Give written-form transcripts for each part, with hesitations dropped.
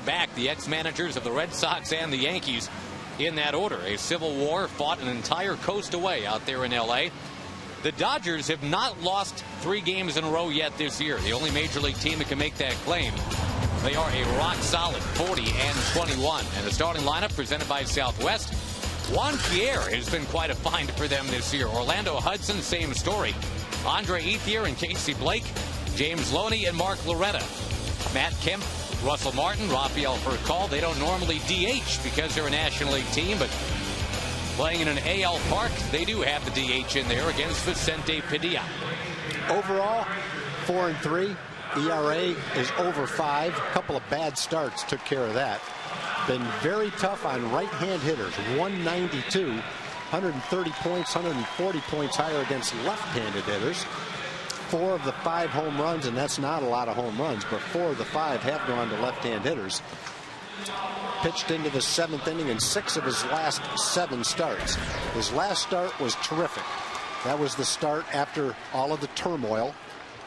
back-to-back, the ex-managers of the Red Sox and the Yankees in that order. A civil war fought an entire coast away out there in L.A. The Dodgers have not lost 3 games in a row yet this year. The only major league team that can make that claim. They are a rock-solid 40-21. And the starting lineup presented by Southwest. Juan Pierre has been quite a find for them this year. Orlando Hudson, same story. Andre Ethier and Casey Blake. James Loney and Mark Loretta. Matt Kemp, Russell Martin, Rafael Furcal. They don't normally DH because they're a National League team, but playing in an AL park, they do have the DH in there against Vicente Padilla. Overall, 4-3. ERA is over 5. A couple of bad starts took care of that. Been very tough on right-hand hitters. 192, 130 points, 140 points higher against left-handed hitters. 4 of the 5 home runs, and that's not a lot of home runs, but 4 of the 5 have gone to left-hand hitters. Pitched into the 7th inning in 6 of his last 7 starts. His last start was terrific. That was the start after all of the turmoil.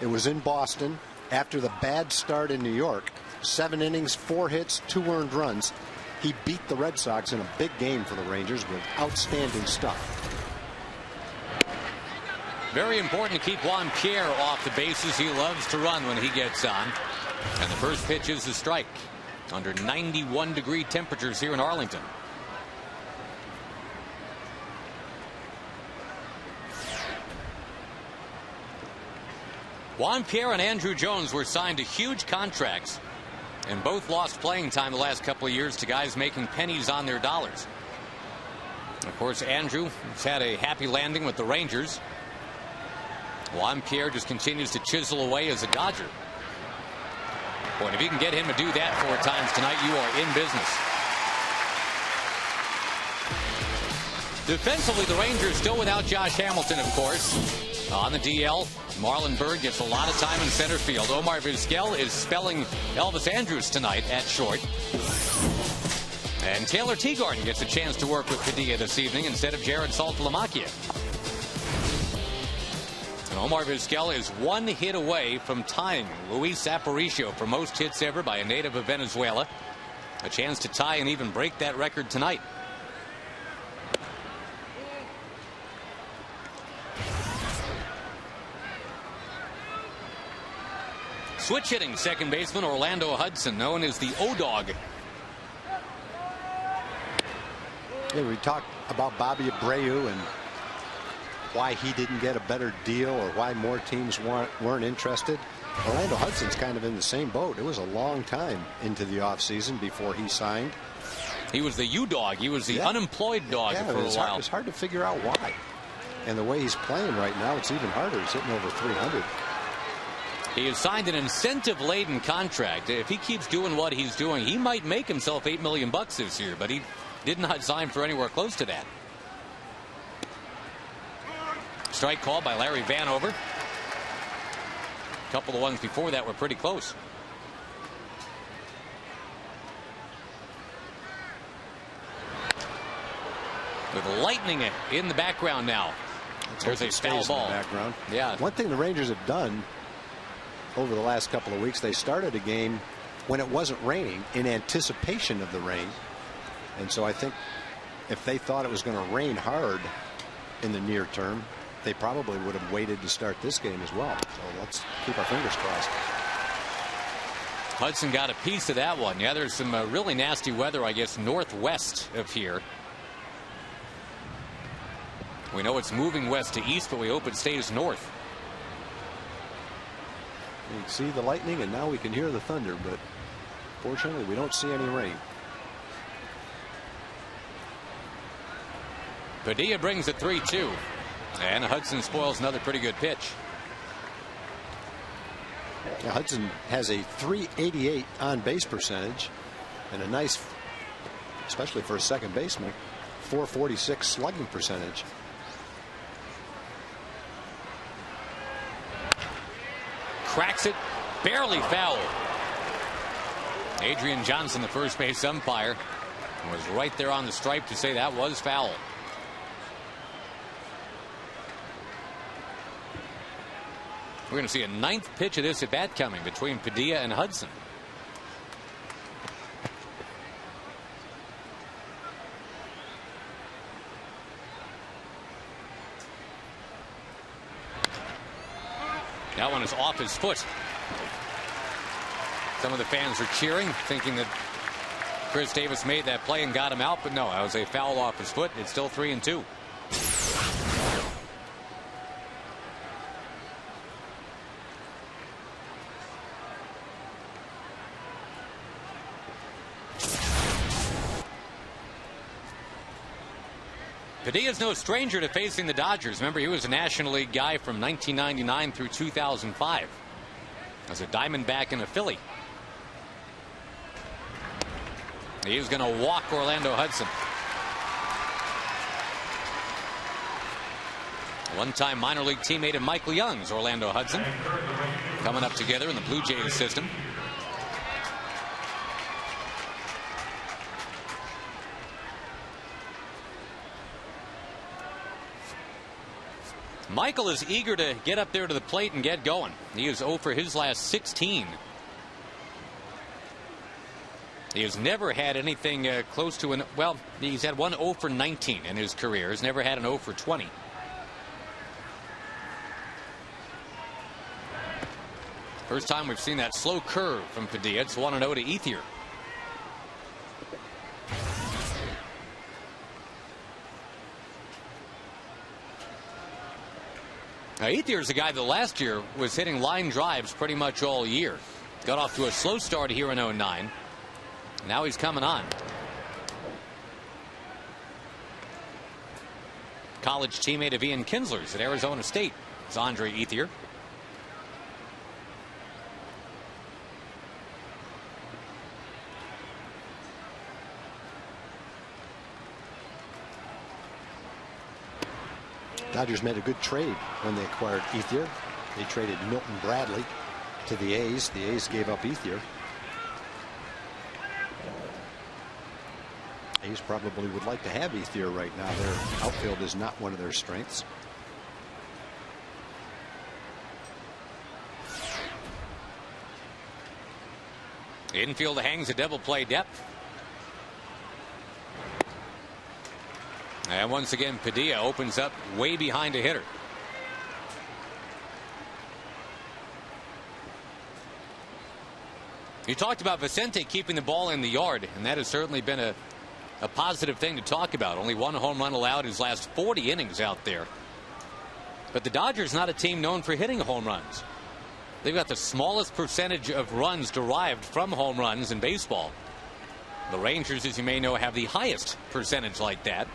It was in Boston after the bad start in New York. 7 innings, 4 hits, 2 earned runs. He beat the Red Sox in a big game for the Rangers with outstanding stuff. Very important to keep Juan Pierre off the bases. He loves to run when he gets on. And the first pitch is a strike. Under 91-degree temperatures here in Arlington. Juan Pierre and Andrew Jones were signed to huge contracts, and both lost playing time the last couple of years to guys making pennies on their dollars. Of course, Andrew has had a happy landing with the Rangers. Juan Pierre just continues to chisel away as a Dodger. Boy, if you can get him to do that 4 times tonight, you are in business. Defensively, the Rangers still without Josh Hamilton, of course. On the DL, Marlon Byrd gets a lot of time in center field. Omar Vizquel is spelling Elvis Andrus tonight at short. And Taylor Teagarden gets a chance to work with Padilla this evening instead of Jared Saltalamacchia. And Omar Vizquel is 1 hit away from tying Luis Aparicio for most hits ever by a native of Venezuela. A chance to tie and even break that record tonight. Switch hitting second baseman Orlando Hudson, known as the O-Dog. Yeah, we talked about Bobby Abreu and why he didn't get a better deal or why more teams weren't interested. Orlando Hudson's kind of in the same boat. It was a long time into the offseason before he signed. He was the U-Dog. He was the unemployed dog for a while. It's hard to figure out why. And the way he's playing right now, it's even harder. He's hitting over 300. He has signed an incentive-laden contract. If he keeps doing what he's doing, he might make himself $8 million this year, but he did not sign for anywhere close to that. Strike called by Larry Vanover. A couple of ones before that were pretty close. With lightning in the background now. There's a foul ball. Background. Yeah. One thing the Rangers have done over the last couple of weeks, they started a game when it wasn't raining in anticipation of the rain. And so I think if they thought it was going to rain hard in the near term, they probably would have waited to start this game as well. So let's keep our fingers crossed. Hudson got a piece of that one. Yeah, there's some really nasty weather, I guess, northwest of here. We know it's moving west to east, but we hope it stays north. You can see the lightning, and now we can hear the thunder, but fortunately, we don't see any rain. Padilla brings it 3-2. And Hudson spoils another pretty good pitch. Yeah, Hudson has a .388 on base percentage and a nice, especially for a second baseman, .446 slugging percentage. Cracks it, barely foul. Adrian Johnson, the first base umpire, was right there on the stripe to say that was foul. We're going to see a ninth pitch of this at bat coming between Padilla and Hudson. That one is off his foot. Some of the fans are cheering, thinking that Chris Davis made that play and got him out, but no, that was a foul off his foot. It's still 3-2. Padilla's no stranger to facing the Dodgers. Remember, he was a National League guy from 1999 through 2005 as a Diamondback and a Philly. He's going to walk Orlando Hudson. One-time minor league teammate of Michael Young's, Orlando Hudson, coming up together in the Blue Jays system. Michael is eager to get up there to the plate and get going. He is 0 for his last 16. He has never had anything close to well, he's had one 0 for 19 in his career. He's never had an 0 for 20. First time we've seen that slow curve from Padilla. It's 1-0 to Ethier. Now, Ethier's a guy that last year was hitting line drives pretty much all year. Got off to a slow start here in 09. Now he's coming on. College teammate of Ian Kinsler's at Arizona State is Andre Ethier. Dodgers made a good trade when they acquired Ethier. They traded Milton Bradley to the A's. The A's gave up Ethier. A's probably would like to have Ethier right now. Their outfield is not one of their strengths. Infield hangs a double play depth. And once again, Padilla opens up way behind a hitter. You talked about Vicente keeping the ball in the yard, and that has certainly been a positive thing to talk about. Only one home run allowed his last 40 innings out there. But the Dodgers not a team known for hitting home runs. They've got the smallest percentage of runs derived from home runs in baseball. The Rangers, as you may know, have the highest percentage like that.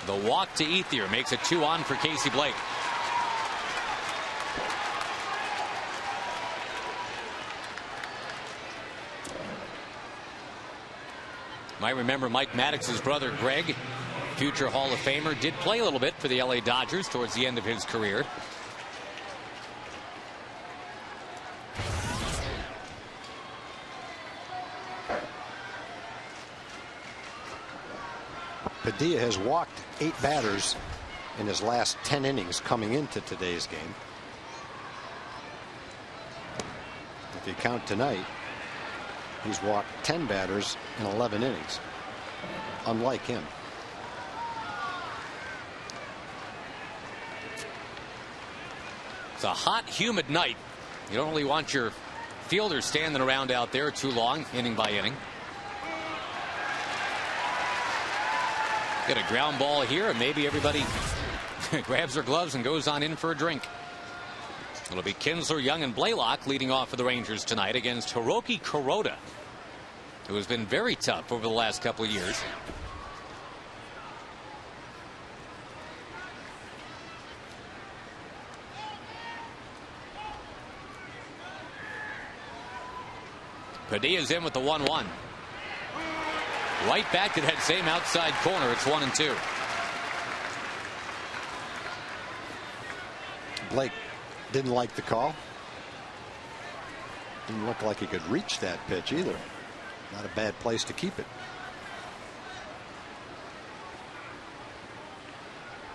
The walk to Ethier makes it 2-on for Casey Blake. Might remember Mike Maddox's brother Greg, future Hall of Famer, did play a little bit for the LA Dodgers towards the end of his career. Padilla has walked 8 batters in his last 10 innings coming into today's game. If you count tonight, he's walked 10 batters in 11 innings. Unlike him. It's a hot, humid night. You don't really want your fielders standing around out there too long, inning by inning. Get a ground ball here, and maybe everybody grabs their gloves and goes on in for a drink. It'll be Kinsler, Young, and Blaylock leading off for the Rangers tonight against Hiroki Kuroda, who has been very tough over the last couple of years. Padilla's in with the 1-1. Right back to that same outside corner. It's 1-2. Blake didn't like the call. Didn't look like he could reach that pitch either. Not a bad place to keep it.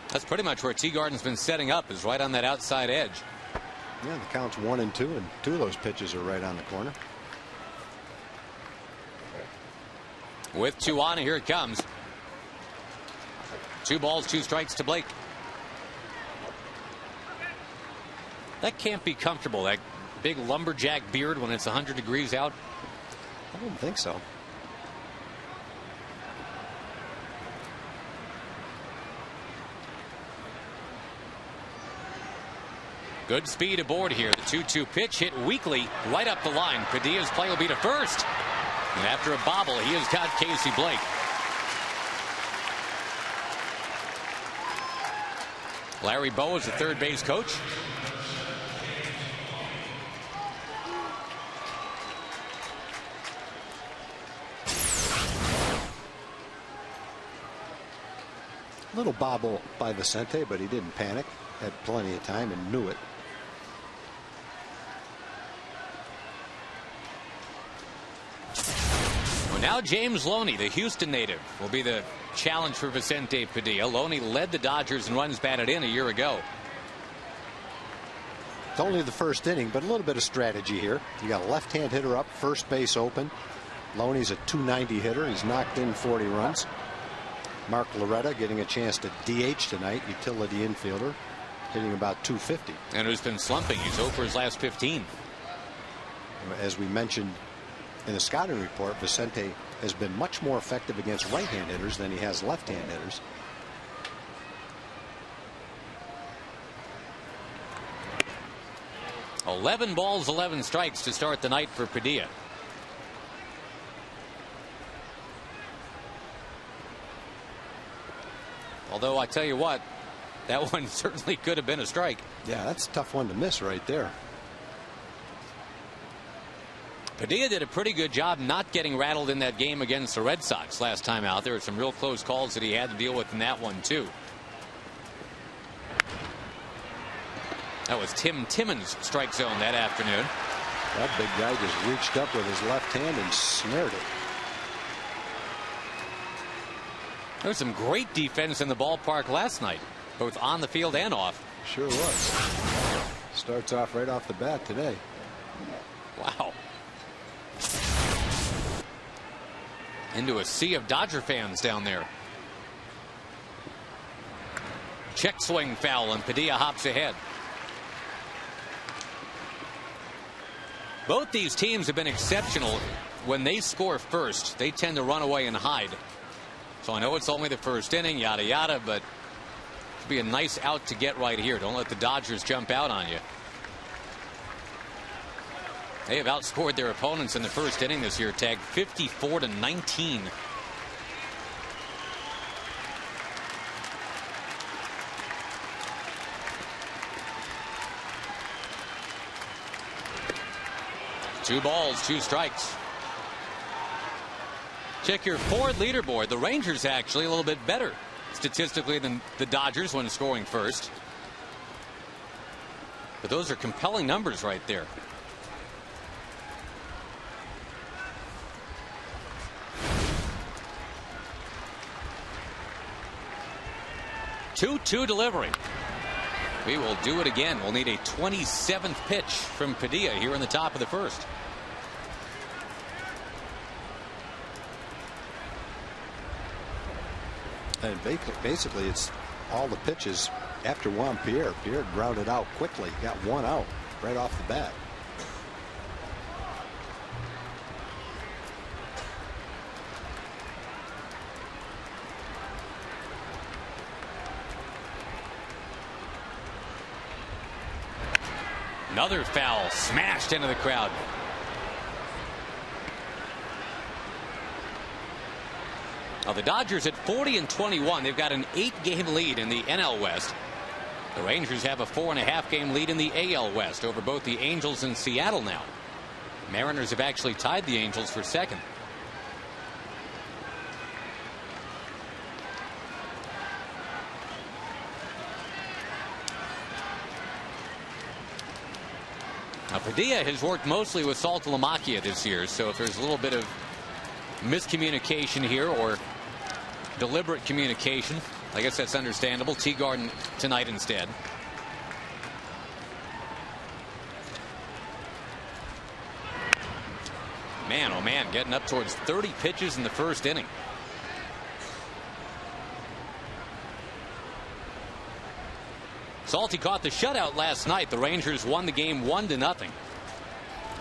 That's pretty much where Teagarden's been setting up, is right on that outside edge. Yeah, the count's 1-2, and 2 of those pitches are right on the corner. With 2 on, and here it comes. 2 balls, 2 strikes to Blake. That can't be comfortable, that big lumberjack beard when it's 100 degrees out. I don't think so. Good speed aboard here. The 2-2 pitch hit weakly right up the line. Padilla's play will be to first. And after a bobble, he has got Casey Blake. Larry Bowe is the third base coach. Little bobble by Vicente, but he didn't panic. Had plenty of time and knew it. Well, now James Loney, the Houston native, will be the challenge for Vicente Padilla. Loney led the Dodgers in runs batted in a year ago. It's only the first inning, but a little bit of strategy here. You got a left-hand hitter up, first base open. Loney's a .290 hitter. He's knocked in 40 runs. Mark Loretta getting a chance to DH tonight, utility infielder, hitting about .250. And who's been slumping. He's 0 for his last 15. As we mentioned in the scouting report, Vicente has been much more effective against right-hand hitters than he has left-hand hitters. $11 balls, 11 strikes to start the night for Padilla. Although I tell you what, that one certainly could have been a strike. Yeah, that's a tough one to miss right there. Padilla did a pretty good job not getting rattled in that game against the Red Sox last time out. There were some real close calls that he had to deal with in that one too. That was Tim Timmons' strike zone that afternoon. That big guy just reached up with his left hand and snared it. There was some great defense in the ballpark last night, both on the field and off. Sure was. Starts off right off the bat today. Wow. Into a sea of Dodger fans down there. Check swing foul, and Padilla hops ahead. Both these teams have been exceptional. When they score first, they tend to run away and hide. So I know it's only the first inning, yada yada, but it'd be a nice out to get right here. Don't let the Dodgers jump out on you. They have outscored their opponents in the first inning this year, Tag, 54-19. Two balls, 2 strikes. Check your Ford leaderboard. The Rangers actually a little bit better statistically than the Dodgers when scoring first. But those are compelling numbers right there. Two delivery. We will do it again. We'll need a 27th pitch from Padilla here in the top of the first. And basically it's all the pitches after Juan Pierre. Pierre grounded out quickly, got one out right off the bat. Another foul smashed into the crowd. Now the Dodgers at 40-21. They've got an 8-game lead in the NL West. The Rangers have a 4.5-game lead in the AL West over both the Angels and Seattle now. Mariners have actually tied the Angels for second. Now Padilla has worked mostly with Saltalamacchia this year, so if there's a little bit of miscommunication here or deliberate communication, I guess that's understandable. Teagarden tonight instead. Man, oh man, getting up towards 30 pitches in the first inning. Salty caught the shutout last night. The Rangers won the game 1-0.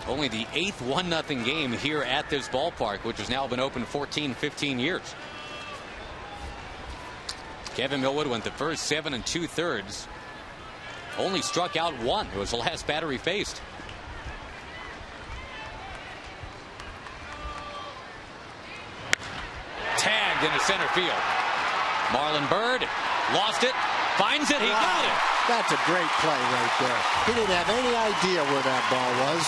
Only the 8th 1-0 game here at this ballpark, which has now been open 14-15 years. Kevin Millwood went the first 7 2/3. Only struck out 1. It was the last batter he faced. Tagged into center field. Marlon Byrd lost it. Finds it. He got it. That's a great play right there. He didn't have any idea where that ball was.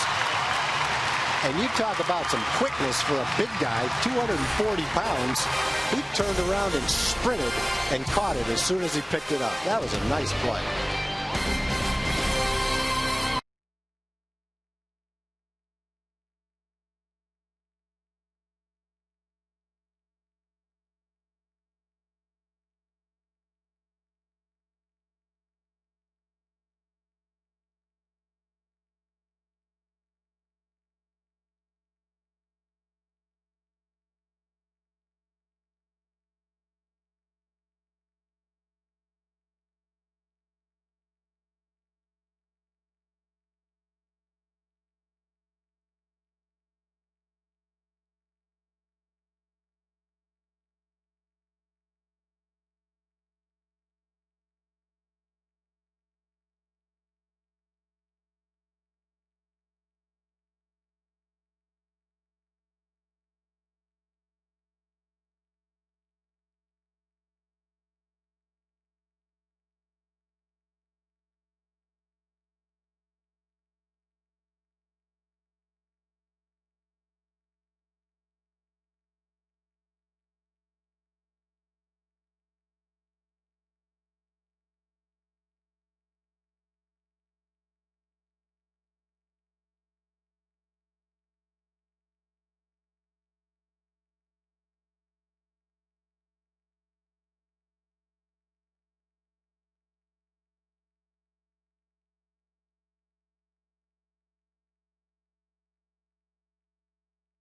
And you talk about some quickness for a big guy, 240 pounds. He turned around and sprinted and caught it as soon as he picked it up. That was a nice play.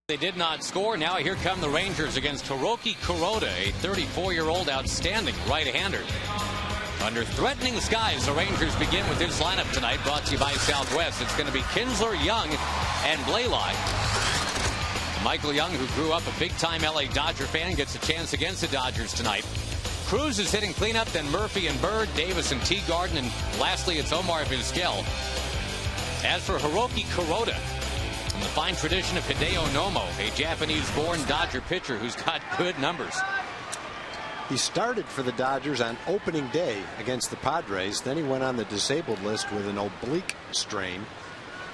They did not score. Now here come the Rangers against Hiroki Kuroda, a 34-year-old outstanding right-hander. Under threatening skies, the Rangers begin with this lineup tonight, brought to you by Southwest. It's going to be Kinsler, Young, and Blaylock. Michael Young, who grew up a big-time LA Dodger fan, gets a chance against the Dodgers tonight. Cruz is hitting cleanup, then Murphy and Bird, Davis and Teagarden, and lastly it's Omar Vizquel. As for Hiroki Kuroda, in the fine tradition of Hideo Nomo, a Japanese-born Dodger pitcher who's got good numbers. He started for the Dodgers on opening day against the Padres. Then he went on the disabled list with an oblique strain.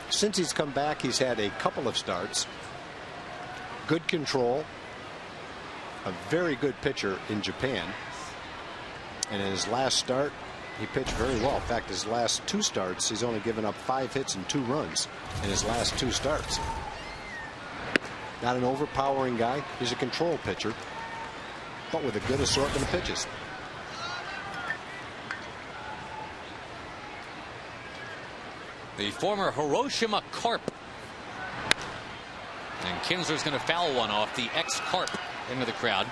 Since he's come back, he's had a couple of starts. Good control. A very good pitcher in Japan. And in his last start, he pitched very well. In fact, his last 2 starts, he's only given up 5 hits and 2 runs in his last 2 starts. Not an overpowering guy. He's a control pitcher, but with a good assortment of pitches. The former Hiroshima Carp. And Kinsler's going to foul one off the ex-Carp into the crowd.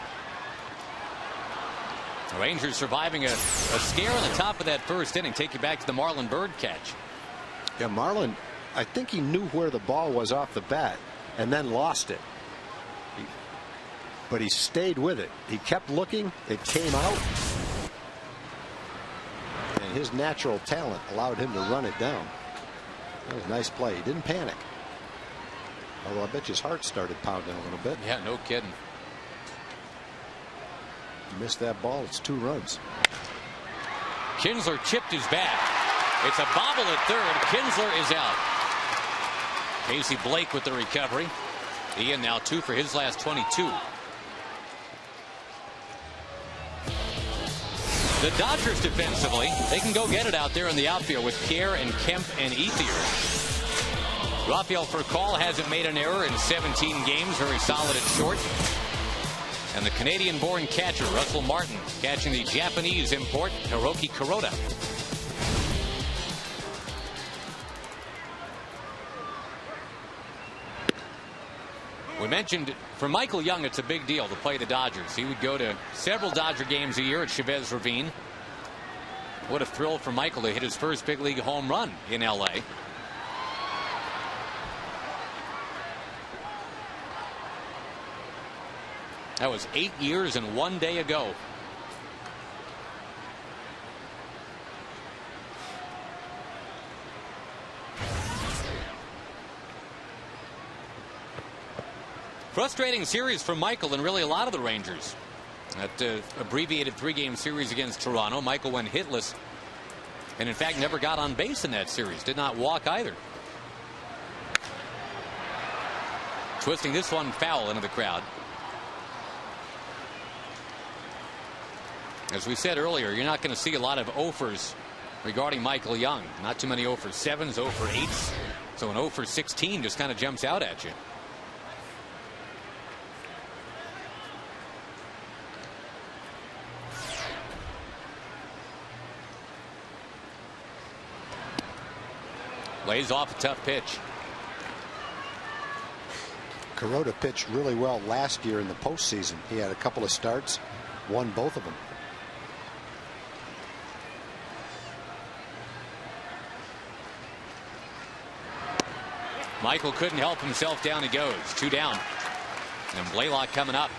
The Rangers surviving a scare on the top of that first inning. Take you back to the Marlon Byrd catch. Yeah, Marlon, I think he knew where the ball was off the bat and then lost it. But he stayed with it. He kept looking. It came out. And his natural talent allowed him to run it down. That was a nice play. He didn't panic. Although I bet his heart started pounding a little bit. Yeah, no kidding. Missed that ball. It's 2 runs. Kinsler chipped his bat. It's a bobble at third. Kinsler is out. Casey Blake with the recovery. Ian now 2 for his last 22. The Dodgers defensively, they can go get it out there in the outfield with Kerr and Kemp and Ethier. Rafael Furcal hasn't made an error in 17 games. Very solid at short. And the Canadian-born catcher, Russell Martin, catching the Japanese import, Hiroki Kuroda. We mentioned for Michael Young, it's a big deal to play the Dodgers. He would go to several Dodger games a year at Chavez Ravine. What a thrill for Michael to hit his first big league home run in LA. That was 8 years and 1 day ago. Frustrating series for Michael and really a lot of the Rangers. That abbreviated 3-game series against Toronto. Michael went hitless and in fact never got on base in that series. Did not walk either. Twisting this one foul into the crowd. As we said earlier, you're not going to see a lot of offers regarding Michael Young. Not too many 0 for 7s, 0 for 8s. So an 0 for 16 just kind of jumps out at you. Lays off a tough pitch. Kuroda pitched really well last year in the postseason. He had a couple of starts, won both of them. Michael couldn't help himself. Down he goes. 2 down. And Blaylock coming up.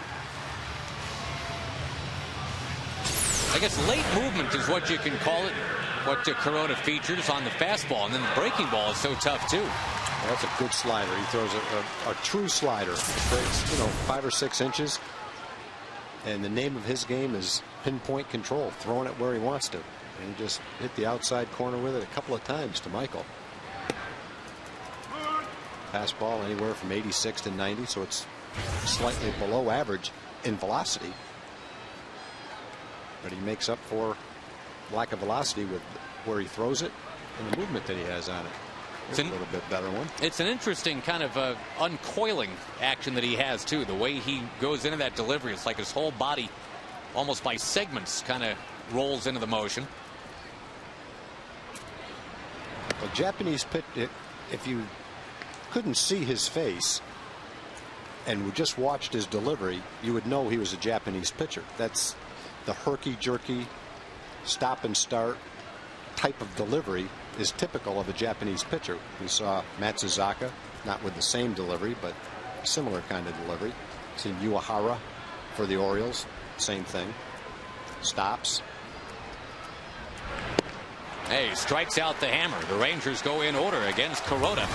I guess late movement is what you can call it. What Kuroda features on the fastball, and then the breaking ball is so tough too. Well, that's a good slider. He throws a true slider. It breaks, 5 or 6 inches. And the name of his game is pinpoint control, throwing it where he wants to. And he just hit the outside corner with it a couple of times to Michael. Fastball anywhere from 86 to 90, so it's slightly below average in velocity. But he makes up for lack of velocity with where he throws it and the movement that he has on it. It's a little bit better one. It's an interesting kind of uncoiling action that he has too. The way he goes into that delivery, it's like his whole body almost by segments kind of rolls into the motion. Well, Japanese pitch, if you couldn't see his face and just watched his delivery, you would know he was a Japanese pitcher. That's the herky-jerky stop and start type of delivery is typical of a Japanese pitcher. We saw Matsuzaka, not with the same delivery, but similar kind of delivery. Seen Uehara for the Orioles, same thing. Stops. Hey, strikes out the hammer. The Rangers go in order against Kuroda.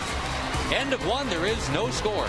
End of 1. There is no score.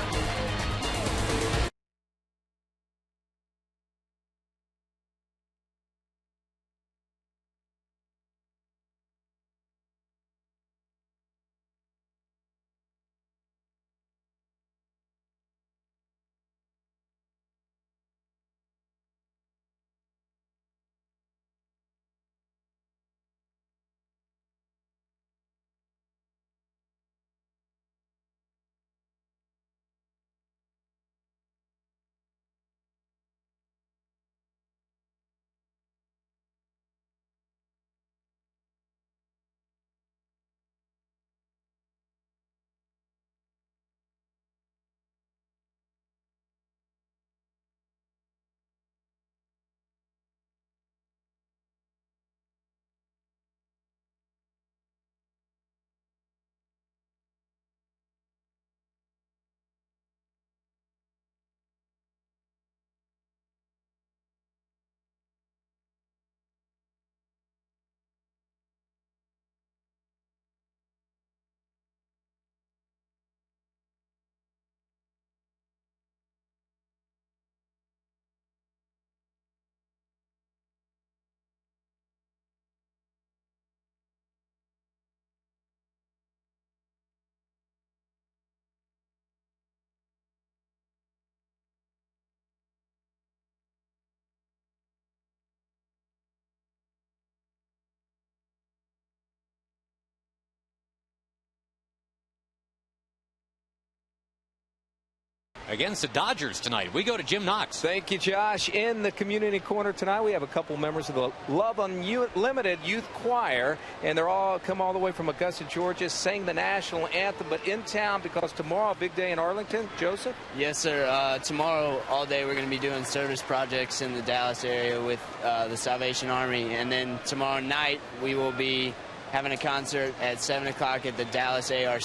against the Dodgers tonight. We go to Jim Knox. Thank you, Josh. In the community corner tonight, we have a couple members of the Love Unlimited Youth Choir, and they're all come all the way from Augusta, Georgia, sang the national anthem, but in town because tomorrow, a big day in Arlington. Joseph? Yes, sir. Tomorrow, all day, we're going to be doing service projects in the Dallas area with the Salvation Army, and then tomorrow night, we will be having a concert at 7 o'clock at the Dallas ARC.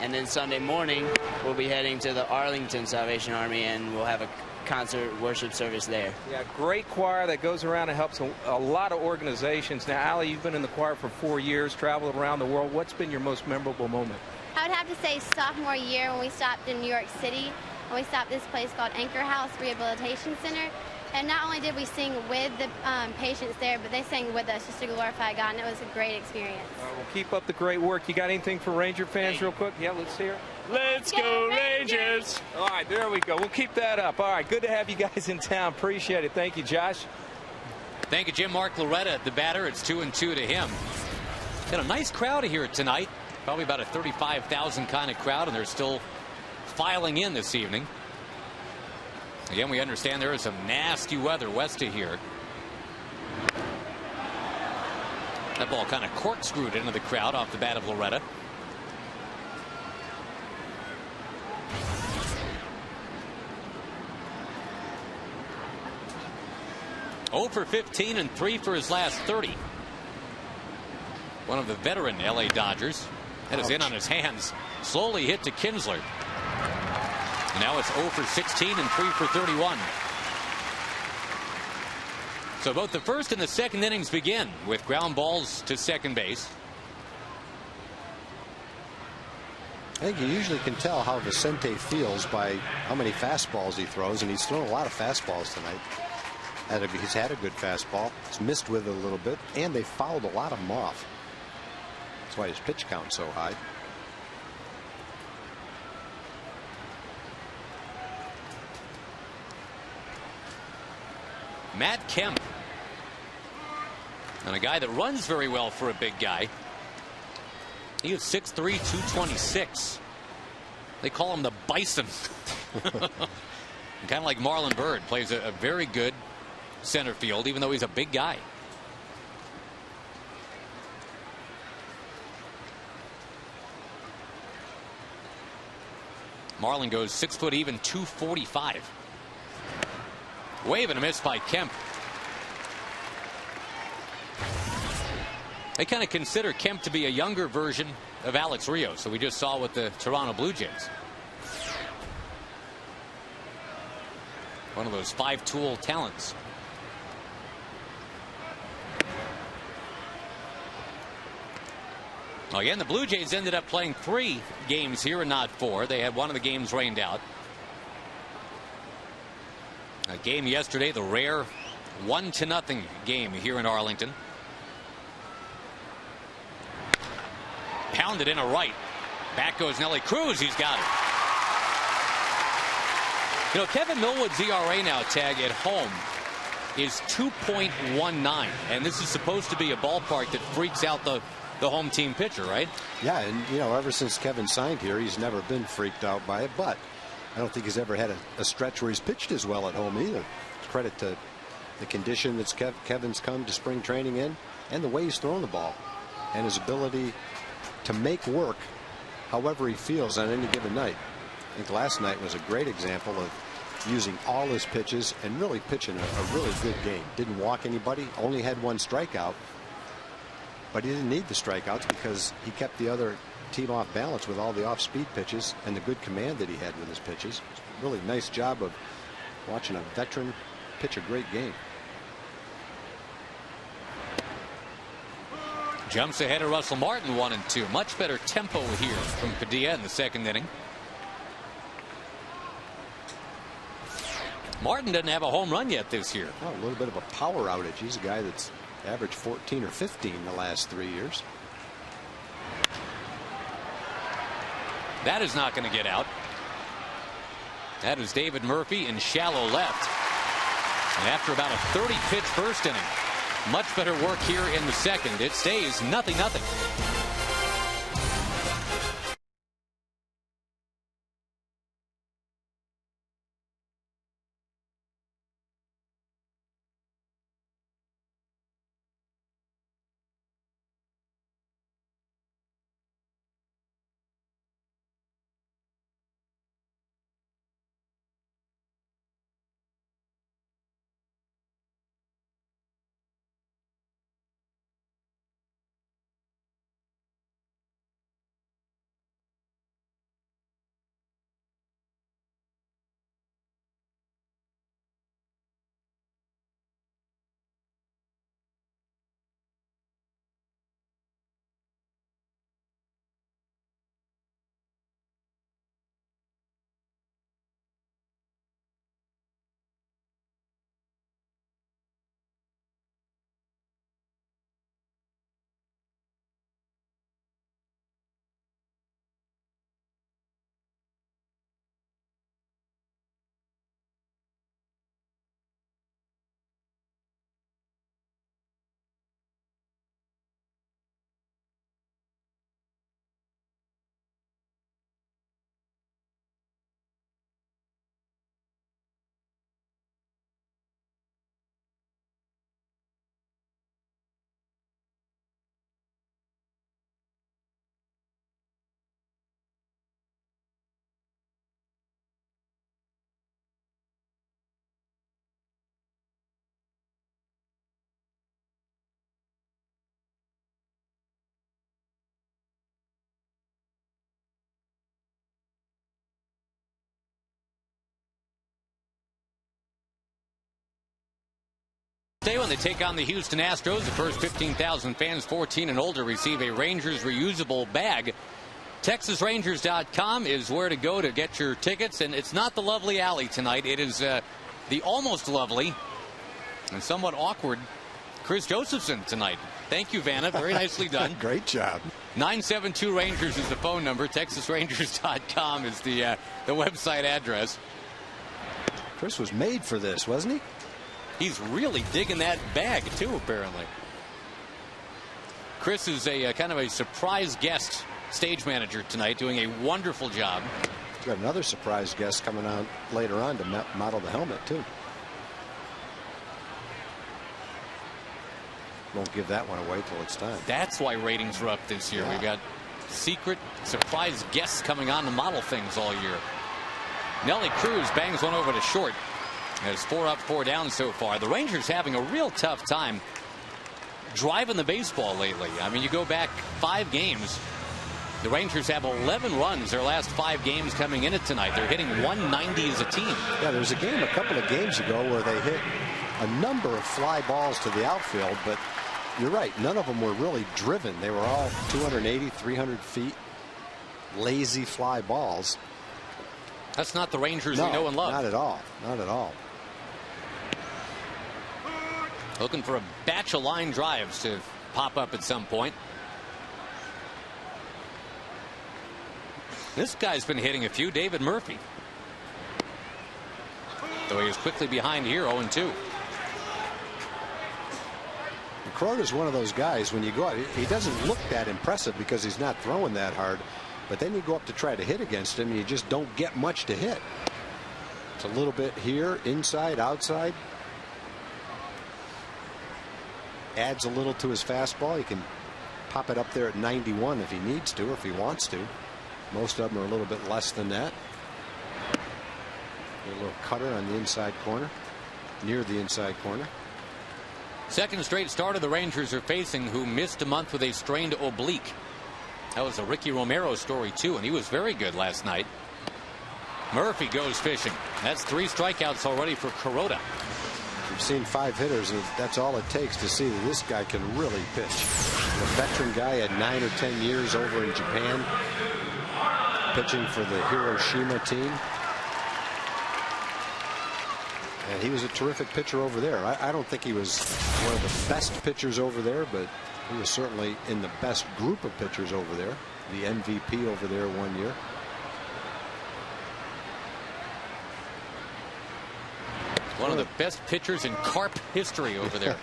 And then Sunday morning, we'll be heading to the Arlington Salvation Army, and we'll have a concert worship service there. Yeah, great choir that goes around and helps a lot of organizations. Now, Allie, you've been in the choir for 4 years, traveled around the world. What's been your most memorable moment? I would have to say sophomore year when we stopped in New York City, and we stopped this place called Anchor House Rehabilitation Center. And not only did we sing with the patients there, but they sang with us just to glorify God, and it was a great experience. Well, keep up the great work. You got anything for Ranger fans real quick? Yeah, let's hear it. Let's go Rangers! All right, there we go. We'll keep that up. All right, good to have you guys in town. Appreciate it. Thank you, Josh. Thank you, Jim. Mark Loretta, the batter. It's 2-2 to him. Got a nice crowd here tonight. Probably about a 35,000 kind of crowd, and they're still filing in this evening. Again, we understand there is some nasty weather west of here. That ball kind of corkscrewed into the crowd off the bat of Loretta. Oh for 15 and 3 for his last 30. One of the veteran LA Dodgers had his in on his hands. Slowly hit to Kinsler. Now it's 0 for 16 and 3 for 31. So both the first and the second innings begin with ground balls to second base. I think you usually can tell how Vicente feels by how many fastballs he throws, and he's thrown a lot of fastballs tonight. He's had a good fastball. He's missed with it a little bit, and they fouled a lot of them off. That's why his pitch count's so high. Matt Kemp, and a guy that runs very well for a big guy. He is 6'3", 226. They call him the Bison. Kind of like Marlon Byrd, plays a very good center field, even though he's a big guy. Marlon goes 6 foot even, 245. Wave and a miss by Kemp. They kind of consider Kemp to be a younger version of Alex Rios, so we just saw with the Toronto Blue Jays. One of those five-tool talents. Well, again, the Blue Jays ended up playing 3 games here and not 4. They had one of the games rained out. A game yesterday, the rare 1-0 game here in Arlington. Pounded in a right. Back goes Nelly Cruz. He's got it. You know, Kevin Millwood's ERA now, Tag, at home is 2.19. And this is supposed to be a ballpark that freaks out the home team pitcher, right? Yeah, and, you know, ever since Kevin signed here, he's never been freaked out by it. But I don't think he's ever had a stretch where he's pitched as well at home either. Credit to the condition that Kevin's come to spring training in, and the way he's thrown the ball, and his ability to make work however he feels on any given night. I think last night was a great example of using all his pitches and really pitching a really good game. Didn't walk anybody, only had 1 strikeout, but he didn't need the strikeouts because he kept the other team off balance with all the off-speed pitches and the good command that he had with his pitches. Really nice job of watching a veteran pitch a great game. Jumps ahead of Russell Martin, 1-2. Much better tempo here from Padilla in the second inning. Martin doesn't have a home run yet this year. Oh, a little bit of a power outage. He's a guy that's averaged 14 or 15 the last 3 years. That is not going to get out. That is David Murphy in shallow left. And after about a 30-pitch first inning, much better work here in the second. It stays 0-0. Today when they take on the Houston Astros, the first 15,000 fans 14 and older receive a Rangers reusable bag. TexasRangers.com is where to go to get your tickets. And it's not the lovely alley tonight. It is the almost lovely and somewhat awkward Chris Josephson tonight. Thank you, Vanna. Very nicely done. Great job. 972 Rangers is the phone number. TexasRangers.com is the website address. Chris was made for this, wasn't he? He's really digging that bag, too, apparently. Chris is a kind of a surprise guest stage manager tonight, doing a wonderful job. He's got another surprise guest coming out later on to model the helmet, too. Won't give that one away till it's time. That's why ratings are up this year. Yeah. We've got secret surprise guests coming on to model things all year. Nelly Cruz bangs one over to short. There's 4 up, 4 down so far. The Rangers having a real tough time driving the baseball lately. I mean, you go back 5 games. The Rangers have 11 runs their last 5 games coming in it tonight. They're hitting 190 as a team. Yeah, there's a game a couple of games ago where they hit a number of fly balls to the outfield, but you're right, none of them were really driven. They were all 280, 300 feet, lazy fly balls. That's not the Rangers we know and love. Not at all. Not at all. Looking for a batch of line drives to pop up at some point. This guy's been hitting a few. David Murphy. Though he is quickly behind here, 0-2. Crota's one of those guys, when you go out, he doesn't look that impressive because he's not throwing that hard. But then you go up to try to hit against him, and you just don't get much to hit. It's a little bit here, inside, outside. Adds a little to his fastball. He can pop it up there at 91 if he needs to, or if he wants to. Most of them are a little bit less than that. A little cutter on the inside corner, near the inside corner. Second straight starter the Rangers are facing, who missed a month with a strained oblique. That was a Ricky Romero story, too, and he was very good last night. Murphy goes fishing. That's 3 strikeouts already for Crota. We've seen 5 hitters, and that's all it takes to see that this guy can really pitch. A veteran guy had 9 or 10 years over in Japan, pitching for the Hiroshima team. And he was a terrific pitcher over there. I don't think he was one of the best pitchers over there, but he was certainly in the best group of pitchers over there. The MVP over there one year. One of the best pitchers in carp history over there.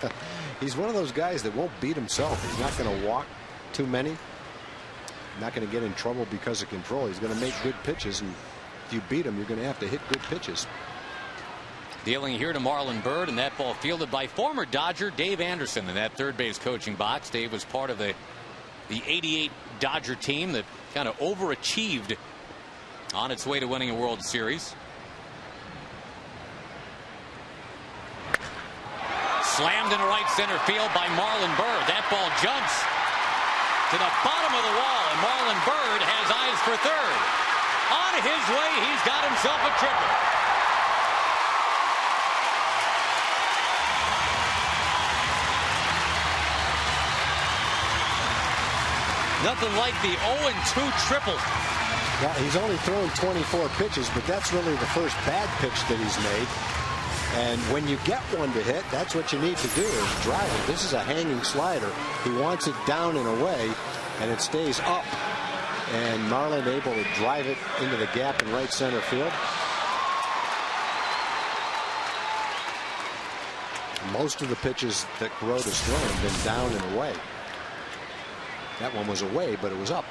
He's one of those guys that won't beat himself. He's not going to walk too many. Not going to get in trouble because of control. He's going to make good pitches, and if you beat him, you're going to have to hit good pitches. Dealing here to Marlon Byrd, and that ball fielded by former Dodger Dave Anderson in that third base coaching box. Dave was part of the 88 Dodger team that kind of overachieved on its way to winning a World Series. Slammed into right center field by Marlon Byrd. That ball jumps to the bottom of the wall, and Marlon Byrd has eyes for third. On his way, he's got himself a triple. Nothing like the 0-2 triple. Well, he's only thrown 24 pitches, but that's really the first bad pitch that he's made. And when you get one to hit, that's what you need to do, is drive it. This is a hanging slider. He wants it down and away, and it stays up. And Marlon able to drive it into the gap in right center field. Most of the pitches that Kuroda's thrown have been down and away. That one was away, but it was up.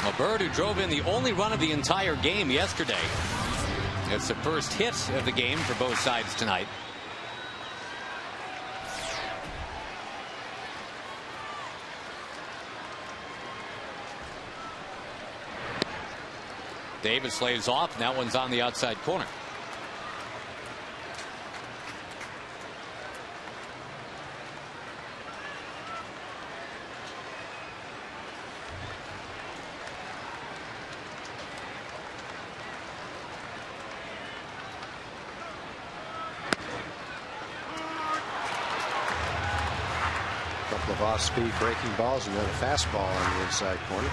A Byrd who drove in the only run of the entire game yesterday. It's the first hit of the game for both sides tonight. Davis lays off, and that one's on the outside corner. of off-speed breaking balls and then a fastball on the inside corner.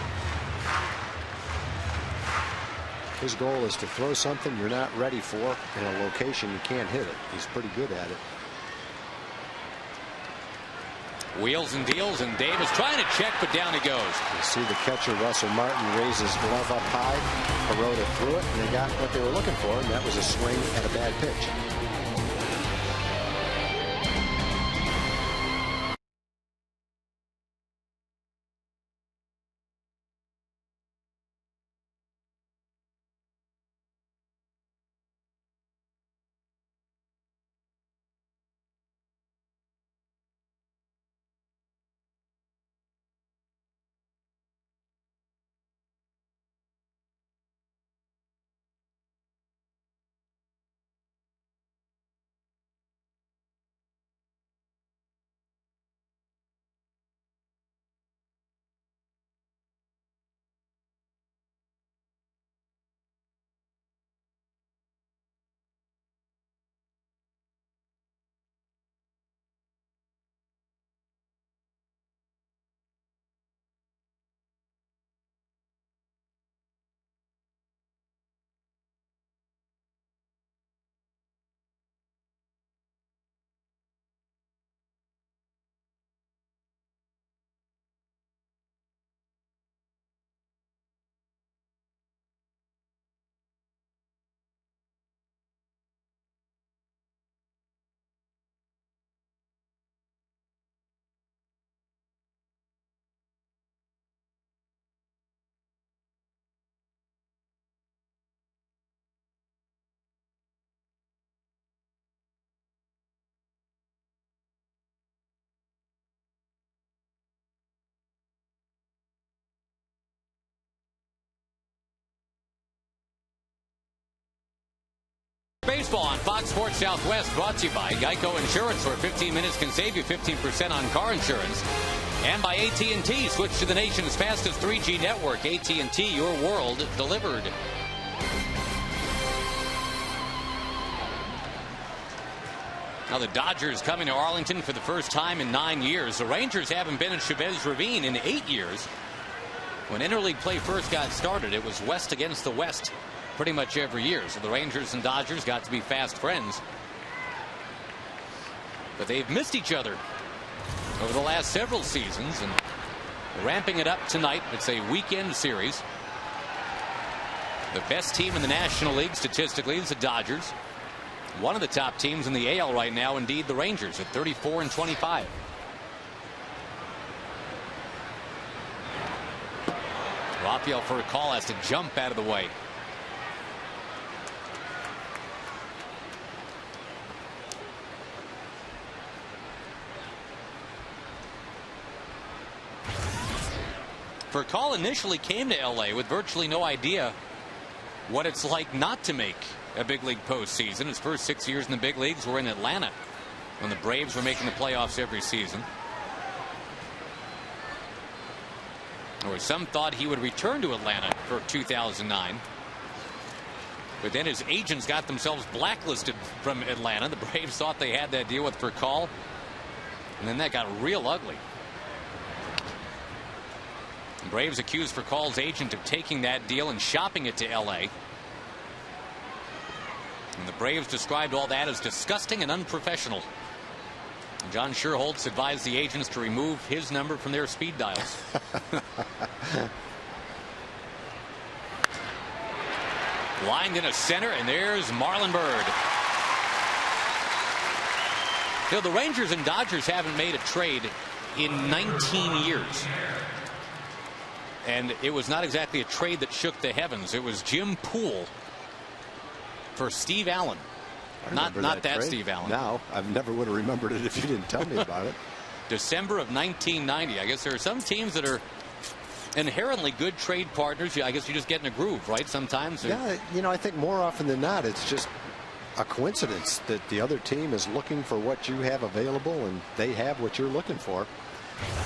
His goal is to throw something you're not ready for in a location you can't hit it. He's pretty good at it. Wheels and deals, and Davis trying to check, but down he goes. You see the catcher, Russell Martin, raise his glove up high. Hirota threw it, and they got what they were looking for, and that was a swing at a bad pitch. Baseball on Fox Sports Southwest, brought to you by Geico Insurance, where 15 minutes can save you 15% on car insurance. And by AT&T, switch to the nation's fastest 3G network. AT&T, your world delivered. Now the Dodgers coming to Arlington for the first time in 9 years. The Rangers haven't been in Chavez Ravine in 8 years. When interleague play first got started, it was West against the West pretty much every year. So the Rangers and Dodgers got to be fast friends. But they've missed each other over the last several seasons, and ramping it up tonight. It's a weekend series. The best team in the National League statistically is the Dodgers. One of the top teams in the AL right now, indeed, the Rangers at 34-25. Rafael for a call has to jump out of the way. Furcal initially came to LA with virtually no idea what it's like not to make a big league postseason. His first 6 years in the big leagues were in Atlanta when the Braves were making the playoffs every season. Or some thought he would return to Atlanta for 2009. But then his agents got themselves blacklisted from Atlanta. The Braves thought they had that deal with Furcal, and then that got real ugly. The Braves accused Furcal's agent of taking that deal and shopping it to LA. And the Braves described all that as disgusting and unprofessional. And John Schuerholz advised the agents to remove his number from their speed dials. Lined in a center, and there's Marlon Byrd. You know, the Rangers and Dodgers haven't made a trade in 19 years. And it was not exactly a trade that shook the heavens. It was Jim Poole for Steve Allen. Not that Steve Allen. Now, I never would have remembered it if you didn't tell me about it. December of 1990. I guess there are some teams that are inherently good trade partners. I guess you just get in a groove, right? Sometimes. Yeah, you know, I think more often than not, it's just a coincidence that the other team is looking for what you have available and they have what you're looking for.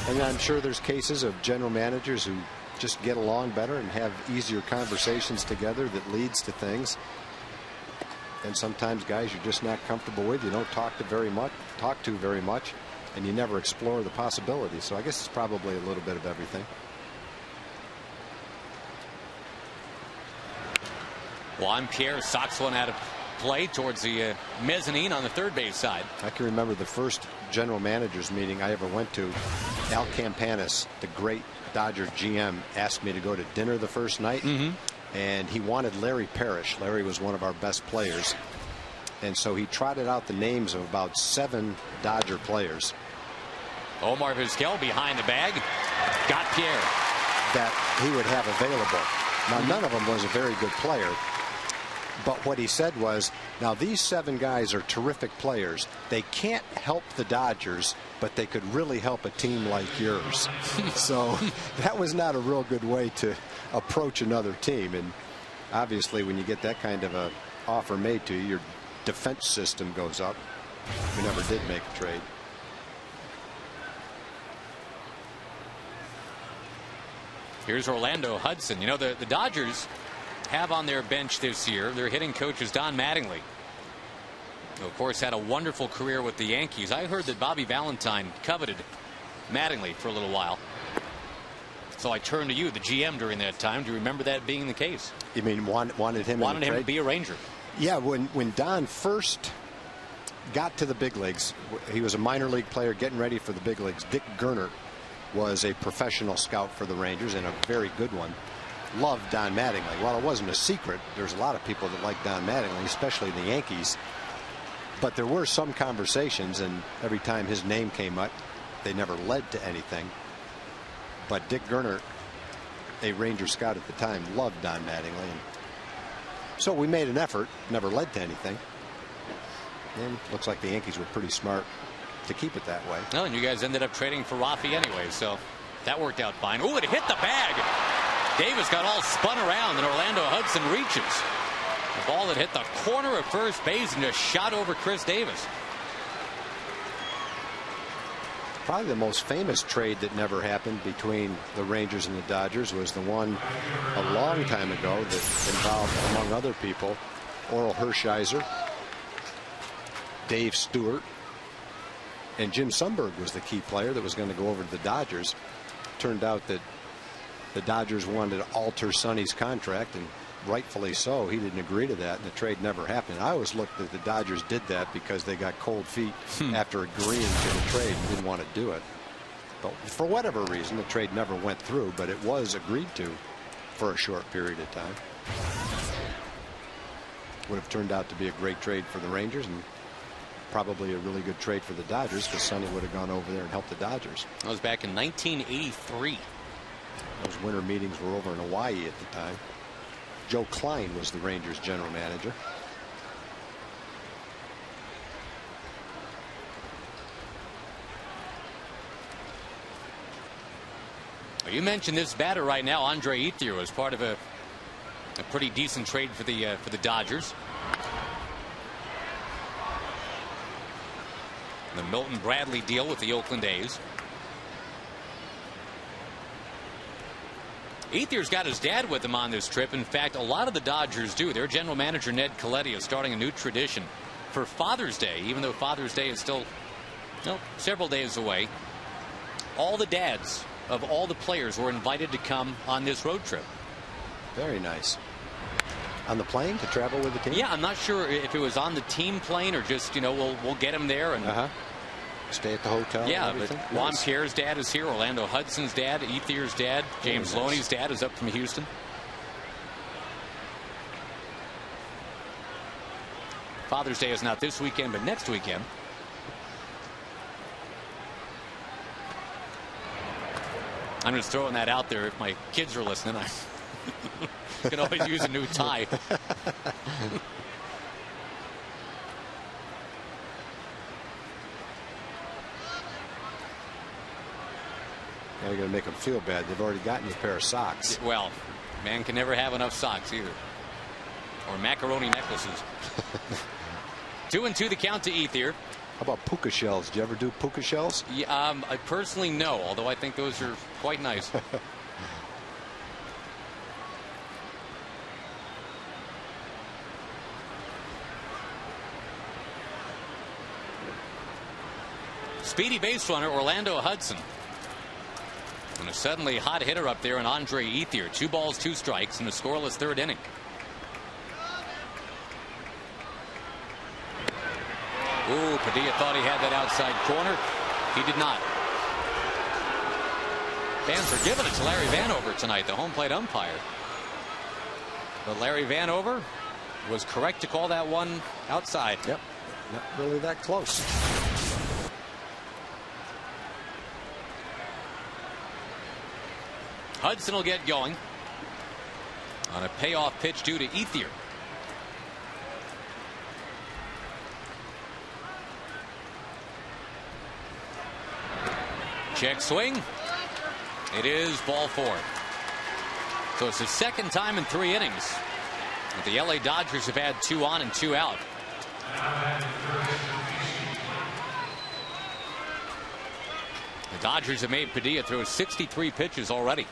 And I'm sure there's cases of general managers who just get along better and have easier conversations together that leads to things. And sometimes guys you're just not comfortable with, you don't talk to very much. and you never explore the possibilities. So I guess it's probably a little bit of everything. Juan Pierre socks one out of play towards the mezzanine on the third base side. I can remember the first general managers meeting I ever went to. Al Campanis, the great Dodger GM, asked me to go to dinner the first night, and he wanted Larry Parrish. Larry was one of our best players, and so he trotted out the names of about 7 Dodger players. Omar Vizquel behind the bag. Got Pierre. That he would have available. Now, none of them was a very good player. But what he said was, now these 7 guys are terrific players. They can't help the Dodgers, but they could really help a team like yours. So that was not a real good way to approach another team. And obviously, when you get that kind of a offer made to you, your defense system goes up. We never did make a trade. Here's Orlando Hudson. You know, the Dodgers have on their bench this year, their hitting coach is Don Mattingly, who of course had a wonderful career with the Yankees. I heard that Bobby Valentine coveted Mattingly for a little while. So I turn to you, the GM, during that time. Do you remember that being the case? You mean wanted him to be a Ranger? Yeah, when Don first got to the big leagues, he was a minor league player getting ready for the big leagues. Dick Gernert was a professional scout for the Rangers, and a very good one. Loved Don Mattingly. Well, it wasn't a secret. There's a lot of people that like Don Mattingly, especially the Yankees. But there were some conversations, and every time his name came up, they never led to anything. But Dick Gernert, a Ranger scout at the time, loved Don Mattingly. And so we made an effort, never led to anything. And looks like the Yankees were pretty smart to keep it that way. No, and you guys ended up trading for Rafi anyway, so that worked out fine. Oh, it hit the bag. Davis got all spun around, and Orlando Hudson reaches. The ball that hit the corner of first base and just shot over Chris Davis. Probably the most famous trade that never happened between the Rangers and the Dodgers was the one a long time ago that involved, among other people, Orel Hershiser, Dave Stewart, and Jim Sundberg was the key player that was going to go over to the Dodgers. Turned out that the Dodgers wanted to alter Sonny's contract, and rightfully so. He didn't agree to that, and the trade never happened. I always looked at the Dodgers did that because they got cold feet after agreeing to the trade and didn't want to do it. But for whatever reason, the trade never went through, but it was agreed to for a short period of time. Would have turned out to be a great trade for the Rangers, and probably a really good trade for the Dodgers, because Sonny would have gone over there and helped the Dodgers. That was back in 1983. Those winter meetings were over in Hawaii at the time. Joe Klein was the Rangers general manager. Well, you mentioned this batter right now, Andre Ethier, was part of a pretty decent trade for the Dodgers. The Milton Bradley deal with the Oakland A's. Ethier's got his dad with him on this trip. In fact, a lot of the Dodgers do. Their general manager, Ned Colletti, is starting a new tradition for Father's Day, even though Father's Day is still several days away. All the dads of all the players were invited to come on this road trip. Very nice. On the plane to travel with the team? Yeah, I'm not sure if it was on the team plane or just, we'll get him there and stay at the hotel. Yeah, but Juan Pierre's dad is here. Orlando Hudson's dad, Ethier's dad, James Loney's dad is up from Houston. Father's Day is not this weekend, but next weekend. I'm just throwing that out there. If my kids are listening, I can always use a new tie. Now you're going to make them feel bad. They've already gotten a pair of socks. Well, man can never have enough socks either. Or macaroni necklaces. 2-2 the count to Ethier. How about puka shells? Did you ever do puka shells? Yeah, I personally no, although I think those are quite nice. speedy base runner Orlando Hudson. And a suddenly hot hitter up there in Andre Ethier. 2 balls, 2 strikes in a scoreless 3rd inning. Ooh, Padilla thought he had that outside corner. He did not. Fans are giving it to Larry Vanover tonight, the home plate umpire. But Larry Vanover was correct to call that one outside. Yep, not really that close. Hudson will get going on a payoff pitch due to Ethier. Check swing. It is ball 4. So it's the 2nd time in 3 innings that the LA Dodgers have had 2 on and 2 out. The Dodgers have made Padilla throw 63 pitches already.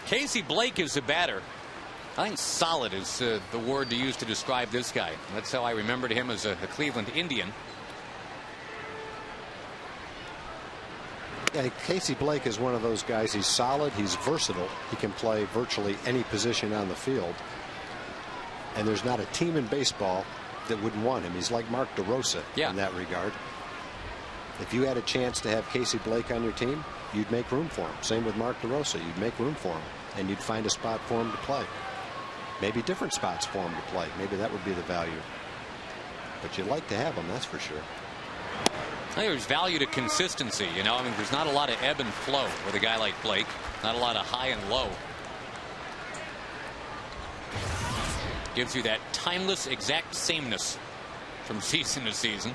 Casey Blake is a batter. I think solid is the word to use to describe this guy. That's how I remembered him as a Cleveland Indian. Yeah, Casey Blake is one of those guys. He's solid. He's versatile. He can play virtually any position on the field. And there's not a team in baseball that wouldn't want him. He's like Mark DeRosa in that regard. If you had a chance to have Casey Blake on your team, you'd make room for him. Same with Mark DeRosa. You'd make room for him, and you'd find a spot for him to play. Maybe different spots for him to play. Maybe that would be the value. But you'd like to have him, that's for sure. I think there's value to consistency. You know, I mean, there's not a lot of ebb and flow with a guy like Blake. Not a lot of high and low. Gives you that timeless, exact sameness from season to season.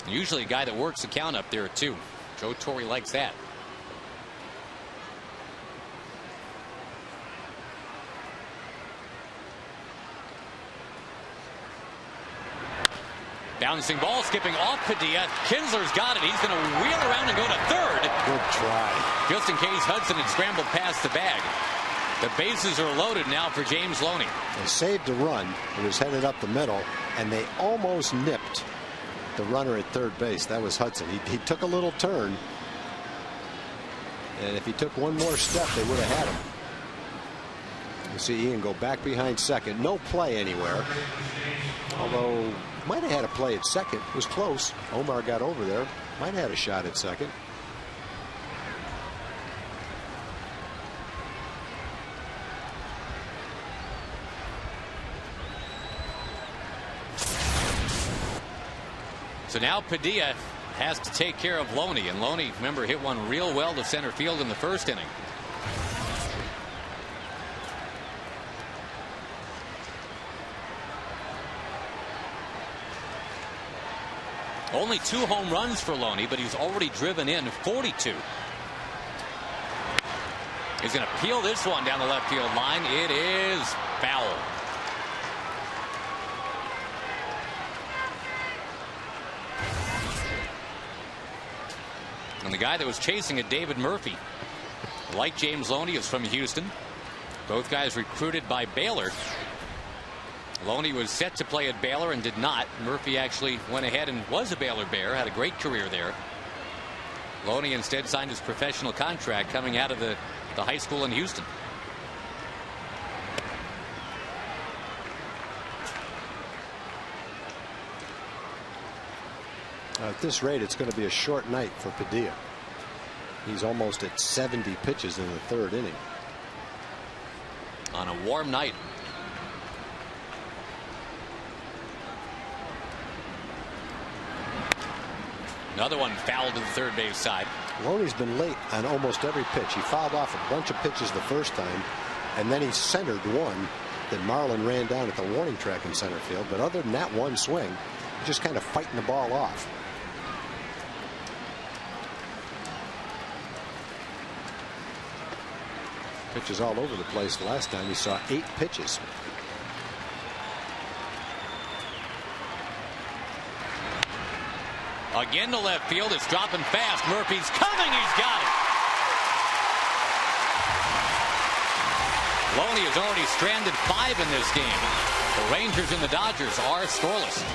Usually a guy that works the count up there too. Joe Torre likes that. Bouncing ball, skipping off Padilla. Kinsler's got it. He's going to wheel around and go to 3rd. Good try. Just in case Hudson had scrambled past the bag. The bases are loaded now for James Loney. They saved a run. It was headed up the middle, and they almost nipped the runner at 3rd base. That was Hudson. He took a little turn, and if he took one more step, they would have had him. You see Ian go back behind 2nd. No play anywhere. Although might have had a play at 2nd. It was close. Omar got over there. Might have had a shot at 2nd. So now Padilla has to take care of Loney, and Loney, remember, hit one real well to center field in the 1st inning. Only 2 home runs for Loney, but he's already driven in 42. He's going to peel this one down the left field line. It is foul. And the guy that was chasing it, David Murphy, like James Loney, is from Houston. Both guys recruited by Baylor. Loney was set to play at Baylor and did not. Murphy actually went ahead and was a Baylor Bear, had a great career there. Loney instead signed his professional contract coming out of the high school in Houston. At this rate, it's going to be a short night for Padilla. He's almost at 70 pitches in the 3rd inning. On a warm night. Another one fouled to the 3rd base side. Loney's been late on almost every pitch. He fouled off a bunch of pitches the 1st time, and then he centered one that Marlin ran down at the warning track in center field. But other than that one swing, he's just kind of fighting the ball off. Pitches all over the place. The last time he saw 8 pitches. Again to left field. It's dropping fast. Murphy's coming. He's got it. Loney has already stranded 5 in this game. The Rangers and the Dodgers are scoreless.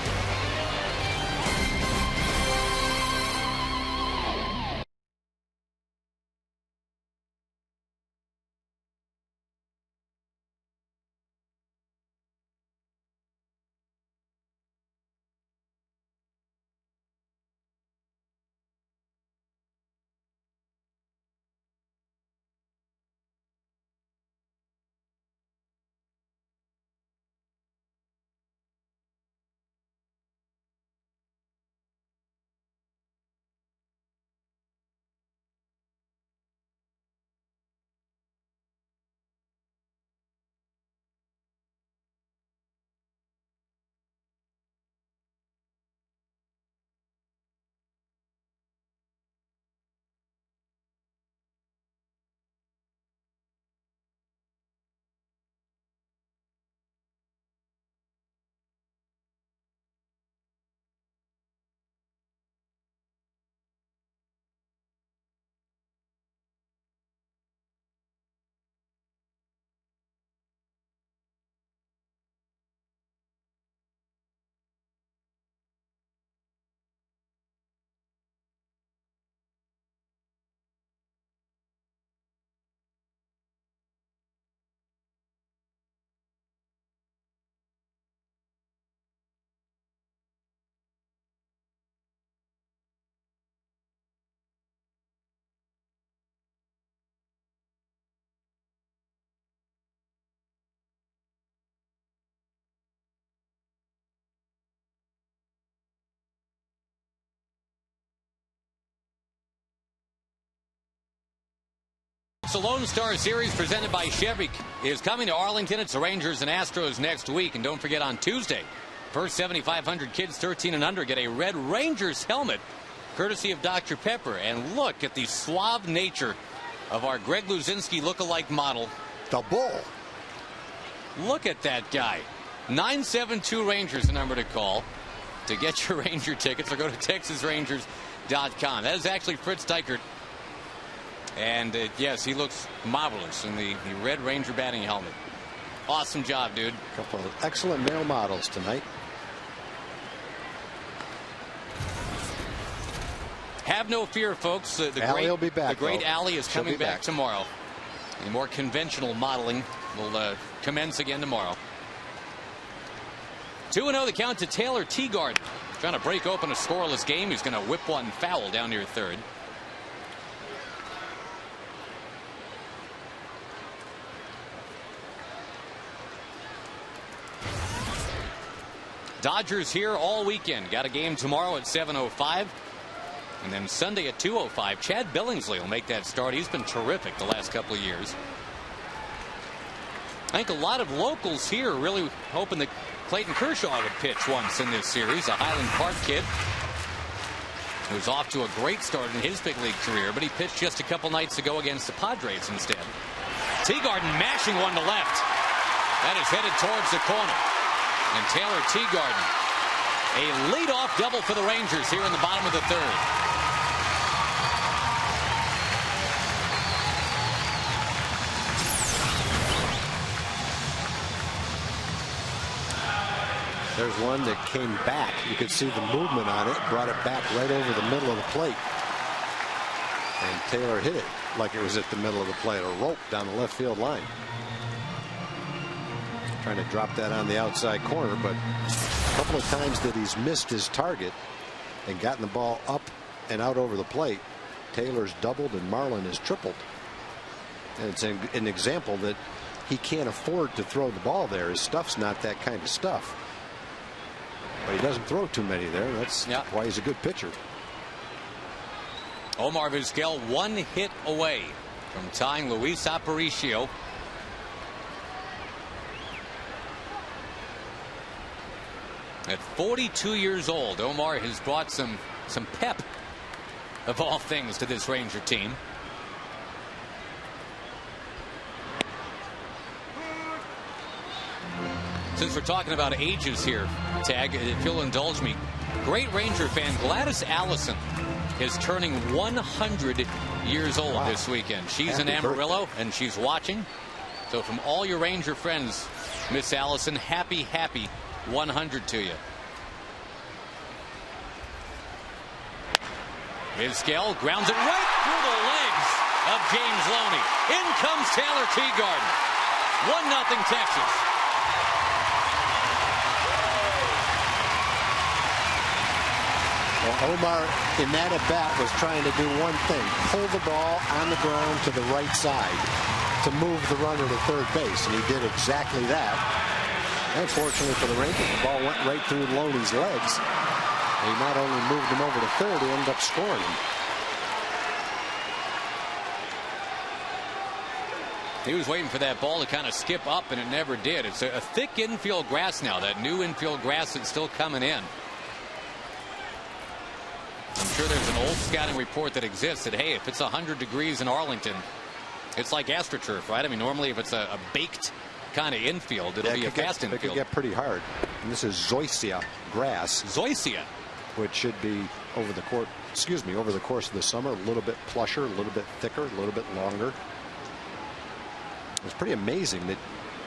The Lone Star Series presented by Chevy is coming to Arlington. It's the Rangers and Astros next week. And don't forget on Tuesday, first 7,500 kids 13 and under get a Red Rangers helmet courtesy of Dr. Pepper. And look at the suave nature of our Greg Luzinski lookalike model. The Bull. Look at that guy. 972 Rangers, the number to call to get your Ranger tickets, or go to TexasRangers.com. That is actually Fritz Dykert. And yes, he looks marvelous in the Red Ranger batting helmet. Awesome job, dude. A couple of excellent male models tonight. Have no fear, folks. The great Allie is coming back tomorrow. The more conventional modeling will commence again tomorrow. 2-0 the count to Taylor Teagarden. Trying to break open a scoreless game. He's going to whip one foul down near third. Dodgers here all weekend. Got a game tomorrow at 7:05. And then Sunday at 2:05. Chad Billingsley will make that start. He's been terrific the last couple of years. I think a lot of locals here really hoping that Clayton Kershaw would pitch once in this series. A Highland Park kid who's off to a great start in his big league career, but he pitched just a couple nights ago against the Padres instead. Teagarden mashing one to left. That is headed towards the corner. And Taylor Teagarden, a leadoff double for the Rangers here in the bottom of the third. There's one that came back. You could see the movement on it, brought it back right over the middle of the plate. And Taylor hit it like it was at the middle of the plate, a rope down the left field line. Trying to drop that on the outside corner, but a couple of times that he's missed his target and gotten the ball up and out over the plate. Taylor's doubled and Marlin has tripled. And it's an example that he can't afford to throw the ball there. His stuff's not that kind of stuff. But he doesn't throw too many there. That's why he's a good pitcher. Omar Vizquel 1 hit away from tying Luis Aparicio. At 42 years old, Omar has brought some pep, of all things, to this Ranger team. Since we're talking about ages here, Tag, if you'll indulge me, Great Ranger fan Gladys Allison is turning 100 years old this weekend. She's in Amarillo, and she's watching. So from all your Ranger friends, Miss Allison, happy 100 to you. Vizquel grounds it right through the legs of James Loney. In comes Taylor Teagarden. 1-0 Texas. Well, Omar, in that at-bat, was trying to do one thing: pull the ball on the ground to the right side to move the runner to third base, and he did exactly that. Unfortunately for the Rangers, the ball went right through Loney's legs. He not only moved him over to third, he ended up scoring him. He was waiting for that ball to kind of skip up, and it never did. It's a thick infield grass now, that new infield grass that's still coming in. I'm sure there's an old scouting report that exists that, hey, if it's 100 degrees in Arlington, it's like AstroTurf, right? I mean, normally if it's a baked kind of infield, it'll be a fast infield. It could get pretty hard. And this is zoysia grass. Zoysia. Which should be over the course of the summer, a little bit plusher, a little bit thicker, a little bit longer. It's pretty amazing that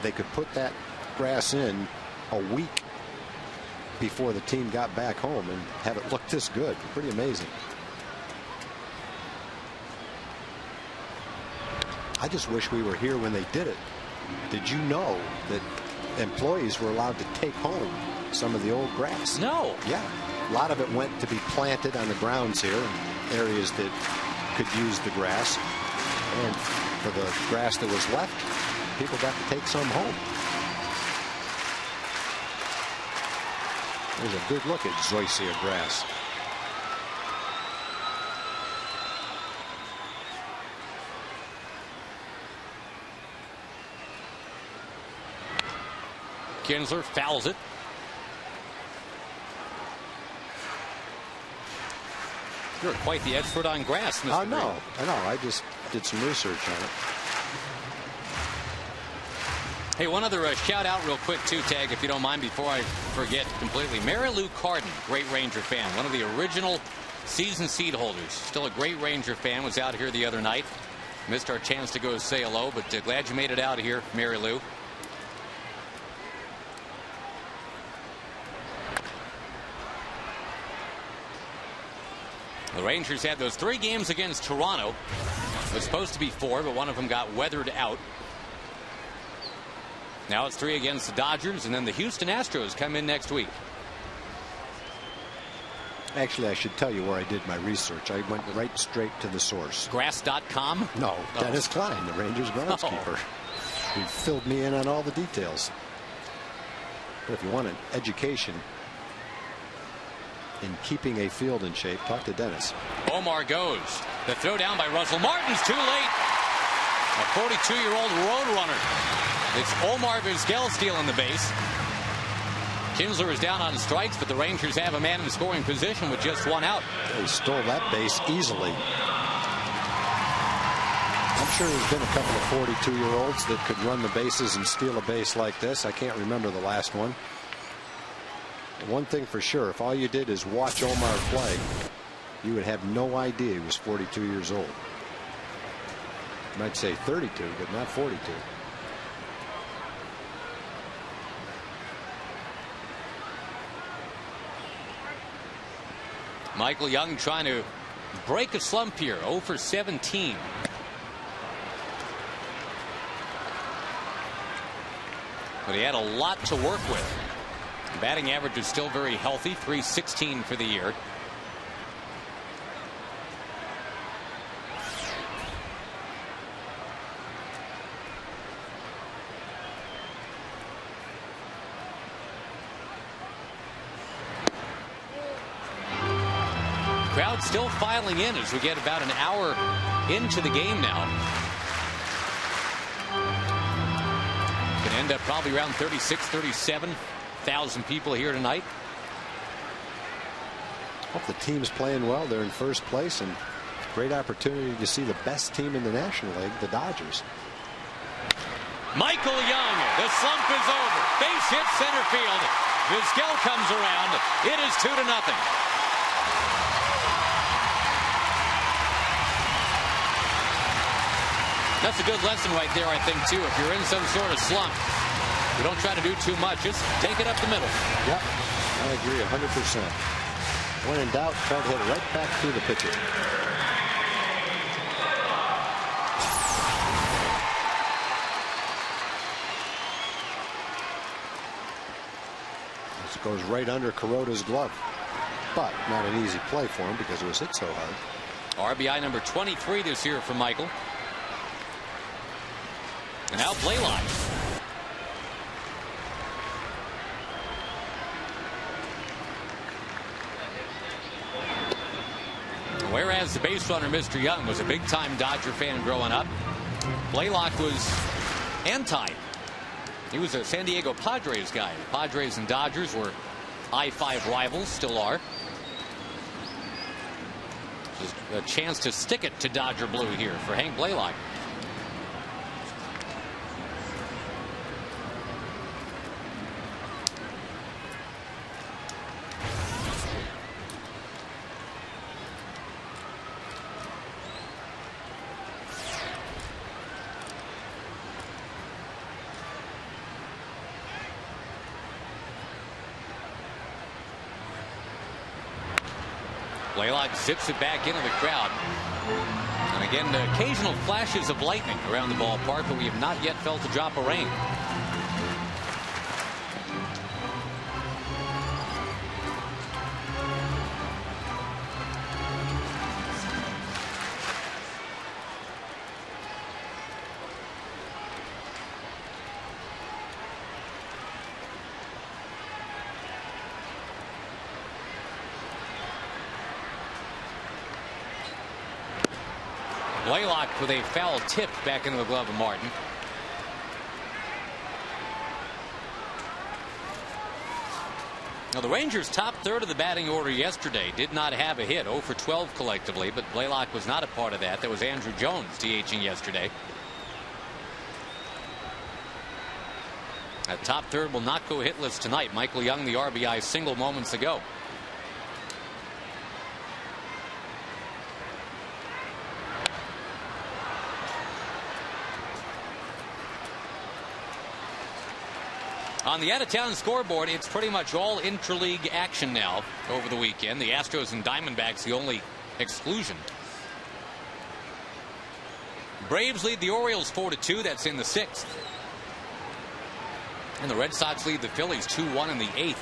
they could put that grass in a week before the team got back home and have it look this good. Pretty amazing. I just wish we were here when they did it. Did you know that employees were allowed to take home some of the old grass? No. Yeah. A lot of it went to be planted on the grounds here in areas that could use the grass. And for the grass that was left, people got to take some home. There's a good look at zoysia grass. Kinsler fouls it. You're quite the expert on grass, Mr. I know. I just did some research on it. Hey, one other shout out real quick too, Tag, if you don't mind, before I forget completely. Mary Lou Carden, great Ranger fan, one of the original season seed holders. Still a great Ranger fan, was out here the other night. Missed our chance to go say hello, but glad you made it out here, Mary Lou. The Rangers had those 3 games against Toronto. It was supposed to be 4, but one of them got weathered out. Now it's 3 against the Dodgers, and then the Houston Astros come in next week. Actually, I should tell you where I did my research. I went right straight to the source. Grass.com? No, Dennis Klein, the Rangers groundskeeper. He filled me in on all the details. But if you want an education in keeping a field in shape, talk to Dennis. Omar goes. The throw down by Russell Martin's too late. A 42-year-old road runner. It's Omar Vizquel stealing the base. Kinsler is down on strikes, but the Rangers have a man in scoring position with just 1 out. They stole that base easily. I'm sure there's been a couple of 42-year-olds that could run the bases and steal a base like this. I can't remember the last one. One thing for sure, if all you did is watch Omar play, you would have no idea he was 42 years old. You might say 32, but not 42. Michael Young trying to break a slump here, 0 for 17. But he had a lot to work with. The batting average is still very healthy, .316 for the year. Crowd still filing in as we get about an hour into the game now. Can end up probably around 36, 37,000 people here tonight. Hope the team's playing well. They're in first place, and great opportunity to see the best team in the National League, the Dodgers. Michael Young, the slump is over. Base hit center field. Vizquel comes around. It is 2-0. That's a good lesson right there, I think, too. If you're in some sort of slump, you don't try to do too much. Just take it up the middle. Yep, I agree 100%. When in doubt, try to hit it right back through the pitcher. This goes right under Kuroda's glove. But not an easy play for him because it was hit so hard. RBI number 23 this year for Michael. And now Blaylock. Whereas the base runner, Mr. Young, was a big-time Dodger fan growing up, Blaylock was anti. He was a San Diego Padres guy. The Padres and Dodgers were I-5 rivals, still are. Just a chance to stick it to Dodger blue here for Hank Blaylock. Blaylock zips it back into the crowd. And again, occasional flashes of lightning around the ballpark, but we have not yet felt a drop of rain. Blaylock with a foul tip back into the glove of Martin. Now the Rangers' top third of the batting order yesterday did not have a hit, 0 for 12 collectively, but Blaylock was not a part of that. That was Andrew Jones DHing yesterday. That top third will not go hitless tonight. Michael Young, the RBI single moments ago. On the out-of-town scoreboard, it's pretty much all intra-league action now over the weekend. The Astros and Diamondbacks the only exclusion. Braves lead the Orioles 4-2. That's in the 6th. And the Red Sox lead the Phillies 2-1 in the 8th.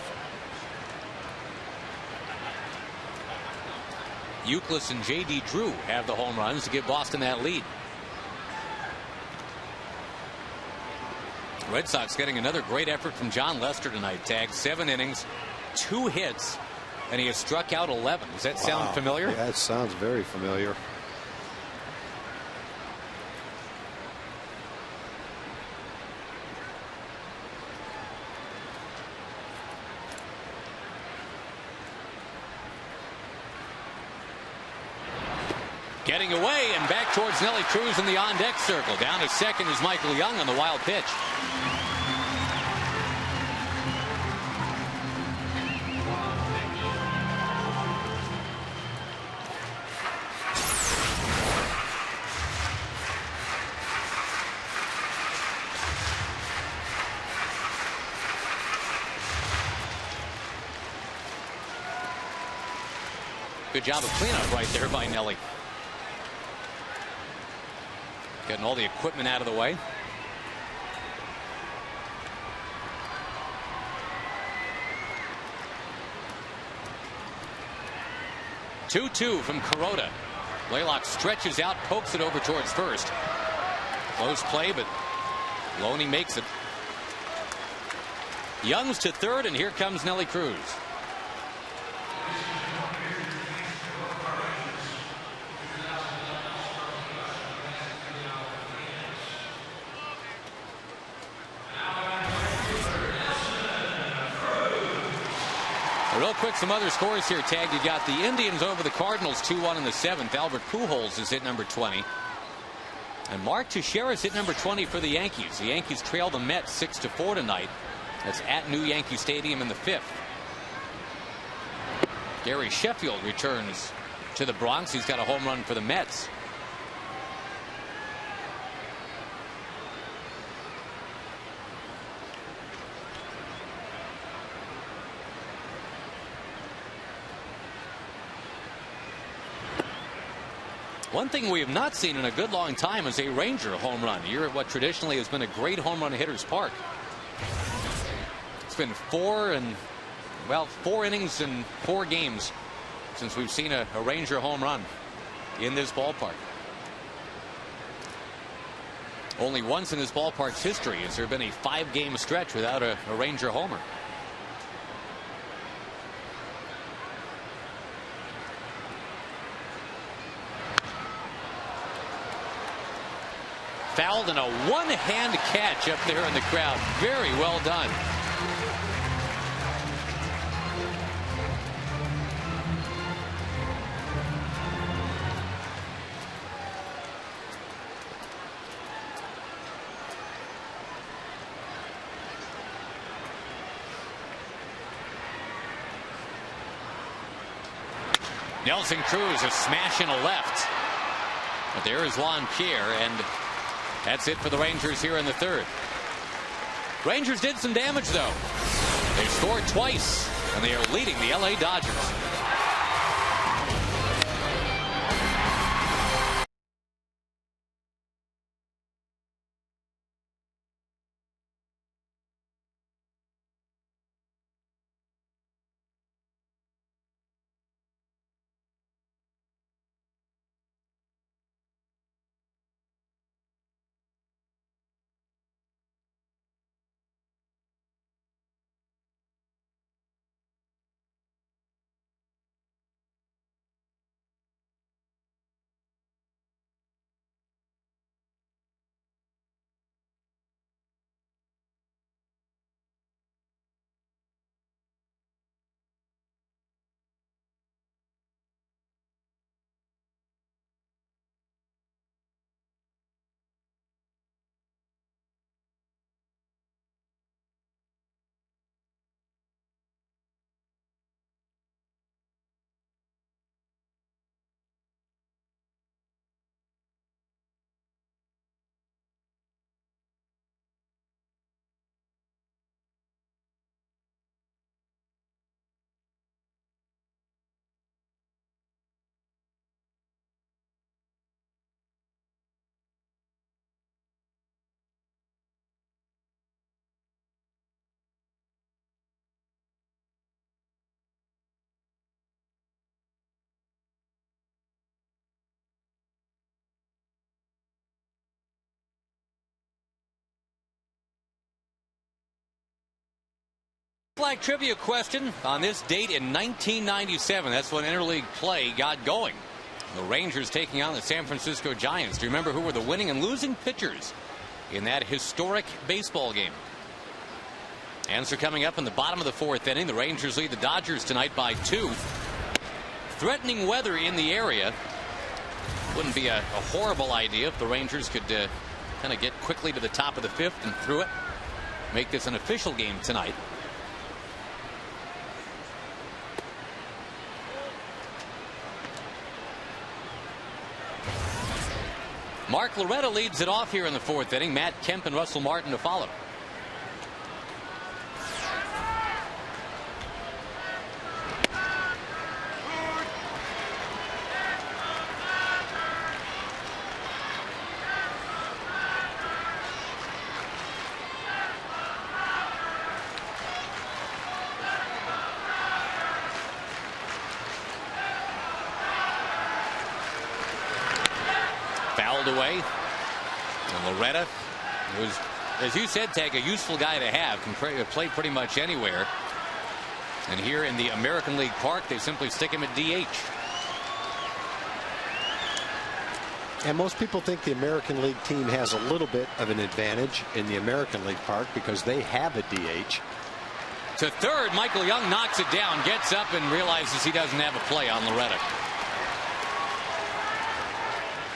Euclid and J.D. Drew have the home runs to give Boston that lead. Red Sox getting another great effort from John Lester tonight. Tagged 7 innings, 2 hits, and he has struck out 11. Does that sound familiar? Yeah, that sounds very familiar. Getting away and back towards Nelly Cruz in the on-deck circle. Down to second is Michael Young on the wild pitch. Good job of cleanup right there by Nelly. Getting all the equipment out of the way. Two from Kuroda. Blaylock stretches out, pokes it over towards first. Close play, but Loney makes it. Young's to third, and here comes Nelly Cruz. Real quick, some other scores here, Tag. You got the Indians over the Cardinals 2-1 in the 7th. Albert Pujols is hit number 20. And Mark Teixeira is hit number 20 for the Yankees. The Yankees trail the Mets 6-4 tonight. That's at New Yankee Stadium in the 5th. Gary Sheffield returns to the Bronx. He's got a home run for the Mets. One thing we have not seen in a good long time is a Ranger home run here at what traditionally has been a great home run hitter's park. It's been 4 innings and 4 games since we've seen a Ranger home run in this ballpark. Only once in this ballpark's history has there been a 5-game stretch without a Ranger homer. Fouled and a one-hand catch up there in the crowd. Very well done. Nelson Cruz a smash in a left. But there is Juan Pierre, and that's it for the Rangers here in the 3rd. Rangers did some damage, though. They scored twice, and they are leading the LA Dodgers. Flag trivia question. On this date in 1997, that's when interleague play got going. The Rangers taking on the San Francisco Giants. Do you remember who were the winning and losing pitchers in that historic baseball game? Answer coming up in the bottom of the 4th inning. The Rangers lead the Dodgers tonight by 2. Threatening weather in the area. Wouldn't be a horrible idea if the Rangers could kind of get quickly to the top of the 5th and through it. Make this an official game tonight. Mark Loretta leads it off here in the 4th inning. Matt Kemp and Russell Martin to follow. Away. And Loretta, who's, as you said, Tag, a useful guy to have, can play pretty much anywhere. And here in the American League Park, they simply stick him at DH. And most people think the American League team has a little bit of an advantage in the American League Park because they have a DH. To third, Michael Young knocks it down, gets up and realizes he doesn't have a play on Loretta.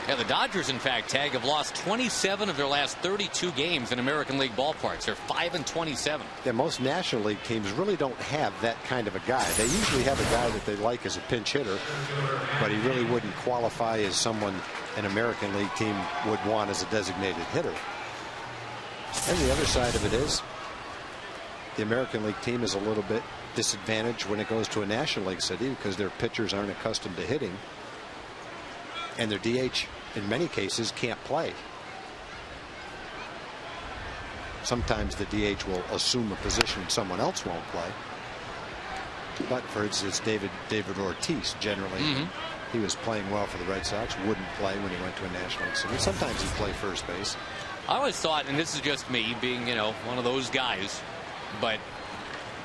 Yeah, the Dodgers, in fact, Tag, have lost 27 of their last 32 games in American League ballparks. They're 5-27. Yeah, most National League teams really don't have that kind of a guy. They usually have a guy that they like as a pinch hitter, but he really wouldn't qualify as someone an American League team would want as a designated hitter. And the other side of it is the American League team is a little bit disadvantaged when it goes to a National League city because their pitchers aren't accustomed to hitting. And their DH, in many cases, can't play. Sometimes the DH will assume a position someone else won't play. But for instance, David Ortiz, generally, he was playing well for the Red Sox, wouldn't play when he went to a National League city. Sometimes he'd play first base. I always thought, and this is just me being, one of those guys, but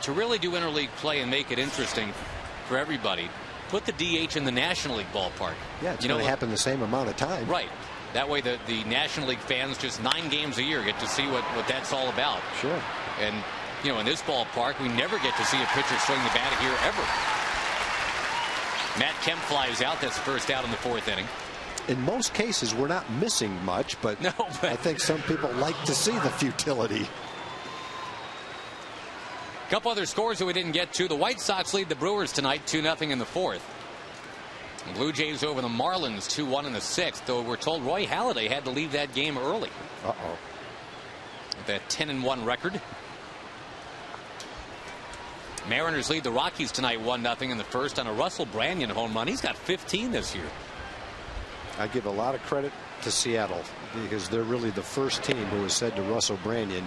to really do interleague play and make it interesting for everybody, put the DH in the National League ballpark. Yeah, it's going to happen the same amount of time. Right. That way the National League fans, just 9 games a year, get to see what that's all about. Sure. And, in this ballpark, we never get to see a pitcher swing the bat here ever. Matt Kemp flies out. That's the first out in the 4th inning. In most cases, we're not missing much, but I think some people like to see the futility. A couple other scores that we didn't get to. The White Sox lead the Brewers tonight 2-0 in the 4th. The Blue Jays over the Marlins 2-1 in the 6th, though we're told Roy Halladay had to leave that game early. With that 10-1 record. Mariners lead the Rockies tonight 1-0 in the 1st on a Russell Branyan home run. He's got 15 this year. I give a lot of credit to Seattle because they're really the first team who has said to Russell Branyan,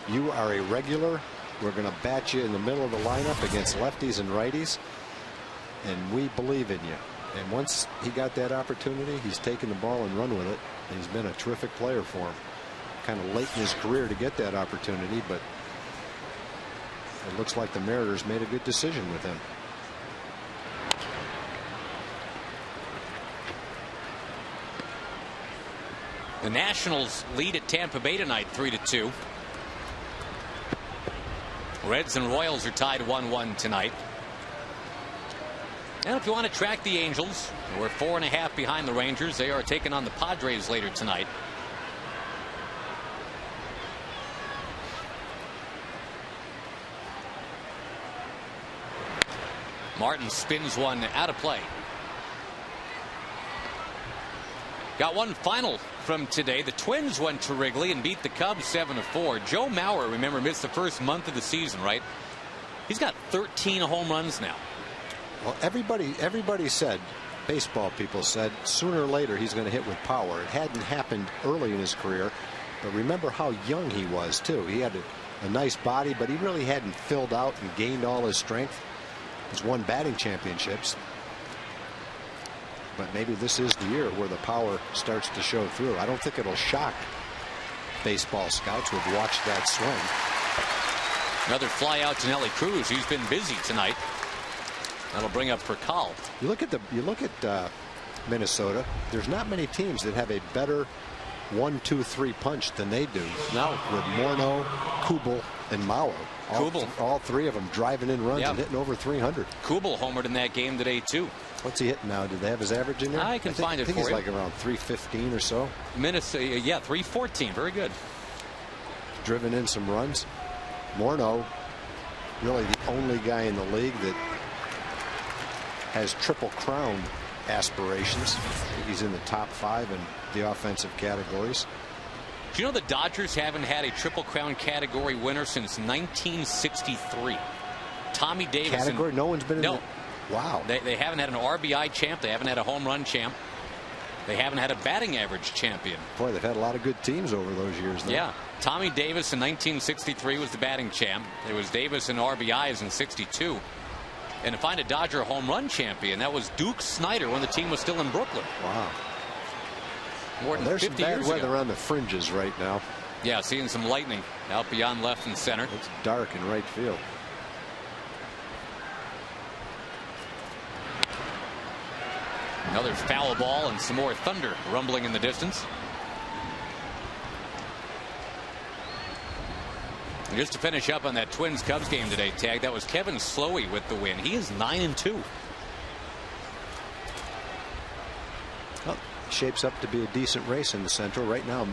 you are a regular. We're going to bat you in the middle of the lineup against lefties and righties, and we believe in you. And once he got that opportunity, he's taken the ball and run with it. And he's been a terrific player for him. Kind of late in his career to get that opportunity, but it looks like the Mariners made a good decision with him. The Nationals lead at Tampa Bay tonight 3-2. Reds and Royals are tied 1-1 tonight. And if you want to track the Angels, we're 4.5 behind the Rangers. They are taking on the Padres later tonight. Martin spins one out of play. Got one final from today. The Twins went to Wrigley and beat the Cubs 7-4. Joe Mauer, remember, missed the first month of the season, right? He's got 13 home runs now. Well, everybody said, baseball people said, sooner or later he's going to hit with power. It hadn't happened early in his career, but remember how young he was, too. He had a nice body, but he really hadn't filled out and gained all his strength. He's won batting championships. But maybe this is the year where the power starts to show through. I don't think it'll shock baseball scouts who have watched that swing. Another fly out to Nelly Cruz. He's been busy tonight. That'll bring up for Call. You look at Minnesota. There's not many teams that have a better 1-2-3 punch than they do. No. With Morneau, Kubel, and Mauer. All three of them driving in runs and hitting over 300. Kubel homered in that game today too. What's he hitting now? Did they have his average in there? I can find it for you. I think he's like around 315 or so. Minnesota, yeah, 314. Very good. Driven in some runs. Morneau, really the only guy in the league that has Triple Crown aspirations. He's in the top 5 in the offensive categories. Do you know the Dodgers haven't had a Triple Crown category winner since 1963? Tommy Davis. Category? No one's been in the... Wow. They haven't had an RBI champ. They haven't had a home run champ. They haven't had a batting average champion. Boy, they've had a lot of good teams over those years, though. Yeah. Tommy Davis in 1963 was the batting champ. There was Davis in RBIs in 62. And to find a Dodger home run champion, that was Duke Snyder when the team was still in Brooklyn. Wow. More than 50 years ago. There's some bad weather on the fringes right now. Yeah, seeing some lightning out beyond left and center. It's dark in right field. Another foul ball and some more thunder rumbling in the distance. And just to finish up on that Twins-Cubs game today, Tag, that was Kevin Slowey with the win. He is 9-2. Well, shapes up to be a decent race in the Central. Right now,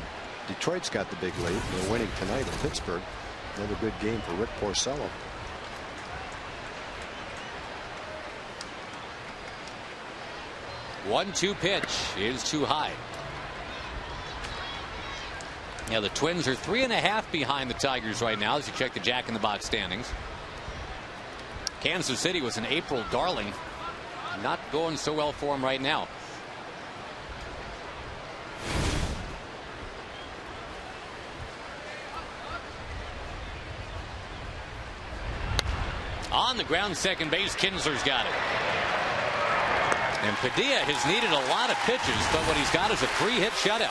Detroit's got the big lead. They're winning tonight in Pittsburgh. Another good game for Rick Porcello. One-two pitch is too high. Now the Twins are 3.5 behind the Tigers right now as you check the Jack in the Box standings. Kansas City was an April darling. Not going so well for them right now. On the ground, second base, Kinsler's got it. And Padilla has needed a lot of pitches, but what he's got is a 3-hit shutout.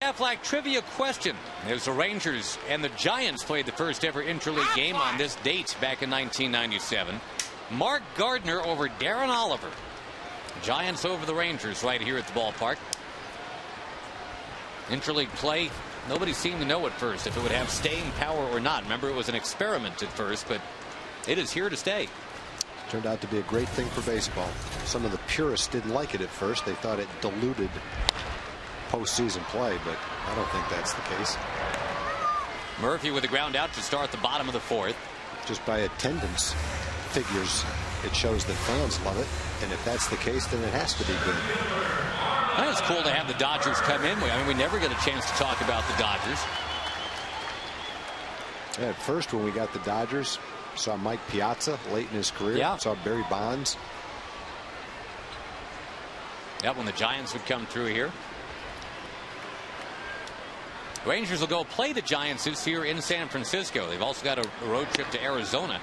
Aflac trivia question. As the Rangers and the Giants played the first ever interleague game on this date back in 1997. Mark Gardner over Darren Oliver. Giants over the Rangers right here at the ballpark. Interleague play, nobody seemed to know at first if it would have staying power or not. Remember, it was an experiment at first, but it is here to stay. Turned out to be a great thing for baseball. Some of the purists didn't like it at first. They thought it diluted postseason play, but I don't think that's the case. Murphy with the ground out to start the bottom of the fourth. Just by attendance figures, it shows that fans love it, and if that's the case, then it has to be good. I think it's cool to have the Dodgers come in. I mean, we never get a chance to talk about the Dodgers. Yeah, at first, when we got the Dodgers, saw Mike Piazza late in his career. Yeah. Saw Barry Bonds. Yeah, when the Giants would come through here. Rangers will go play the Giants this year in San Francisco. They've also got a road trip to Arizona.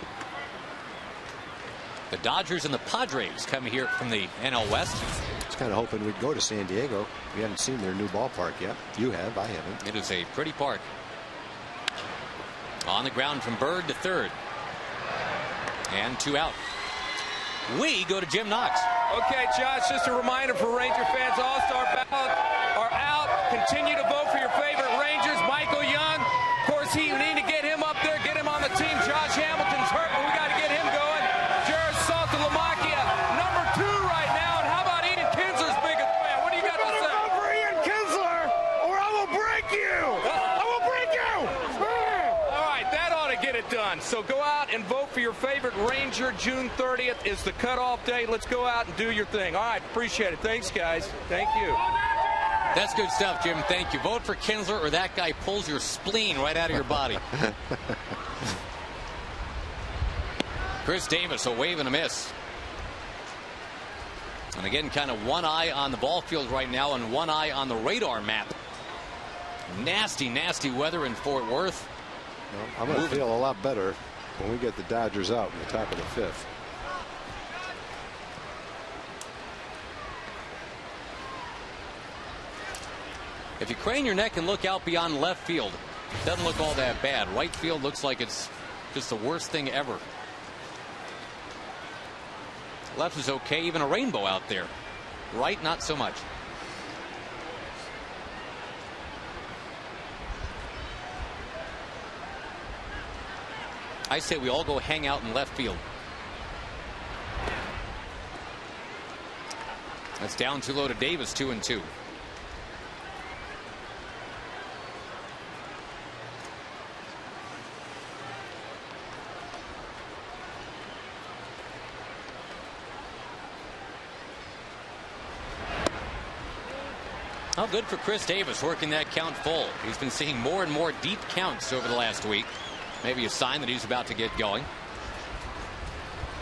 The Dodgers and the Padres come here from the NL West. I was kind of hoping we'd go to San Diego. We haven't seen their new ballpark yet. You have, I haven't. It is a pretty park. On the ground from Bird to third. And 2 out. We go to Jim Knox. Okay, Josh, just a reminder for Ranger fans, All-Star ballots are out. Continue to vote for your favorite Rangers. Michael Young, of course, we need to get him up there, get him on the team. Josh Hamilton's hurt, but we got to get him going. Jared Saltalamacchia, number 2 right now. And how about Ian Kinsler's biggest fan? What do you got to say? Vote for Ian Kinsler, or I will break you. I will break you. All right, that ought to get it done. So go out and vote for your favorite Ranger. June 30th is the cutoff date. Let's go out and do your thing. All right, appreciate it. Thanks, guys. Thank you. That's good stuff, Jim. Thank you. Vote for Kinsler or that guy pulls your spleen right out of your body. Chris Davis, a wave and a miss. And again, kind of one eye on the ball field right now and one eye on the radar map. Nasty, nasty weather in Fort Worth. Well, I'm going to feel a lot better when we get the Dodgers out in the top of the 5th. If you crane your neck and look out beyond left field, it doesn't look all that bad. Right field looks like it's just the worst thing ever. Left is okay, even a rainbow out there. Right, not so much. I say we all go hang out in left field. That's down too low to Davis, 2-2. Oh, good for Chris Davis, working that count full. He's been seeing more and more deep counts over the last week. Maybe a sign that he's about to get going.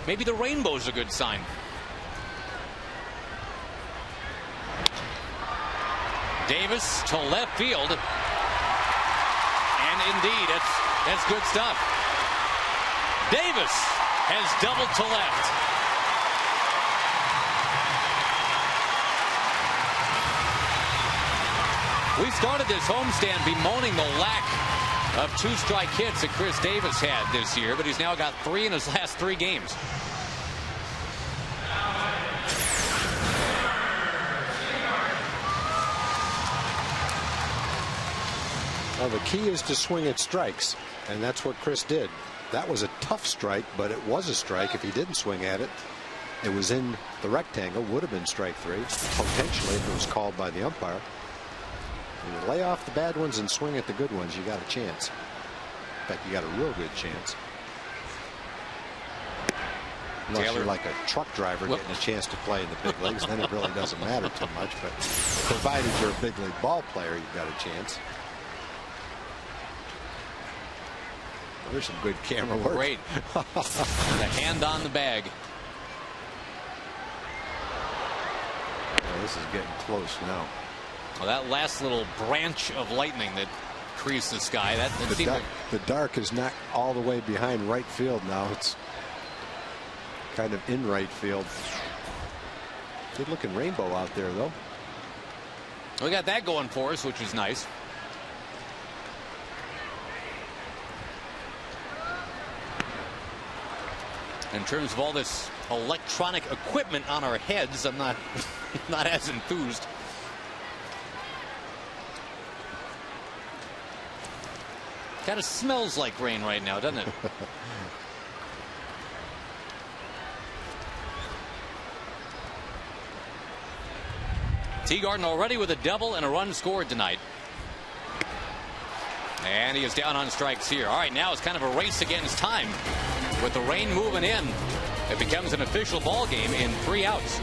Maybe the rainbow's a good sign. Davis to left field. And indeed, that's good stuff. Davis has doubled to left. We started this homestand bemoaning the lack of 2-strike hits that Chris Davis had this year, but he's now got 3 in his last 3 games. Well, the key is to swing at strikes, and that's what Chris did. That was a tough strike, but it was a strike. If he didn't swing at it, it was in the rectangle, would have been strike 3, potentially, if it was called by the umpire. When you lay off the bad ones and swing at the good ones, you got a chance. In fact, you got a real good chance. Unless you're like a truck driver getting a chance to play in the big leagues, then it really doesn't matter too much. But provided you're a big league ball player, you've got a chance. There's some good camera work. Great. The hand on the bag. Yeah, this is getting close now. Well, that last little branch of lightning that creased the sky, the dark is not all the way behind right field now. It's kind of in right field. Good looking rainbow out there, though. We got that going for us, which is nice. In terms of all this electronic equipment on our heads, I'm not not as enthused. Kind of smells like rain right now, doesn't it? Teagarden already with a double and a run scored tonight. And he is down on strikes here. All right, now it's kind of a race against time. With the rain moving in, it becomes an official ball game in 3 outs.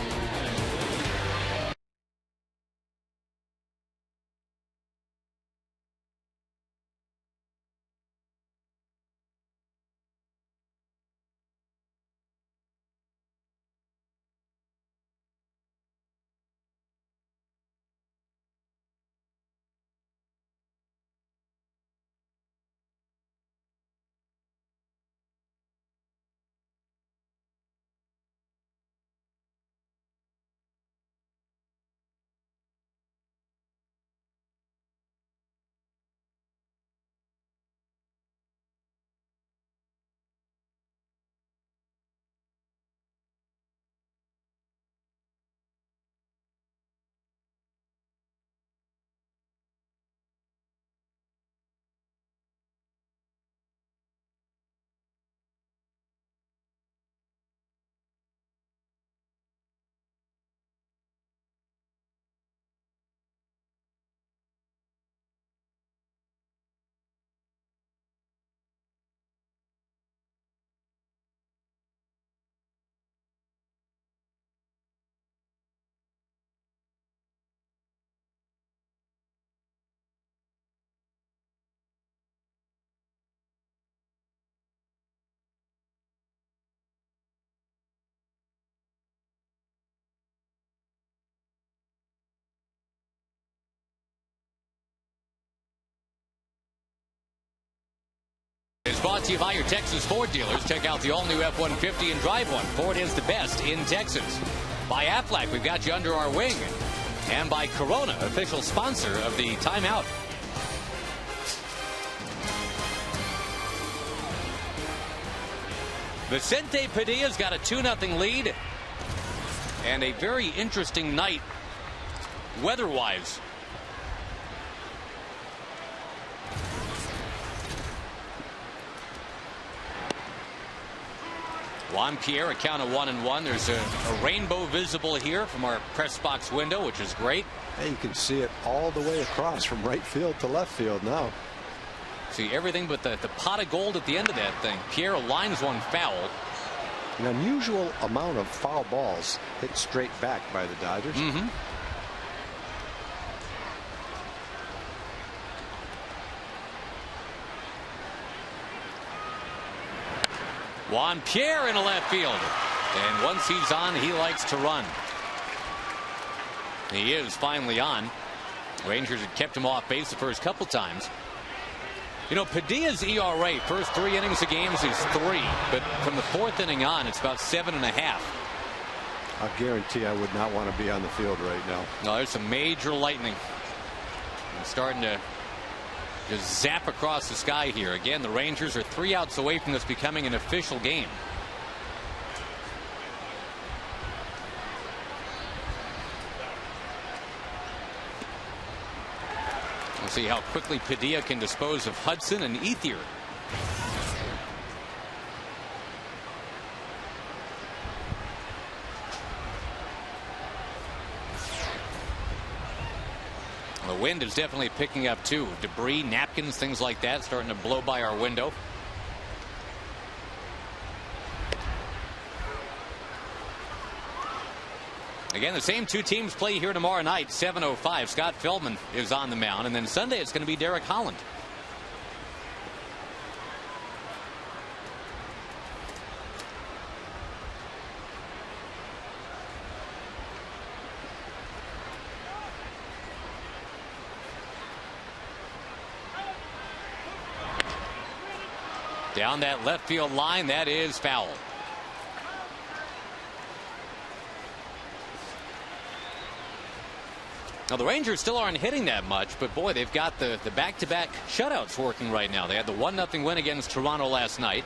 brought to you by your Texas Ford dealers. Check out the all-new F-150 and drive one. Ford is the best in Texas. By Aflac, we've got you under our wing. And by Corona, official sponsor of the timeout. Vicente Padilla's got a 2-0 lead. And a very interesting night weather-wise. Juan Pierre, a count of 1-1. There's a rainbow visible here from our press box window, which is great. And you can see it all the way across from right field to left field now. See everything but the pot of gold at the end of that thing. Pierre lines one foul. An unusual amount of foul balls hit straight back by the Dodgers. Juan Pierre into left field. And once he's on, he likes to run. He is finally on. Rangers had kept him off base the first couple times. You know, Padilla's ERA first 3 innings of games is 3, but from the 4th inning on, it's about 7.5. I guarantee I would not want to be on the field right now. No, there's some major lightning. It's starting to just zap across the sky here. Again, the Rangers are 3 outs away from this becoming an official game. We'll see how quickly Padilla can dispose of Hudson and Ethier. The wind is definitely picking up too. Debris, napkins, things like that starting to blow by our window. Again, the same 2 teams play here tomorrow night, 7:05. Scott Feldman is on the mound, and then Sunday it's going to be Derek Holland. Down that left field line, that is foul. Now the Rangers still aren't hitting that much, but boy, they've got the back-to-back shutouts working right now. They had the 1-0 win against Toronto last night.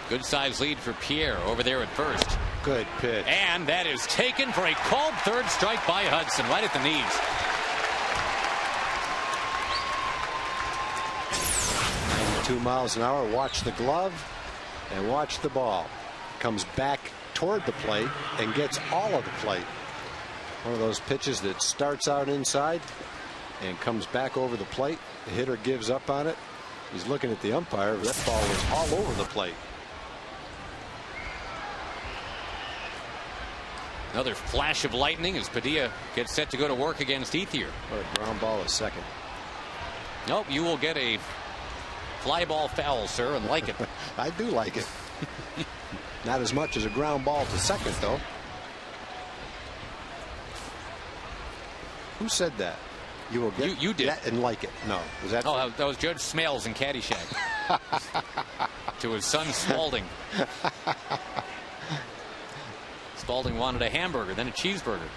Good size lead for Pierre over there at first. Good pitch. And that is taken for a called third strike by Hudson right at the knees. 92 miles an hour. Watch the glove and watch the ball. Comes back toward the plate and gets all of the plate. One of those pitches that starts out inside and comes back over the plate. The hitter gives up on it. He's looking at the umpire. That ball was all over the plate. Another flash of lightning as Padilla gets set to go to work against Ethier. What a ground ball a second. Nope, you will get a fly ball foul, sir, and like it. I do like it. Not as much as a ground ball to second, though. Who said that? You will get you did that and like it. No, was that? Oh, that was Judge Smales in Caddyshack to his son Spalding. Spalding wanted a hamburger, then a cheeseburger.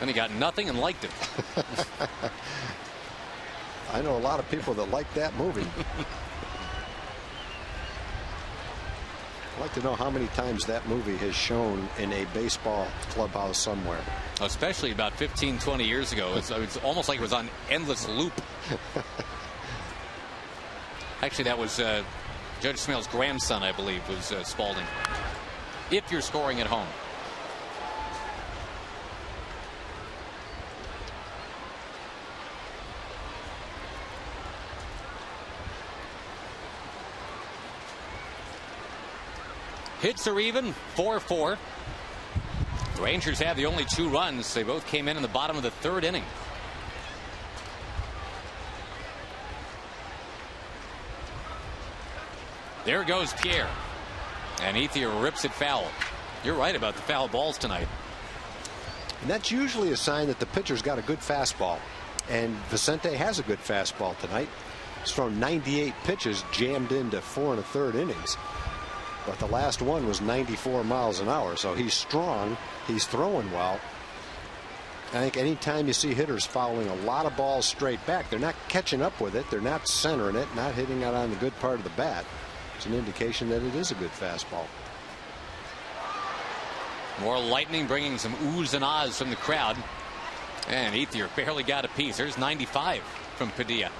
Then he got nothing and liked it. I know a lot of people that like that movie. I'd like to know how many times that movie has shown in a baseball clubhouse somewhere. Especially about 15-20 years ago. It's almost like it was on endless loop. Actually, that was Judge Smales' grandson, I believe, was Spalding. If you're scoring at home. Hits are even, 4-4. The Rangers have the only 2 runs. They both came in the bottom of the 3rd inning. There goes Pierre. And Ethier rips it foul. You're right about the foul balls tonight. And that's usually a sign that the pitcher's got a good fastball. And Vicente has a good fastball tonight. He's thrown 98 pitches, jammed into 4 1/3 innings. But the last one was 94 miles an hour. So he's strong. He's throwing well. I think anytime you see hitters fouling a lot of balls straight back, they're not catching up with it. They're not centering it, not hitting it on the good part of the bat. It's an indication that it is a good fastball. More lightning, bringing some oohs and ahs from the crowd. And Ethier barely got a piece. There's 95 from Padilla.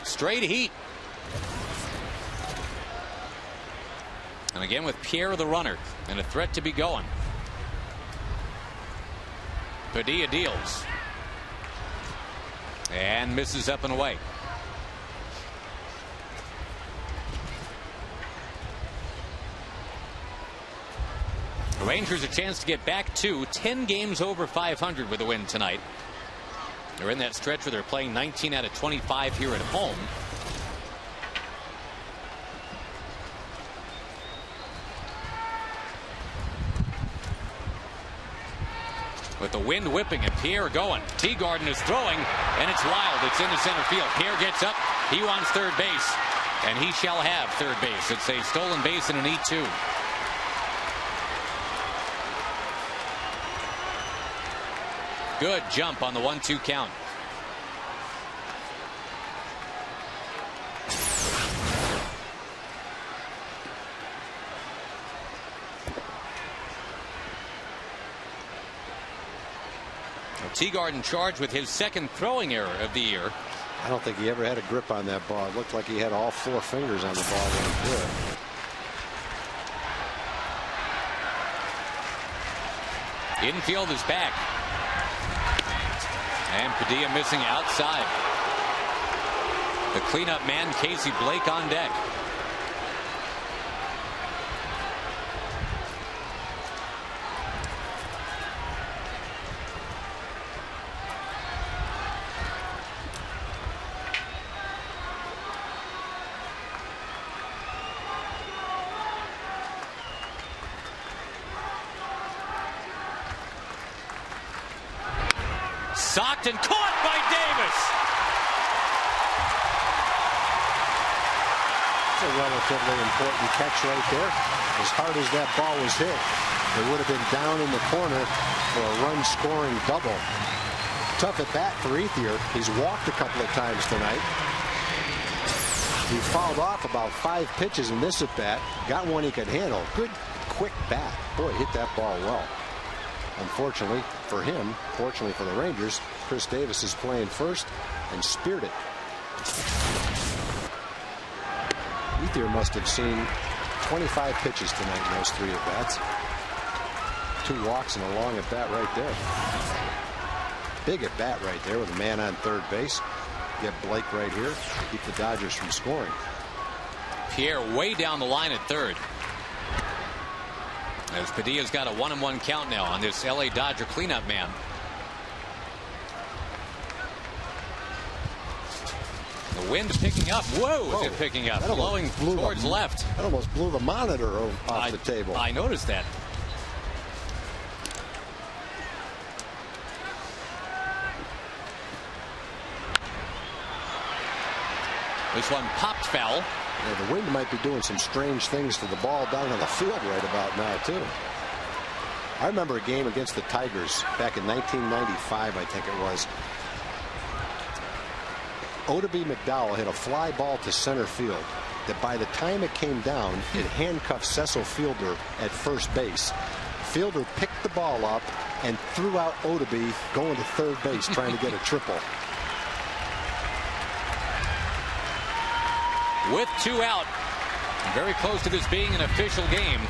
Straight heat. And again with Pierre the runner and a threat to be going. Padilla deals. And misses up and away. The Rangers a chance to get back to 10 games over 500 with a win tonight. They're in that stretch where they're playing 19 out of 25 here at home. With the wind whipping and Pierre going. Teagarden is throwing, and it's wild. It's into center field. Pierre gets up. He wants third base, and he shall have third base. It's a stolen base and an E2. Good jump on the 1-2 count. Teagarden charged with his second throwing error of the year. I don't think he ever had a grip on that ball. It looked like he had all 4 fingers on the ball when he threw it. Infield is back. And Padilla missing outside. The cleanup man, Casey Blake, on deck. Socked and caught by Davis. It's a relatively important catch right there. As hard as that ball was hit, it would have been down in the corner for a run-scoring double. Tough at bat for Ethier. He's walked a couple of times tonight. He fouled off about 5 pitches in this at bat. Got one he could handle. Good, quick bat. Boy, hit that ball well. Unfortunately for him, fortunately for the Rangers, Chris Davis is playing first and speared it. Ethier must have seen 25 pitches tonight in those 3 at-bats. 2 walks and a long at-bat right there. Big at-bat right there with a man on third base. Get Blake right here. Keep the Dodgers from scoring. Pierre way down the line at third. As Padilla's got a 1-1 count now on this LA Dodger cleanup man. The wind picking up. Whoa, is it picking up? Blowing towards left. That almost blew the monitor off the table. I noticed that. This one popped foul. Yeah, the wind might be doing some strange things to the ball down on the field right about now, too. I remember a game against the Tigers back in 1995, I think it was. Oddibe McDowell hit a fly ball to center field that by the time it came down, it handcuffed Cecil Fielder at first base. Fielder picked the ball up and threw out Oddibe going to third base trying to get a triple. With 2 out, very close to this being an official game.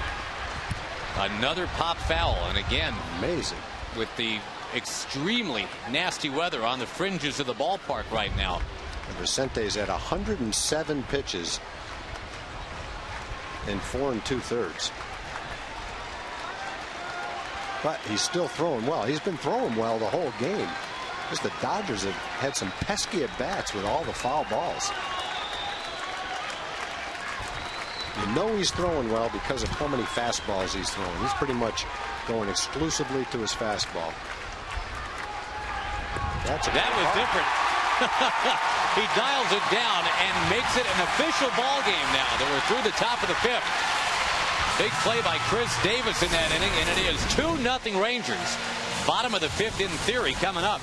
Another pop foul, and again, amazing with the extremely nasty weather on the fringes of the ballpark right now. And Vicente's at 107 pitches in 4 2/3. But he's still throwing well. He's been throwing well the whole game. Just the Dodgers have had some pesky at bats with all the foul balls. You know he's throwing well because of how many fastballs he's throwing. He's pretty much going exclusively to his fastball. That was different. He dials it down and makes it an official ball game now that we're through the top of the 5th. Big play by Chris Davis in that inning, and it is 2-0 Rangers. Bottom of the 5th in theory coming up.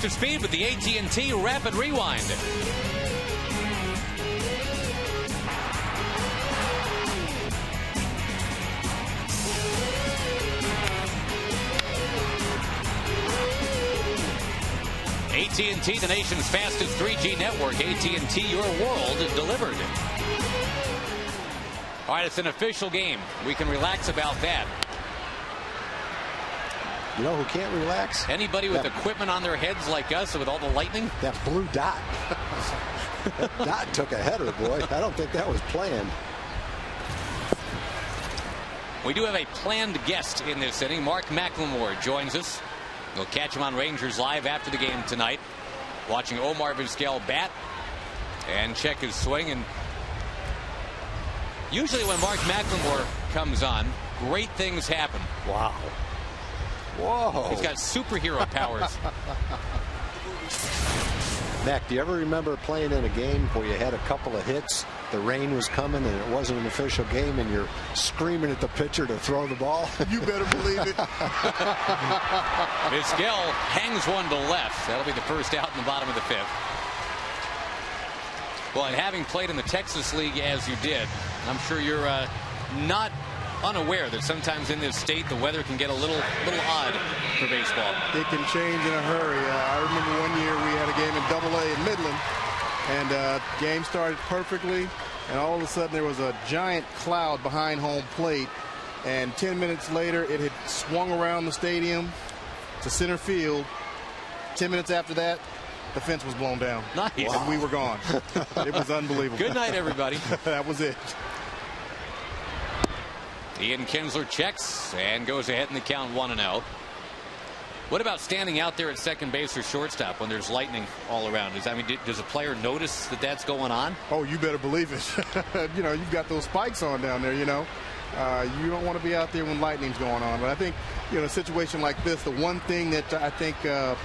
To speed with the AT&T Rapid Rewind. AT&T, the nation's fastest 3G network. AT&T, your world delivered. All right, it's an official game. We can relax about that. You know who can't relax? Anybody with equipment on their heads like us with all the lightning? That blue dot. That dot took a header, boy. I don't think that was planned. We do have a planned guest in this inning. Mark McLemore joins us. We'll catch him on Rangers Live after the game tonight. Watching Omar Vizquel bat and check his swing. And usually when Mark McLemore comes on, great things happen. Wow. Whoa. He's got superhero powers. Mac, do you ever remember playing in a game where you had a couple of hits, the rain was coming, and it wasn't an official game, and you're screaming at the pitcher to throw the ball? You better believe it. Vizquel hangs one to left. That'll be the first out in the bottom of the 5th. Well, and having played in the Texas League as you did, I'm sure you're not unaware that sometimes in this state the weather can get a little odd for baseball. It can change in a hurry. I remember one year we had a game in AA in Midland, and game started perfectly, and all of a sudden there was a giant cloud behind home plate, and 10 minutes later it had swung around the stadium to center field. 10 minutes after that, the fence was blown down. Nice. And we were gone. It was unbelievable. Good night, everybody. That was it. Ian Kinsler checks and goes ahead in the count 1-0. What about standing out there at second base or shortstop when there's lightning all around? Does a player notice that that's going on? Oh, you better believe it. You know, you've got those spikes on down there, you know. You don't want to be out there when lightning's going on. But I think, you know, a situation like this, the one thing that I think, well,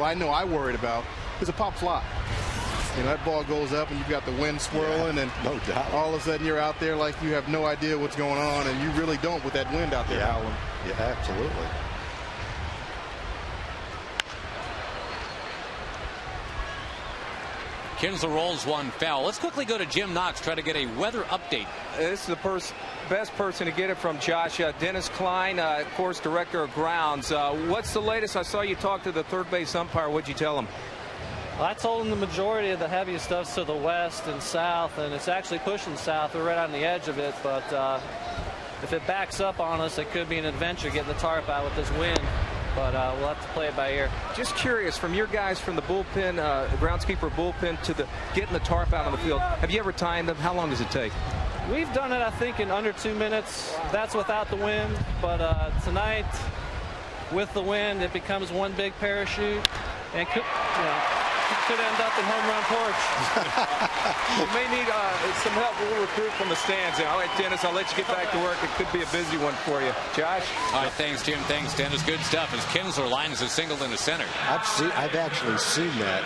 I know I worried about is a pop fly. You know, that ball goes up and you've got the wind swirling, and no doubt. All of a sudden you're out there like you have no idea what's going on, and you really don't with that wind out there howling. Yeah, absolutely. Kinsler rolls one foul. Let's quickly go to Jim Knox, try to get a weather update. This is the best person to get it from, Josh. Dennis Klein, course director of grounds. What's the latest? I saw you talk to the third base umpire. What'd you tell him? Well, I told him the majority of the heaviest stuff's to the west and south, and it's actually pushing south. We're right on the edge of it, but if it backs up on us, it could be an adventure getting the tarp out with this wind. But we'll have to play it by ear. Just curious, from your guys from the bullpen, groundskeeper bullpen, to the getting the tarp out on the field, have you ever timed them? How long does it take? We've done it, I think, in under 2 minutes. That's without the wind. But tonight, with the wind, it becomes one big parachute, and could end up in home run porch. We may need some help. We'll recruit from the stands. And all right, Dennis, I'll let you get back to work. It could be a busy one for you. Josh? All right, thanks, Jim. Thanks, Dennis. Good stuff as Kinsler lines a single in the center. I've actually seen that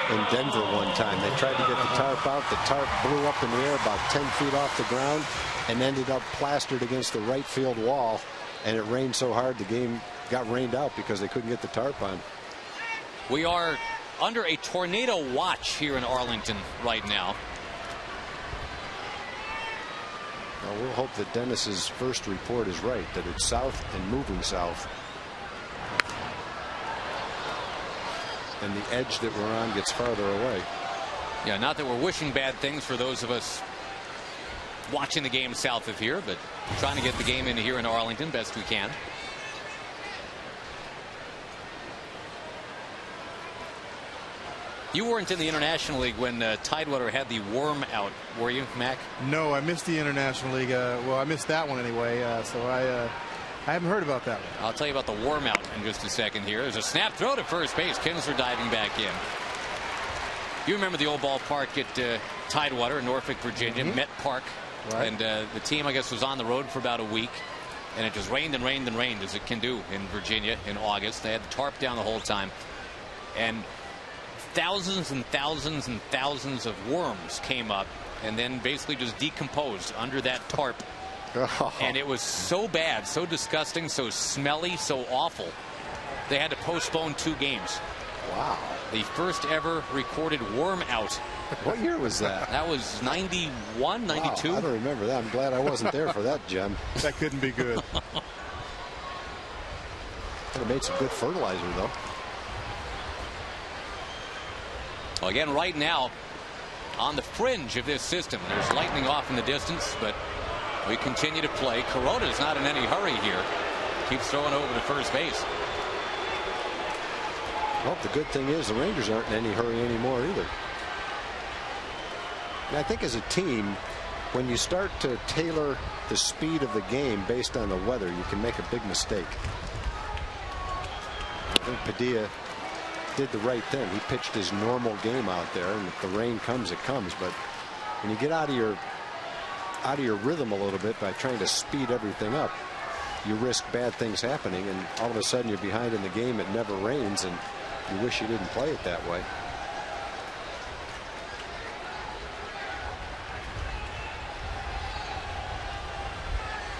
in Denver one time. They tried to get the tarp out. The tarp blew up in the air about 10 feet off the ground and ended up plastered against the right field wall. And it rained so hard the game got rained out because they couldn't get the tarp on. We are under a tornado watch here in Arlington right now. Well, we'll hope that Dennis's first report is right, that it's south and moving south. And the edge that we're on gets farther away. Yeah, not that we're wishing bad things for those of us watching the game south of here, but trying to get the game in here in Arlington best we can. You weren't in the International League when Tidewater had the worm out, were you, Mac? No, I missed the International League. Well, I missed that one anyway, so I haven't heard about that one. I'll tell you about the worm out in just a second here. There's a snap throw to first base. Kinsler diving back in. You remember the old ballpark at Tidewater in Norfolk, Virginia, Met Park. Right. And the team, I guess, was on the road for about a week. And it just rained and rained and rained, as it can do in Virginia in August. They had the tarp down the whole time. And thousands and thousands and thousands of worms came up and then basically just decomposed under that tarp. And it was so bad, so disgusting, so smelly, so awful. They had to postpone 2 games. Wow. The first ever recorded worm out. What year was that? That was 91, 92. Wow, I don't remember that. I'm glad I wasn't there for that, Jim. That couldn't be good. Could have made some good fertilizer, though. Well, again, right now, on the fringe of this system, there's lightning off in the distance, but we continue to play. Kuroda's not in any hurry here. Keeps throwing over to first base. Well, the good thing is the Rangers aren't in any hurry anymore either. And I think as a team, when you start to tailor the speed of the game based on the weather, you can make a big mistake. I think Padilla did the right thing. He pitched his normal game out there, and if the rain comes, it comes. But when you get out of your rhythm a little bit by trying to speed everything up, you risk bad things happening, and all of a sudden you're behind in the game. It never rains, and you wish you didn't play it that way.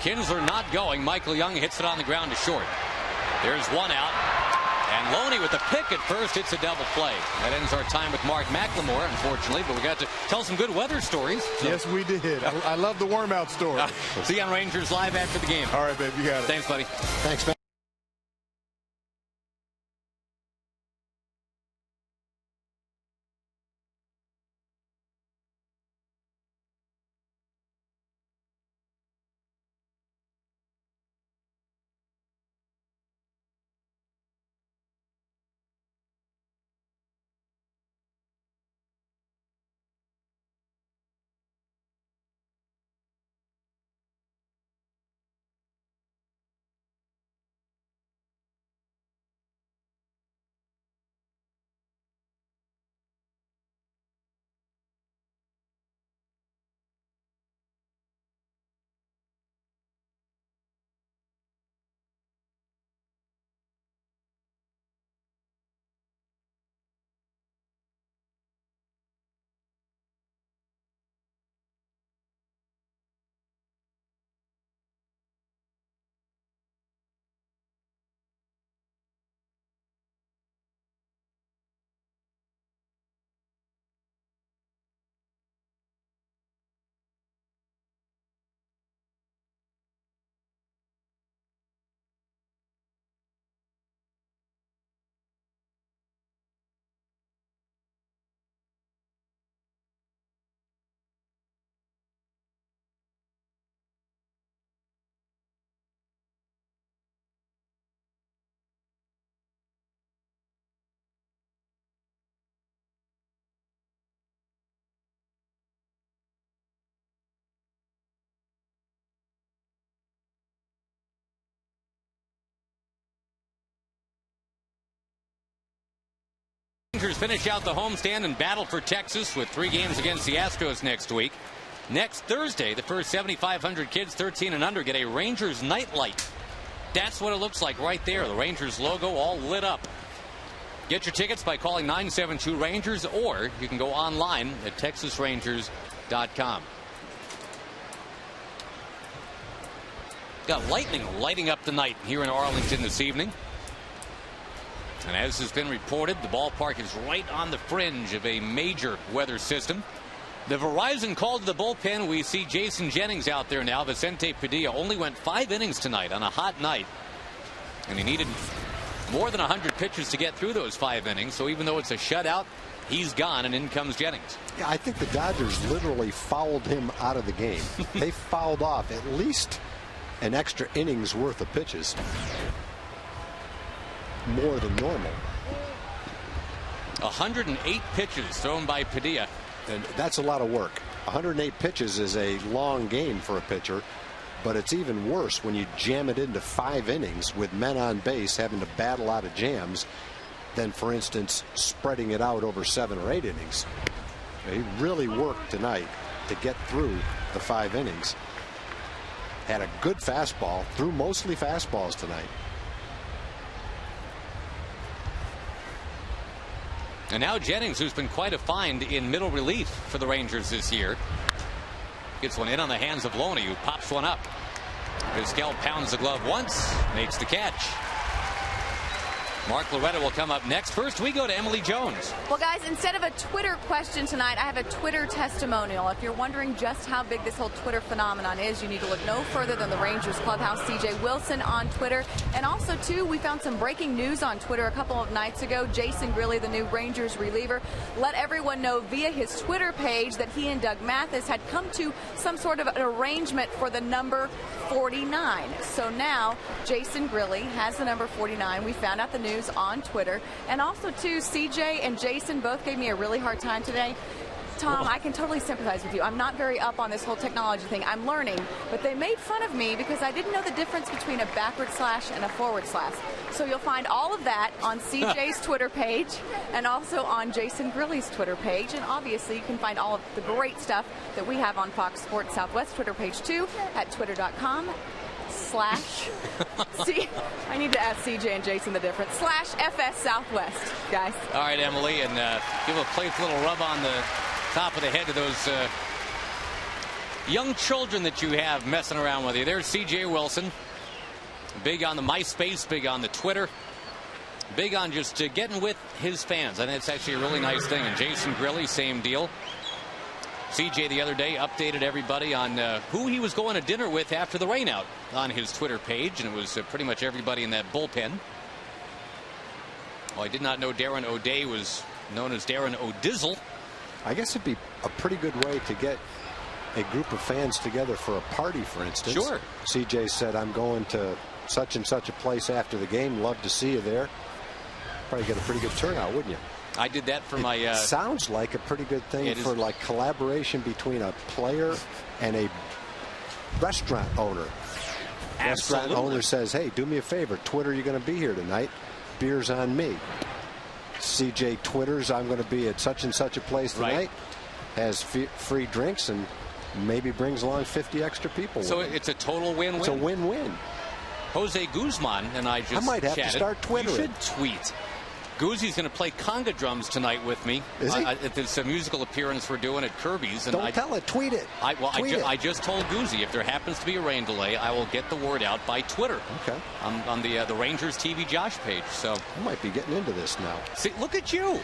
Kinsler not going. Michael Young hits it on the ground to short. There's one out. And Loney with the pick at first. It's a double play. That ends our time with Mark McLemore, unfortunately, but we got to tell some good weather stories. So. Yes, we did. I love the worm out story. See you on Rangers Live after the game. All right, babe, you got it. Thanks, buddy. Thanks, man. Rangers finish out the homestand and battle for Texas with 3 games against the Astros next week. Next Thursday, the first 7,500 kids 13 and under get a Rangers nightlight. That's what it looks like right there. The Rangers logo all lit up. Get your tickets by calling 972 Rangers, or you can go online at texasrangers.com. Got lightning lighting up the night here in Arlington this evening. And as has been reported, the ballpark is right on the fringe of a major weather system. The Verizon called to the bullpen. We see Jason Jennings out there now. Vicente Padilla only went 5 innings tonight on a hot night. And he needed more than 100 pitches to get through those 5 innings. So even though it's a shutout, he's gone, and in comes Jennings. Yeah, I think the Dodgers literally fouled him out of the game. They fouled off at least an extra inning's worth of pitches. More than normal. 108 pitches thrown by Padilla. And that's a lot of work. 108 pitches is a long game for a pitcher, but it's even worse when you jam it into 5 innings with men on base having to battle out of jams than, for instance, spreading it out over 7 or 8 innings. He really worked tonight to get through the 5 innings. Had a good fastball, threw mostly fastballs tonight. And now Jennings, who's been quite a find in middle relief for the Rangers this year, gets one in on the hands of Loney, who pops one up. Vizquel pounds the glove once, makes the catch. Mark Loretta will come up next. First, we go to Emily Jones. Well, guys, instead of a Twitter question tonight, I have a Twitter testimonial. If you're wondering just how big this whole Twitter phenomenon is, you need to look no further than the Rangers clubhouse. CJ Wilson on Twitter. And also, too, we found some breaking news on Twitter a couple of nights ago. Jason Grilli, the new Rangers reliever, let everyone know via his Twitter page that he and Doug Mathis had come to some sort of an arrangement for the number 49. So now Jason Grilli has the number 49. We found out the news on Twitter. And also, too, CJ and Jason both gave me a really hard time today. Tom, I can totally sympathize with you. I'm not very up on this whole technology thing. I'm learning. But they made fun of me because I didn't know the difference between a backward slash and a forward slash. So you'll find all of that on CJ's Twitter page and also on Jason Grilli's Twitter page. And obviously, you can find all of the great stuff that we have on Fox Sports Southwest Twitter page, too, at twitter.com/ See, I need to ask CJ and Jason the difference. /FS Southwest, guys. All right, Emily, and give a playful little rub on the top of the head to those young children that you have messing around with you. There's CJ Wilson. Big on the MySpace, big on the Twitter, big on just getting with his fans. I think it's actually a really nice thing. And Jason Grilli, same deal. CJ the other day updated everybody on who he was going to dinner with after the rainout on his Twitter page, and it was pretty much everybody in that bullpen. Well, I did not know Darren O'Day was known as Darren O'Dizzle. I guess it'd be a pretty good way to get a group of fans together for a party, for instance. Sure. CJ said, I'm going to such and such a place after the game. Love to see you there. Probably get a pretty good turnout, wouldn't you? I did that for my... sounds like a pretty good thing for like collaboration between a player and a restaurant owner. Absolutely. Restaurant owner says, hey, do me a favor. Twitter, you're going to be here tonight. Beer's on me. CJ twitters, I'm going to be at such and such a place tonight. Right. Has free drinks and maybe brings along 50 extra people. So it's a total win-win. It's a win-win. Jose Guzman and I just might have chatted. to start twittering. You should tweet. Guzzi's going to play conga drums tonight with me. Is he? At this musical appearance we're doing at Kirby's. And Don't tell it. Tweet it. I just told Guzzi if there happens to be a rain delay, I will get the word out by Twitter. Okay. On the Rangers TV Josh page. So I might be getting into this now. See, look at you.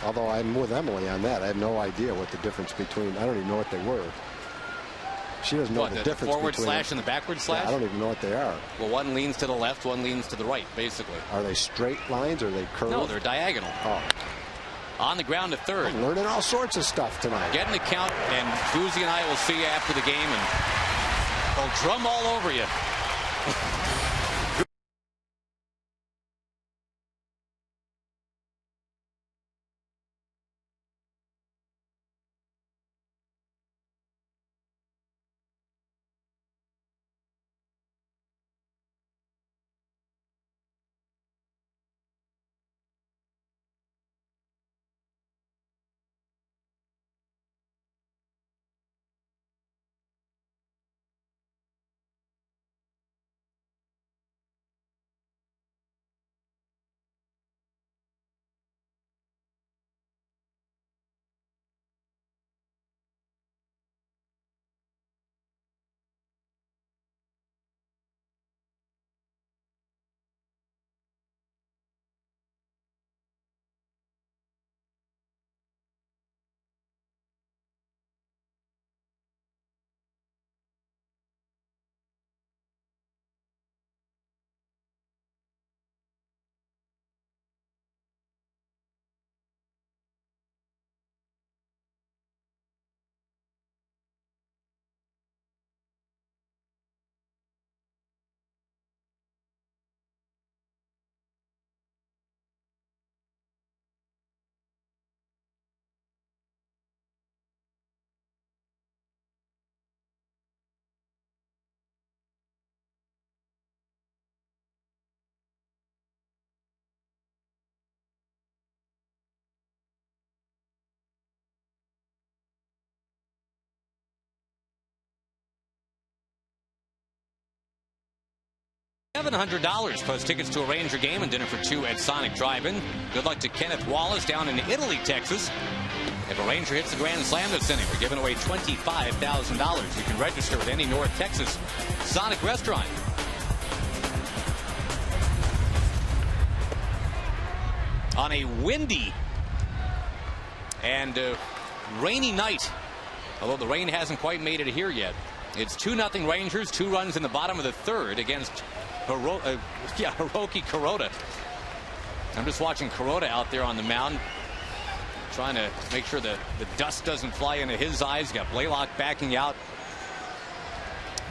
Although I'm with Emily on that. I have no idea what the difference between. I don't even know what they were. She doesn't know the difference the forward between slash and the backward slash? Yeah, I don't even know what they are. Well, one leans to the left, one leans to the right, basically. Are they straight lines or are they curved? No, they're diagonal. Oh. On the ground to third. I'm learning all sorts of stuff tonight. Getting the count, and Guzzi and I will see you after the game, and they'll drum all over you. $700 plus tickets to a Ranger game and dinner for two at Sonic Drive-In. Good luck to Kenneth Wallace down in Italy, Texas. If a Ranger hits the Grand Slam this inning, we're giving away $25,000. You can register at any North Texas Sonic restaurant. On a windy and rainy night, although the rain hasn't quite made it here yet. It's 2-0 Rangers, 2 runs in the bottom of the third against Hiroki Kuroda. I'm just watching Kuroda out there on the mound, trying to make sure the dust doesn't fly into his eyes. Got Blaylock backing out.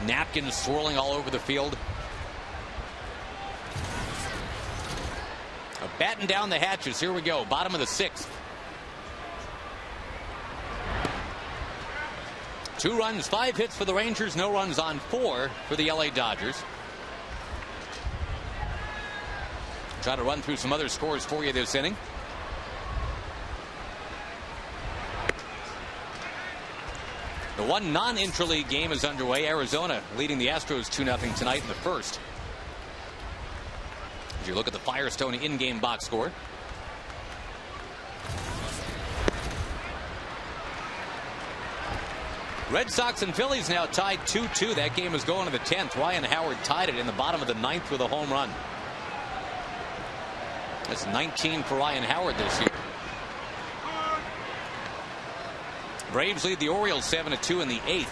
Napkins swirling all over the field. Batten down the hatches. Here we go. Bottom of the 6th. 2 runs, 5 hits for the Rangers. No runs on 4 for the LA Dodgers. Try to run through some other scores for you this inning. The one non-intra-league game is underway. Arizona leading the Astros 2-0 tonight in the first. As you look at the Firestone in-game box score. Red Sox and Phillies now tied 2-2. That game is going to the 10th. Ryan Howard tied it in the bottom of the 9th with a home run. That's 19 for Ryan Howard this year. Braves lead the Orioles 7-2 in the 8th.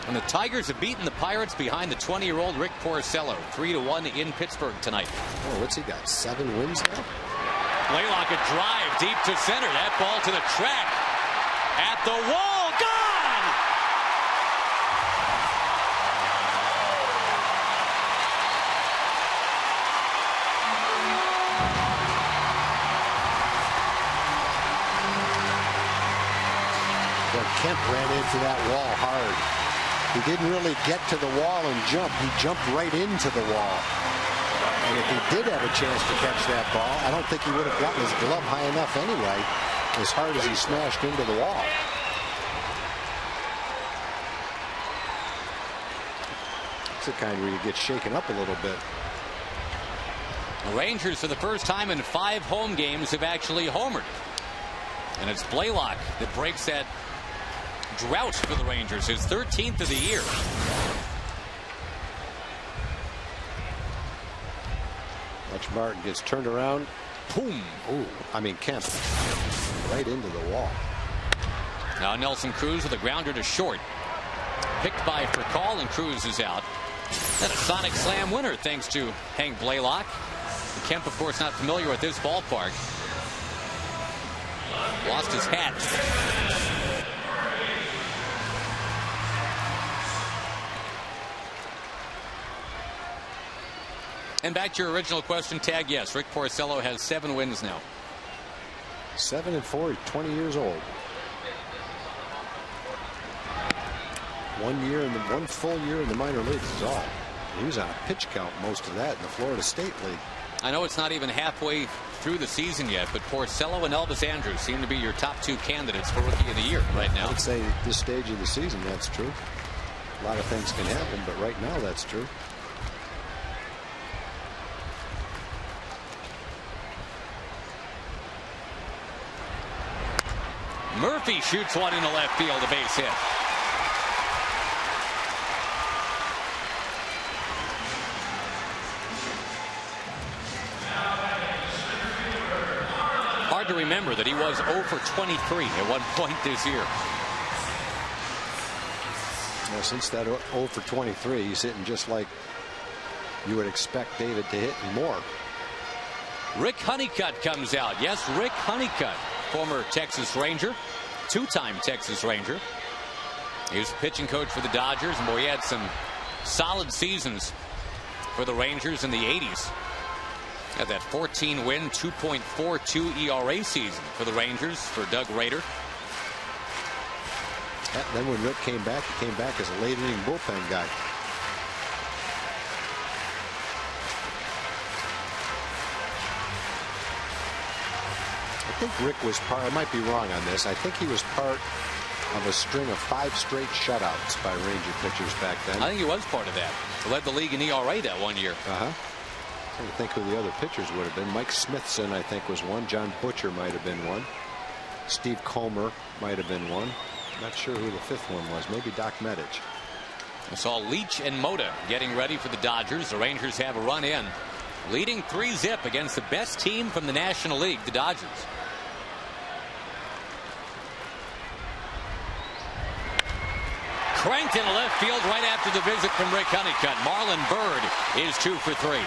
And the Tigers have beaten the Pirates behind the 20-year-old Rick Porcello 3-1 in Pittsburgh tonight. Oh, what's he got? 7 wins now? Blaylock a drive deep to center. That ball to the track. At the wall. Gone! Well, Kemp ran into that wall hard. He didn't really get to the wall and jump. He jumped right into the wall. And if he did have a chance to catch that ball, I don't think he would have gotten his glove high enough anyway, as hard as he smashed into the wall. It's the kind where you get shaken up a little bit. The Rangers, for the first time in 5 home games, have actually homered. And it's Blaylock that breaks that drought for the Rangers, his 13th of the year. Watch Martin gets turned around. Boom. Ooh, I mean Kemp. Right into the wall. Now Nelson Cruz with a grounder to short. Picked by Furcal, and Cruz is out. Then a Sonic Slam winner thanks to Hank Blaylock. Kemp, of course, not familiar with this ballpark. Lost his hat. And back to your original question, Tag. Yes, Rick Porcello has 7 wins now. 7-4, 20 years old. 1 full year in the minor leagues is all. He was on a pitch count most of that in the Florida State League. I know it's not even halfway through the season yet, but Porcello and Elvis Andrus seem to be your top 2 candidates for Rookie of the Year right now. I would say at this stage of the season, that's true. A lot of things can happen, but right now that's true. Murphy shoots one into left field, a base hit. Hard to remember that he was 0 for 23 at one point this year. Well, since that 0 for 23, he's hitting just like you would expect David to hit and more. Rick Honeycutt comes out. Yes, Rick Honeycutt, former Texas Ranger, 2-time Texas Ranger. He was pitching coach for the Dodgers, and boy, he had some solid seasons for the Rangers in the 80s. Had that 14-win, 2.42 ERA season for the Rangers for Doug Rader. And then when Rick came back, he came back as a late inning bullpen guy. I think Rick was part, I might be wrong on this, I think he was part of a string of 5 straight shutouts by Ranger pitchers back then. I think he was part of that. He led the league in ERA that one year. Trying to think who the other pitchers would have been. Mike Smithson, I think, was one. John Butcher might have been one. Steve Comer might have been one. Not sure who the 5th one was. Maybe Doc Medich. I saw Leach and Mota getting ready for the Dodgers. The Rangers have a run in, leading 3-0 against the best team from the National League, the Dodgers. Cranked in left field right after the visit from Rick Honeycutt. Marlon Byrd is 2 for 3.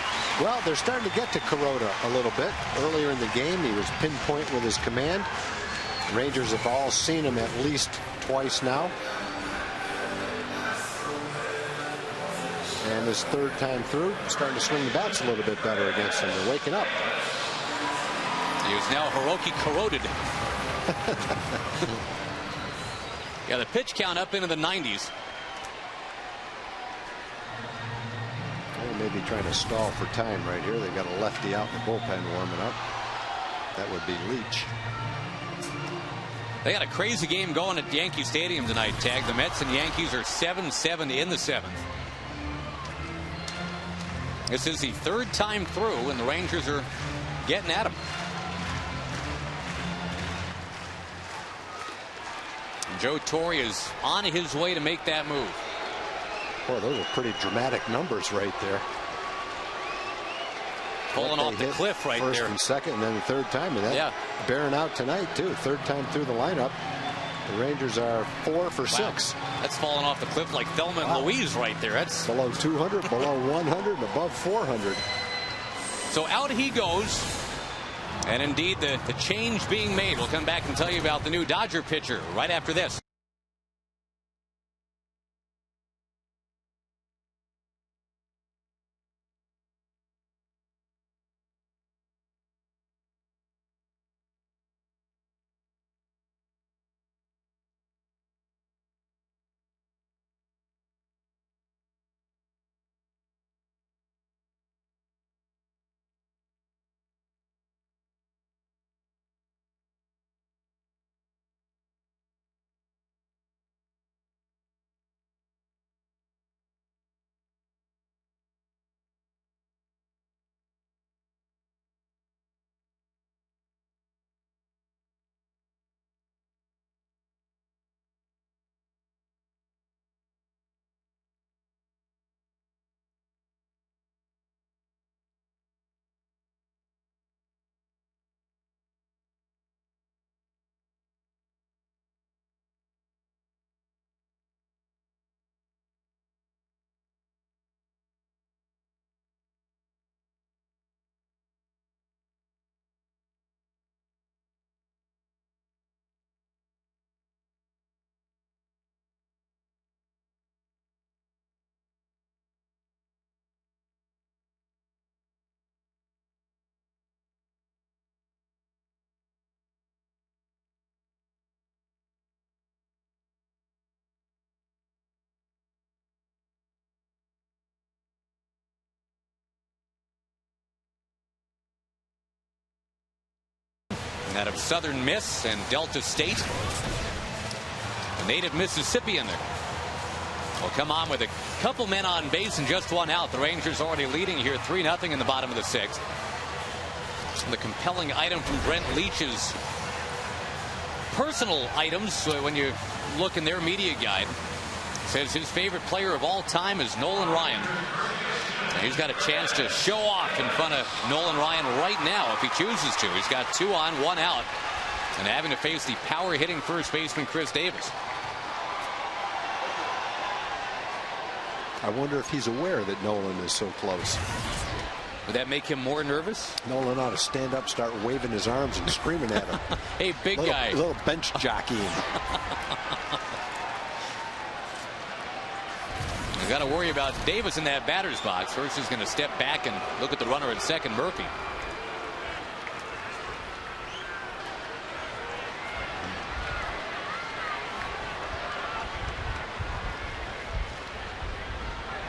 Well, they're starting to get to Kuroda a little bit. Earlier in the game, he was pinpoint with his command. The Rangers have all seen him at least twice now. And his 3rd time through, starting to swing the bats a little bit better against him. They're waking up. He is now Hiroki corroded. Yeah, the pitch count up into the 90s. Well, maybe trying to stall for time right here. They got a lefty out in the bullpen warming up. That would be Leach. They got a crazy game going at Yankee Stadium tonight, Tag. The Mets and Yankees are 7-7 in the 7th. This is the 3rd time through, and the Rangers are getting at him. Joe Torre is on his way to make that move. Boy, those are pretty dramatic numbers right there. Falling off the cliff right first there. First and second, and then the 3rd time. And that bearing out tonight, too. 3rd time through the lineup. The Rangers are 4 for 6. That's falling off the cliff like Thelma and Louise right there. That's below 200, below 100, and above 400. So out he goes. And indeed, the change being made. We'll come back and tell you about the new Dodger pitcher right after this. Out of Southern Miss and Delta State. A native Mississippian there. Will come on with a couple men on base and just 1 out. The Rangers already leading here 3-0 in the bottom of the 6th. The compelling item from Brent Leach's personal items, when you look in their media guide, says his favorite player of all time is Nolan Ryan. And he's got a chance to show off in front of Nolan Ryan right now if he chooses to. He's got 2 on, 1 out, and having to face the power hitting first baseman Chris Davis. I wonder if he's aware that Nolan is so close. Would that make him more nervous? Nolan ought to stand up, start waving his arms and screaming at him. Hey, big guy. Little bench jockeying. You got to worry about Davis in that batter's box. First, he's going to step back and look at the runner at second, Murphy.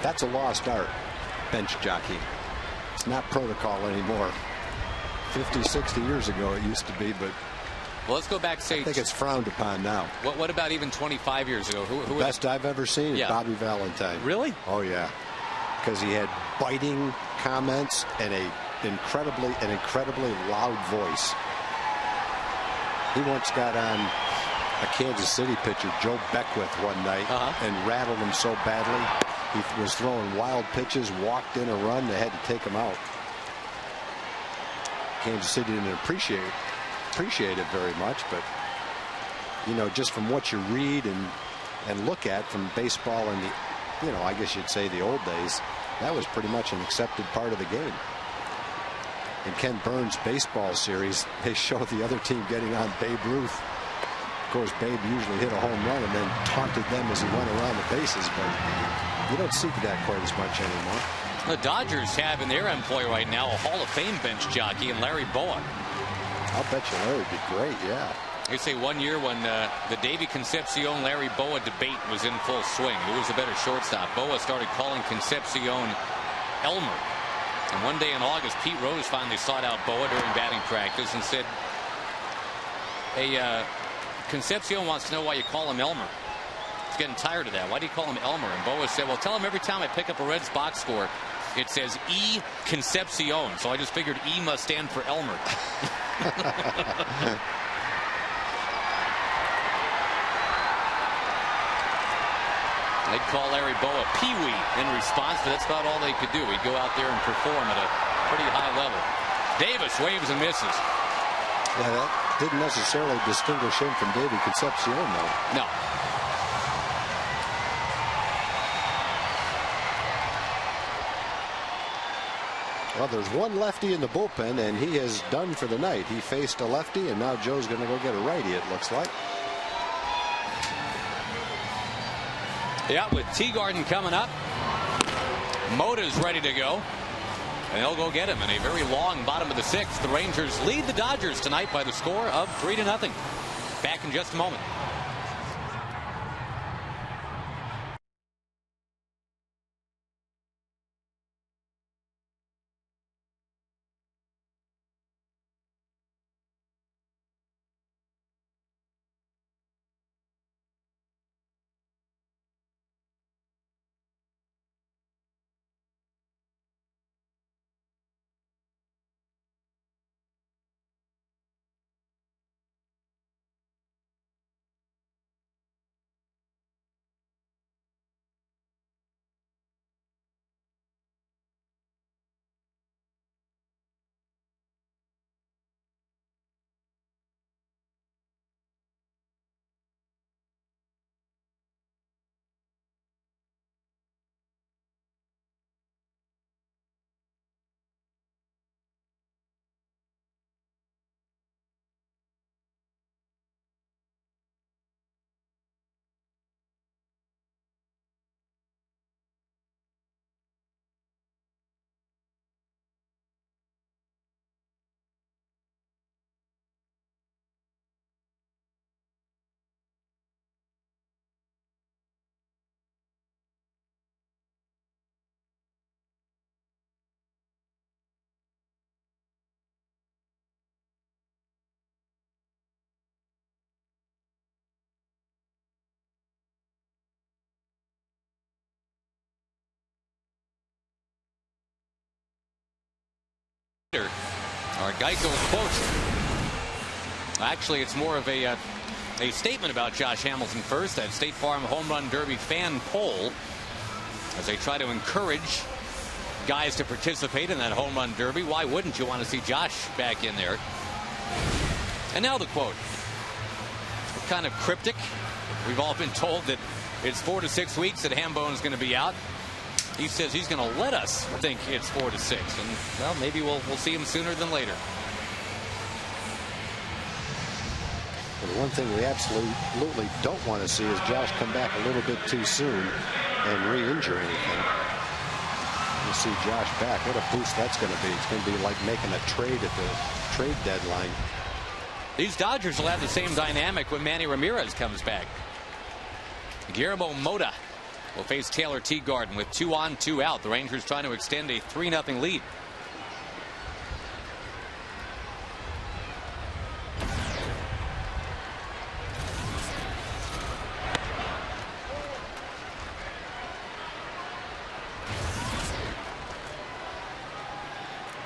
That's a lost art, bench jockey. It's not protocol anymore. 50, 60 years ago it used to be, but Well, let's go back. Say, I think it's frowned upon now. What about even 25 years ago? Who Best I've ever seen is Bobby Valentine. Really? Oh yeah, because he had biting comments and an incredibly loud voice. He once got on a Kansas City pitcher, Joe Beckwith, one night and rattled him so badly. He was throwing wild pitches, walked in a run, they had to take him out. Kansas City didn't appreciate it very much, but you know, just from what you read and look at from baseball in the, you know, I guess you'd say the old days, that was pretty much an accepted part of the game. In Ken Burns' baseball series, they show the other team getting on Babe Ruth. Of course, Babe usually hit a home run and then taunted them as he went around the bases, but you don't see that quite as much anymore. The Dodgers have in their employ right now a Hall of Fame bench jockey in Larry Boa. I'll bet you Larry would be great, yeah. They say one year when the Davey Concepcion Larry Boa debate was in full swing, who was the better shortstop? Boa started calling Concepcion Elmer. And one day in August, Pete Rose finally sought out Boa during batting practice and said, hey, Concepcion wants to know why you call him Elmer. He's getting tired of that. Why do you call him Elmer? And Boa said, well, tell him every time I pick up a Reds box score, it says E. Concepcion. So I just figured E must stand for Elmer. They'd call Larry Boa Pee-wee in response, but that's about all they could do. He'd go out there and perform at a pretty high level. Davis waves and misses. Yeah, that didn't necessarily distinguish him from Davey Concepcion, though. No. Well, there's one lefty in the bullpen, and he is done for the night. He faced a lefty, and now Joe's going to go get a righty, it looks like. Yeah, with Teagarden coming up, Mota's ready to go, and they'll go get him in a very long bottom of the sixth. The Rangers lead the Dodgers tonight by the score of 3-0. Back in just a moment. Our Geico quote. Actually, it's more of a statement about Josh Hamilton first. That State Farm Home Run Derby fan poll, as they try to encourage guys to participate in that home run derby. Why wouldn't you want to see Josh back in there? And now the quote. Kind of cryptic. We've all been told that it's 4 to 6 weeks that Hambone's going to be out. He says he's going to let us think it's 4 to 6, and well, maybe we'll see him sooner than later. Well, the one thing we absolutely don't want to see is Josh come back a little bit too soon and re-injure anything. You see Josh back. What a boost that's going to be. It's going to be like making a trade at the trade deadline. These Dodgers will have the same dynamic when Manny Ramirez comes back. Guillermo Mota will face Taylor Teagarden with 2 on, 2 out. The Rangers trying to extend a 3-0 lead.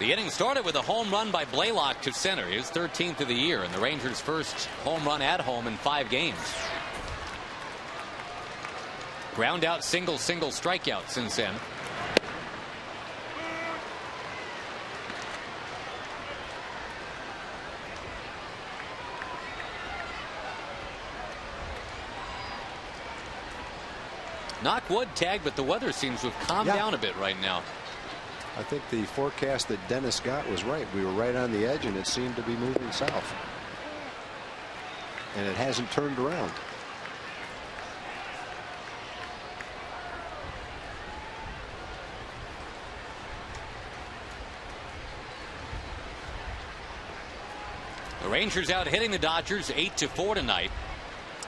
The inning started with a home run by Blaylock to center, his 13th of the year, and the Rangers' first home run at home in 5 games. Ground out, single, strikeout since then. Knock wood, Tag, but the weather seems to have calmed down a bit right now. I think the forecast that Dennis got was right. We were right on the edge, and it seemed to be moving south. And it hasn't turned around. The Rangers out hitting the Dodgers 8-4 tonight.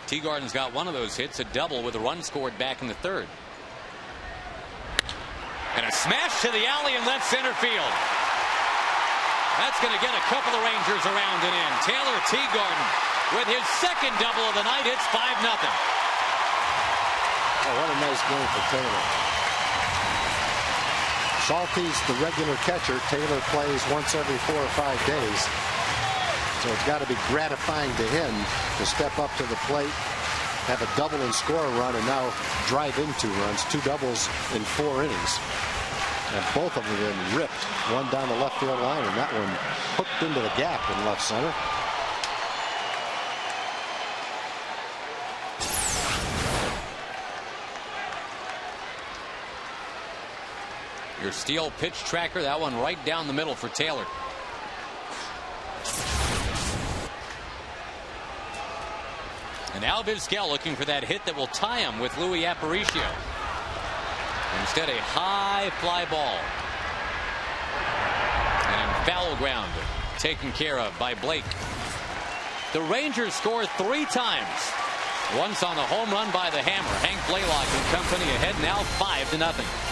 Teagarden's got one of those hits, a double with a run scored back in the 3rd. And a smash to the alley in left center field. That's going to get a couple of Rangers around and in. Taylor Teagarden with his 2nd double of the night. It's 5-0. Oh, what a nice game for Taylor. Salty's the regular catcher. Taylor plays once every 4 or 5 days. So it's got to be gratifying to him to step up to the plate, have a double and score a run, and now drive in 2 runs, 2 doubles in 4 innings. And both of them have been ripped, one down the left field line, and that one hooked into the gap in left center. Your Steele pitch tracker, that one right down the middle for Taylor. And now Vizquel looking for that hit that will tie him with Louis Aparicio. Instead, a high fly ball. And foul ground taken care of by Blake. The Rangers scored 3 times. Once on a home run by the hammer. Hank Blaylock and company ahead now 5-0.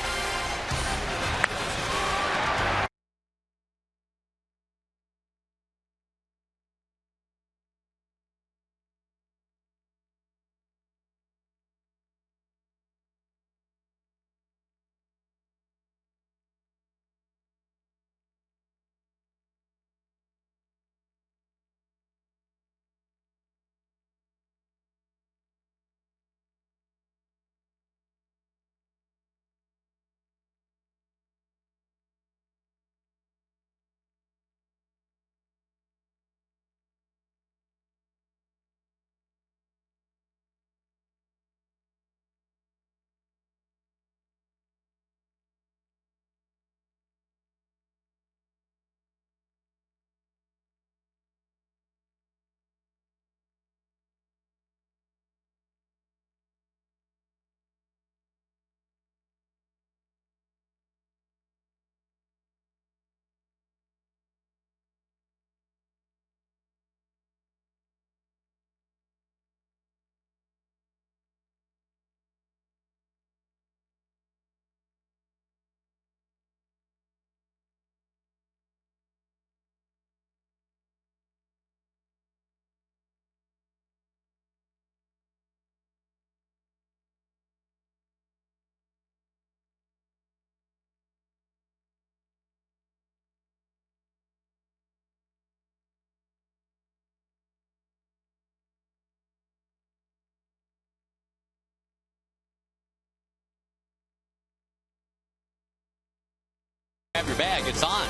Grab your bag, it's on.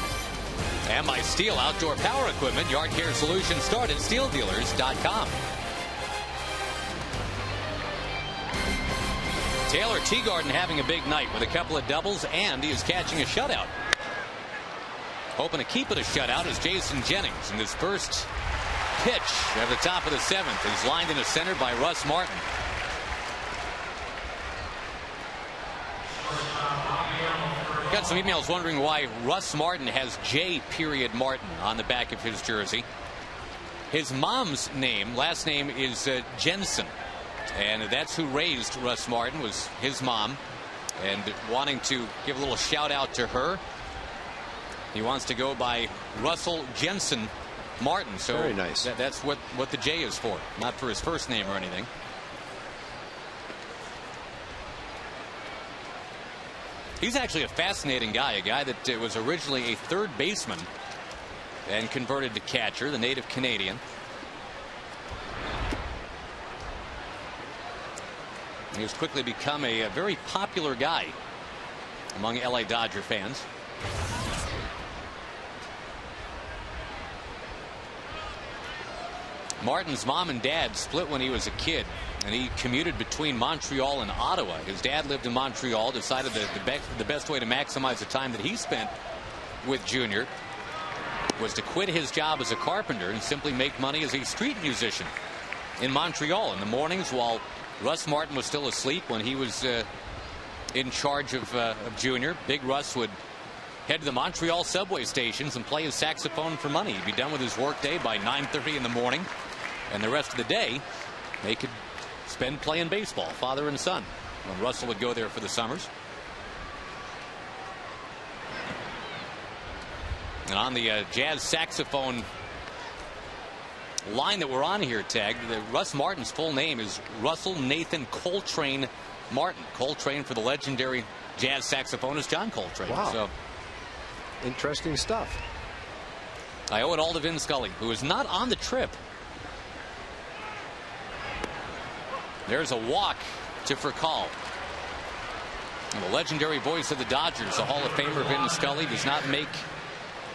And by Steel Outdoor Power Equipment, Yard Care Solutions start at steeldealers.com. Taylor Teagarden having a big night with a couple of doubles, and he is catching a shutout. Hoping to keep it a shutout is Jason Jennings in his first pitch at the top of the 7th. He's lined into center by Russ Martin. Got some emails wondering why Russ Martin has J. Martin on the back of his jersey. His mom's name, last name is Jensen, and that's who raised Russ Martin, was his mom, and wanting to give a little shout out to her, he wants to go by Russell Jensen Martin. So very nice. That's what the J is for, not for his first name or anything. He's actually a fascinating guy, a guy that was originally a third baseman and converted to catcher, the native Canadian. He has quickly become a very popular guy among LA Dodger fans. Martin's mom and dad split when he was a kid, and he commuted between Montreal and Ottawa. His dad lived in Montreal, decided that the best way to maximize the time that he spent with Junior was to quit his job as a carpenter and simply make money as a street musician in Montreal in the mornings while Russ Martin was still asleep. When he was in charge of Junior, Big Russ would head to the Montreal subway stations and play his saxophone for money. He'd be done with his workday by 9:30 in the morning, and the rest of the day they could spend playing baseball, father and son, when Russell would go there for the summers. And on the jazz saxophone line that we're on here, Tag, Russ Martin's full name is Russell Nathan Coltrane Martin. Coltrane for the legendary jazz saxophonist John Coltrane. Wow. So interesting stuff. I owe it all to Vin Scully, who is not on the trip. There's a walk to Furcal. And the legendary voice of the Dodgers, the Hall of Famer Vin Scully, does not make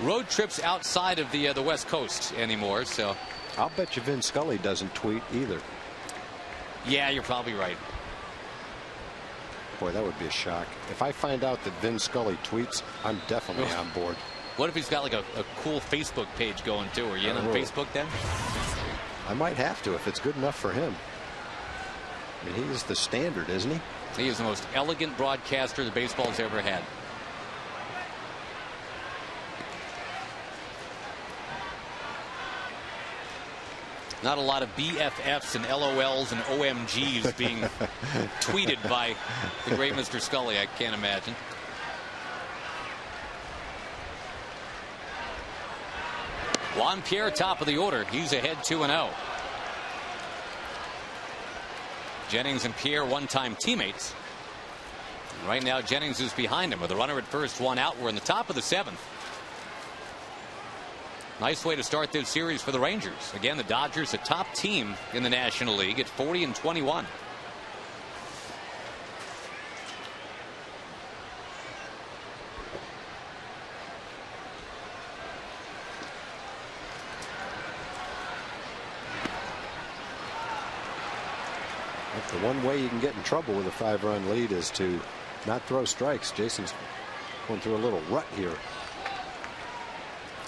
road trips outside of the West Coast anymore. So I'll bet you Vin Scully doesn't tweet either. Yeah, you're probably right. Boy, that would be a shock. If I find out that Vin Scully tweets, I'm definitely on board. What if he's got like a cool Facebook page going too? Are you in on Facebook then? I might have to if it's good enough for him. I mean, he is the standard, isn't he? He is the most elegant broadcaster the baseball's ever had. Not a lot of BFFs and LOLs and OMGs being tweeted by the great Mr. Scully, I can't imagine. Juan Pierre, top of the order. He's ahead 2-0. Jennings and Pierre, one-time teammates. And right now, Jennings is behind him with a runner at first, one out. We're in the top of the seventh. Nice way to start this series for the Rangers. Again, the Dodgers, a top team in the National League at 40-21. The one way you can get in trouble with a 5-run lead is to not throw strikes. Jason's going through a little rut here.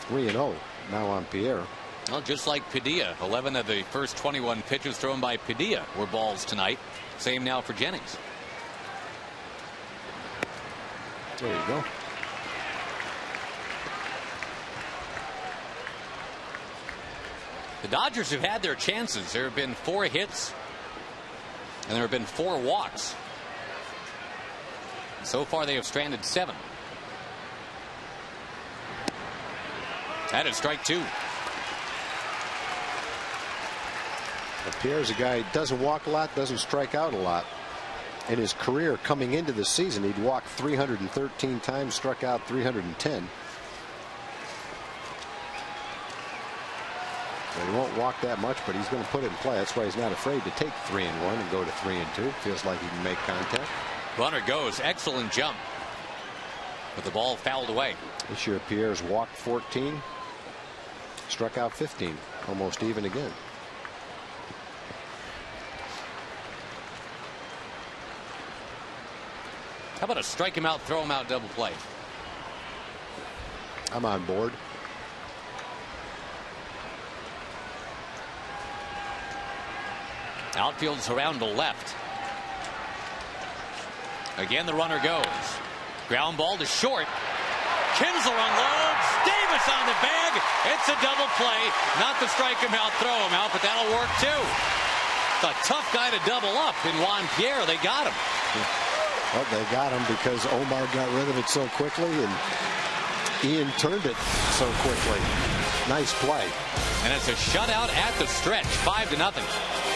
3-0 now on Pierre. Well, just like Padilla, 11 of the first 21 pitches thrown by Padilla were balls tonight. Same now for Jennings. There you go. The Dodgers have had their chances. There have been 4 hits. And there have been 4 walks. So far, they have stranded 7. That is strike 2. Pierre's a guy who doesn't walk a lot, doesn't strike out a lot. In his career coming into the season, he'd walked 313 times, struck out 310. So he won't walk that much, but he's going to put it in play. That's why he's not afraid to take 3-1 and go to 3-2. Feels like he can make contact. Runner goes. Excellent jump. But the ball fouled away. This year, Pierre's walked 14, struck out 15, almost even again. How about a strike him out, throw him out double play? I'm on board. Outfield's around the left. Again, the runner goes. Ground ball to short. Kinsler unloads. Davis on the bag. It's a double play. Not to strike him out, throw him out, but that'll work too. It's a tough guy to double up in Juan Pierre. They got him. Well, they got him because Omar got rid of it so quickly and Ian turned it so quickly. Nice play. And it's a shutout at the stretch. 5-0.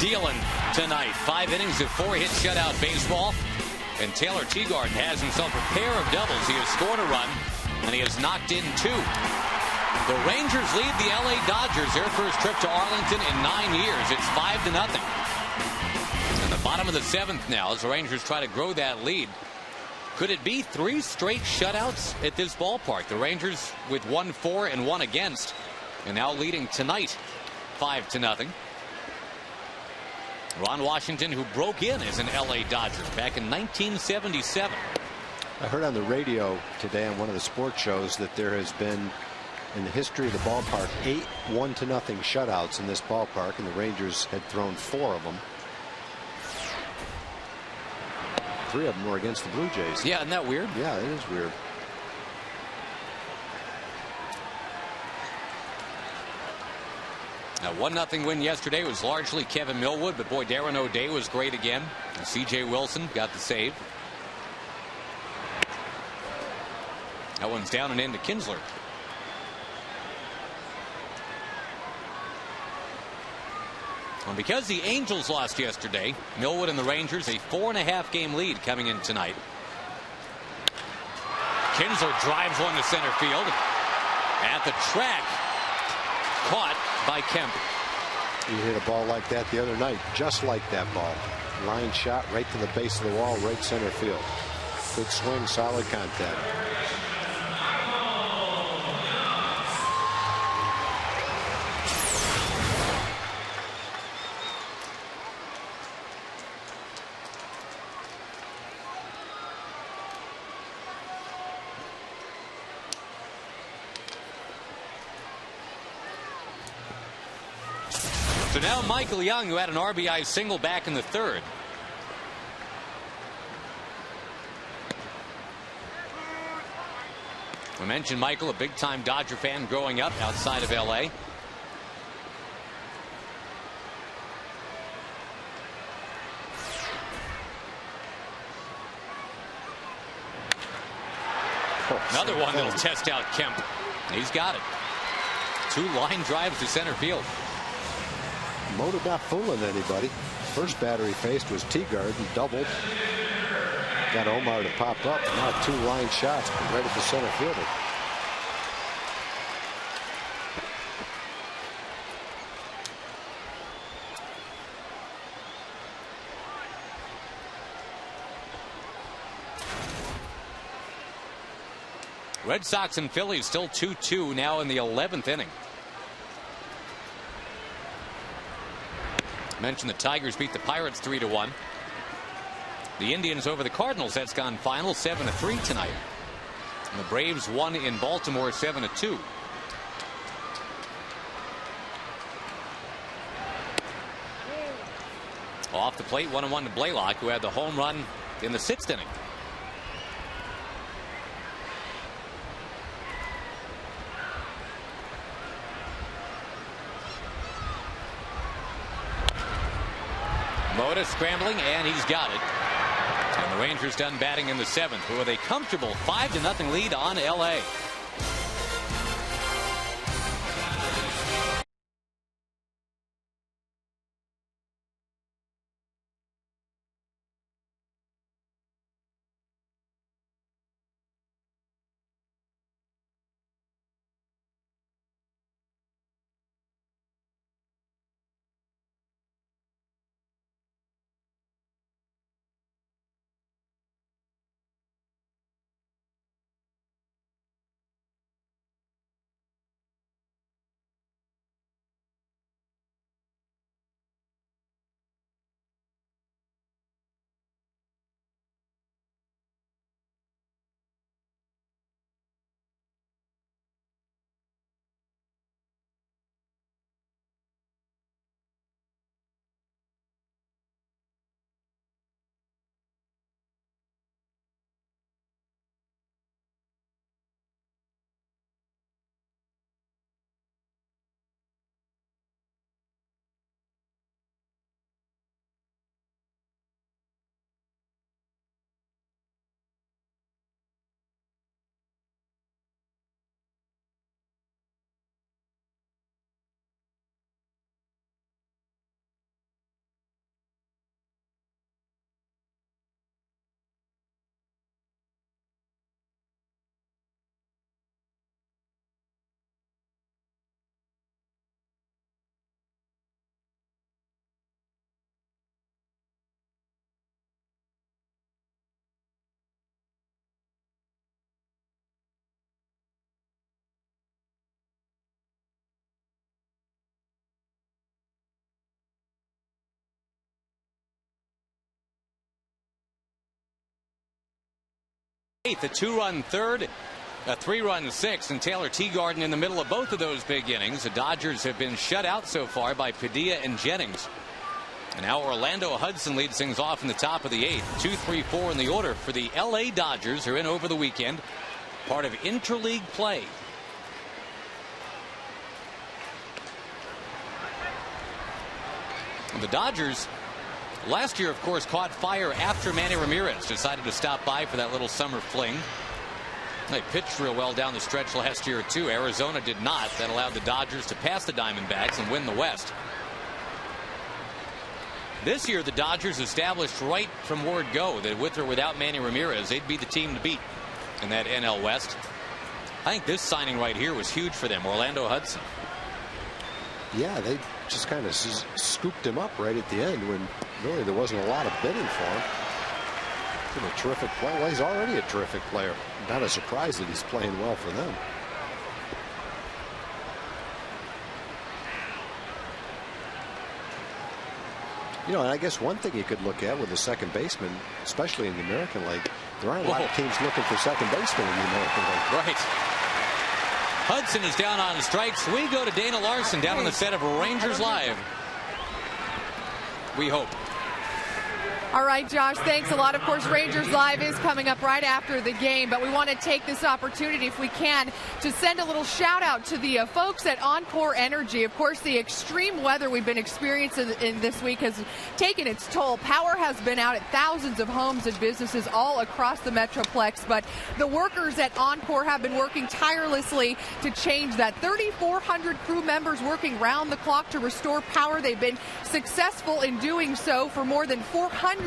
dealing tonight. 5 innings of 4-hit shutout baseball. And Taylor Teagard has himself a pair of doubles. He has scored a run, and he has knocked in 2. The Rangers lead the LA Dodgers their first trip to Arlington in 9 years. It's 5-0. In the bottom of the 7th now as the Rangers try to grow that lead. Could it be 3 straight shutouts at this ballpark? The Rangers with 1 for and 1 against, and now leading tonight 5-0. Ron Washington, who broke in as an LA Dodger back in 1977. I heard on the radio today on one of the sports shows that there has been, in the history of the ballpark, 8 1-0 shutouts in this ballpark, and the Rangers had thrown 4 of them. 3 of them were against the Blue Jays. Yeah, isn't that weird? Yeah, it is weird. A 1-0 win yesterday was largely Kevin Millwood, but boy, Darren O'Day was great again. And C.J. Wilson got the save. That one's down and into Kinsler. Well, because the Angels lost yesterday, Millwood and the Rangers a 4.5 game lead coming in tonight. Kinsler drives one to center field. At the track, caught by Kemp. He hit a ball like that the other night, just like that ball. Line shot right to the base of the wall, right center field. Good swing, solid contact. So now Michael Young, who had an RBI single back in the 3rd. We mentioned Michael, a big-time Dodger fan growing up outside of L.A. Another one that'll test out Kemp. He's got it. 2 line drives to center field. Motor not fooling anybody. First batter he faced was Teagard and doubled. Got Omar to pop up. Now 2 line shots right at the center fielder. Red Sox and Phillies still 2-2 now in the 11th inning. Mentioned the Tigers beat the Pirates 3-1. The Indians over the Cardinals. That's gone final 7-3 tonight. And the Braves won in Baltimore 7-2. Off the plate 1-1 to Blaylock, who had the home run in the 6th inning. Moda scrambling, and he's got it. And the Rangers done batting in the 7th with a comfortable 5-0 lead on L.A. 8th, a 2-run third, a 3-run sixth, and Taylor Teagarden in the middle of both of those big innings. The Dodgers have been shut out so far by Padilla and Jennings. And now Orlando Hudson leads things off in the top of the 8th. 2, 3, 4 in the order for the LA Dodgers, who are in over the weekend, part of interleague play. And the Dodgers last year, of course, caught fire after Manny Ramirez decided to stop by for that little summer fling. They pitched real well down the stretch last year, too. Arizona did not. That allowed the Dodgers to pass the Diamondbacks and win the West. This year, the Dodgers established right from word go that with or without Manny Ramirez, they'd be the team to beat in that NL West. I think this signing right here was huge for them, Orlando Hudson. Yeah, they just kind of scooped him up right at the end when really there wasn't a lot of bidding for him. He's a terrific player. Well, he's already a terrific player. Not a surprise that he's playing well for them. You know, and I guess one thing you could look at with the second baseman, especially in the American League, there aren't a lot of teams looking for second baseman in the American League. Right. Hudson is down on strikes. We go to Dana Larson down on the set of Rangers Live. We hope. All right, Josh, thanks a lot. Of course, Rangers Live is coming up right after the game, but we want to take this opportunity, if we can, to send a little shout out to the folks at Encore Energy. Of course, the extreme weather we've been experiencing in this week has taken its toll. Power has been out at thousands of homes and businesses all across the Metroplex, but the workers at Encore have been working tirelessly to change that. 3,400 crew members working round the clock to restore power. They've been successful in doing so for more than 400,000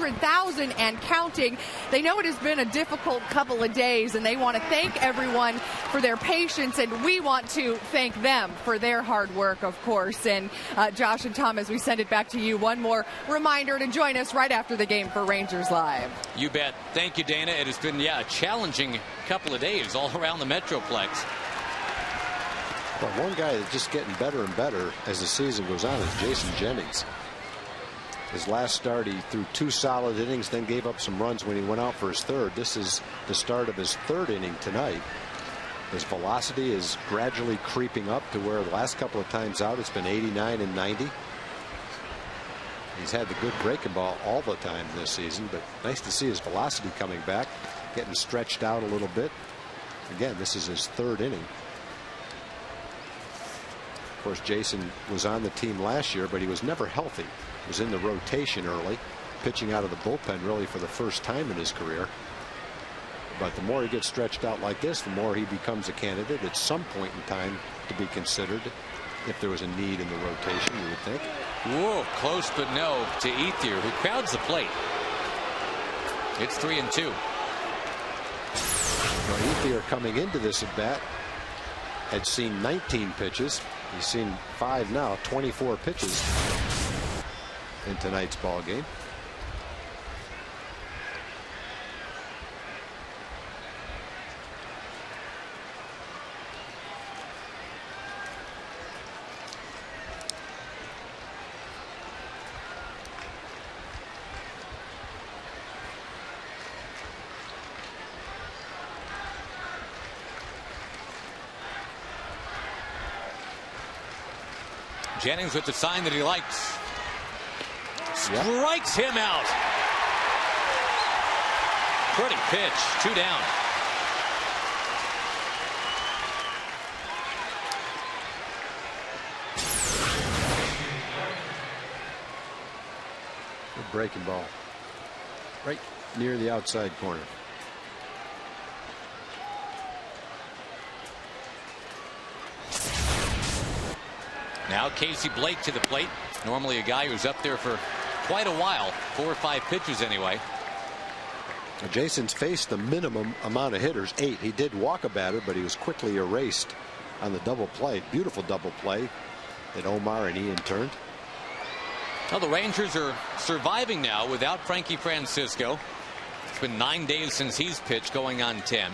and counting. They know it has been a difficult couple of days, and they want to thank everyone for their patience, and we want to thank them for their hard work, of course. And Josh and Tom, as we send it back to you, one more reminder to join us right after the game for Rangers Live. You bet. Thank you, Dana. It has been, a challenging couple of days all around the Metroplex. Well, one guy that's just getting better and better as the season goes on is Jason Jennings. His last start, he threw 2 solid innings, then gave up some runs when he went out for his third. This is the start of his 3rd inning tonight. His velocity is gradually creeping up to where the last couple of times out it's been 89 and 90. He's had the good breaking ball all the time this season, but nice to see his velocity coming back, getting stretched out a little bit. Again, this is his 3rd inning. Of course, Jason was on the team last year, but he was never healthy. He was in the rotation early, pitching out of the bullpen really for the first time in his career. But the more he gets stretched out like this, the more he becomes a candidate at some point in time to be considered if there was a need in the rotation, you would think. Whoa, close but no to Ethier, who crowds the plate. It's 3-2. Well, Ethier coming into this at bat had seen 19 pitches. He's seen 5 now, 24 pitches in tonight's ball game. Jennings with the sign that he likes. Strikes him out. Pretty pitch. 2 down. Good breaking ball. Right near the outside corner. Now Casey Blake to the plate. Normally a guy who's up there for quite a while. 4 or 5 pitches anyway. Jason's faced the minimum amount of hitters, 8. He did walk a batter, but he was quickly erased on the double play. Beautiful double play that Omar and Ian turned. Well, the Rangers are surviving now without Frankie Francisco. It's been 9 days since he's pitched, going on 10.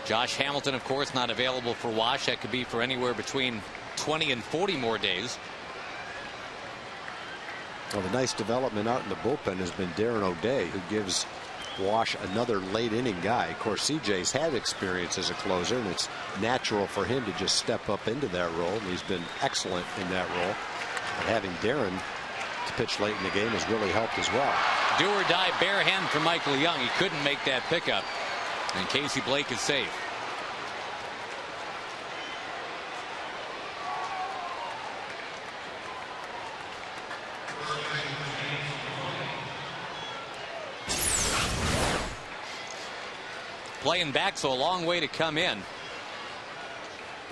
Josh Hamilton, of course, not available for Wash. That could be for anywhere between 20 and 40 more days. Well, the nice development out in the bullpen has been Darren O'Day, who gives wash another late inning guy. Of course, CJ's had experience as a closer, and it's natural for him to just step up into that role, and he's been excellent in that role. But having Darren to pitch late in the game has really helped as well. Do or die bare hand for Michael Young. He couldn't make that pickup, and Casey Blake is safe. Playing back, so a long way to come in.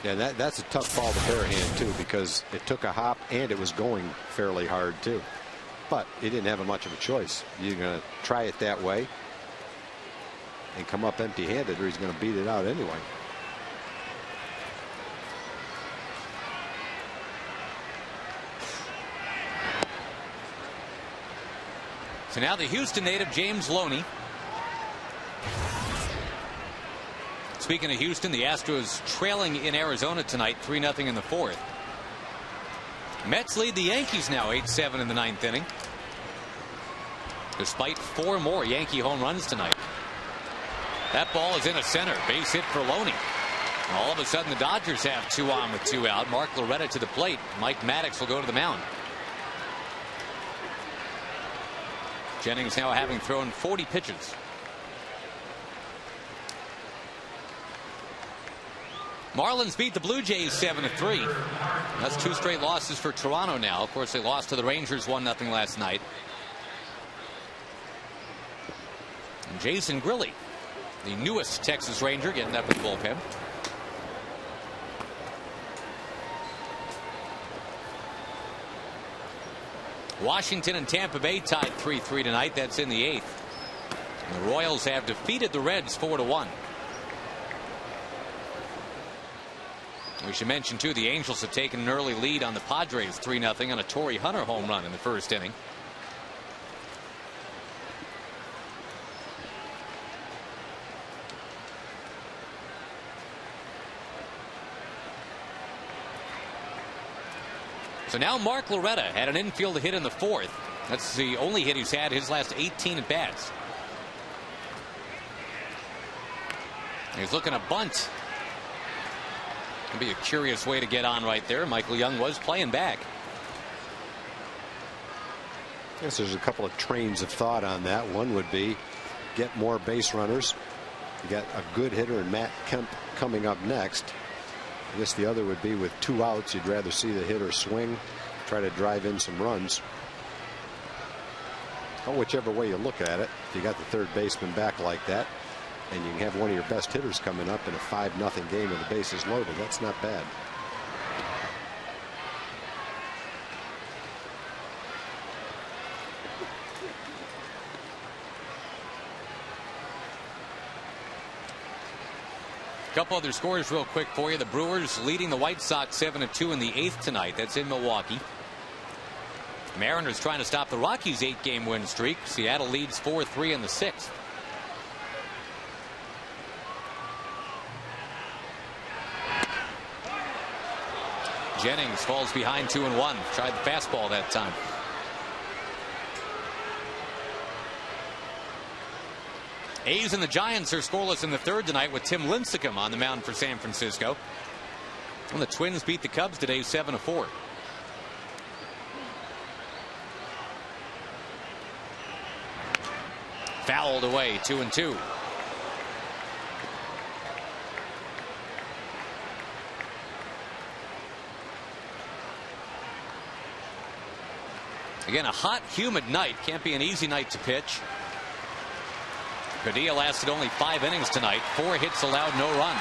Yeah, that's a tough ball to bare hand too, because it took a hop and it was going fairly hard too. But he didn't have much of a choice. You're going to try it that way and come up empty-handed, or he's going to beat it out anyway. So now the Houston native James Loney. Speaking of Houston, the Astros trailing in Arizona tonight 3-0 in the fourth. Mets lead the Yankees now 8-7 in the ninth inning, despite 4 more Yankee home runs tonight. That ball is in a center, base hit for Loney. And all of a sudden the Dodgers have 2 on with 2 out. Mark Loretta to the plate. Mike Maddox will go to the mound. Jennings now having thrown 40 pitches. Marlins beat the Blue Jays 7-3. That's 2 straight losses for Toronto now. Of course, they lost to the Rangers 1-0 last night. And Jason Grilli, the newest Texas Ranger, getting up in the bullpen. Washington and Tampa Bay tied 3-3 tonight. That's in the 8th. And the Royals have defeated the Reds 4-1. We should mention, too, the Angels have taken an early lead on the Padres 3-0 on a Torrey Hunter home run in the first inning. So now Mark Loretta had an infield hit in the fourth. That's the only hit he's had his last 18 at bats. He's looking to bunt. It'll be a curious way to get on right there. Michael Young was playing back. I guess there's a couple of trains of thought on that. One would be get more base runners. You got a good hitter in Matt Kemp coming up next. I guess the other would be with 2 outs, you'd rather see the hitter swing, try to drive in some runs. Well, whichever way you look at it, if you got the third baseman back like that, and you can have one of your best hitters coming up in a 5-0 game with the bases loaded, that's not bad. A couple other scores real quick for you. The Brewers leading the White Sox 7-2 in the 8th tonight. That's in Milwaukee. Mariners trying to stop the Rockies' 8-game win streak. Seattle leads 4-3 in the 6th. Jennings falls behind 2-1. Tried the fastball that time. A's and the Giants are scoreless in the 3rd tonight with Tim Lincecum on the mound for San Francisco. And the Twins beat the Cubs today 7-4. Fouled away, 2-2. Again, a hot, humid night. Can't be an easy night to pitch. Padilla lasted only 5 innings tonight. 4 hits allowed, no runs.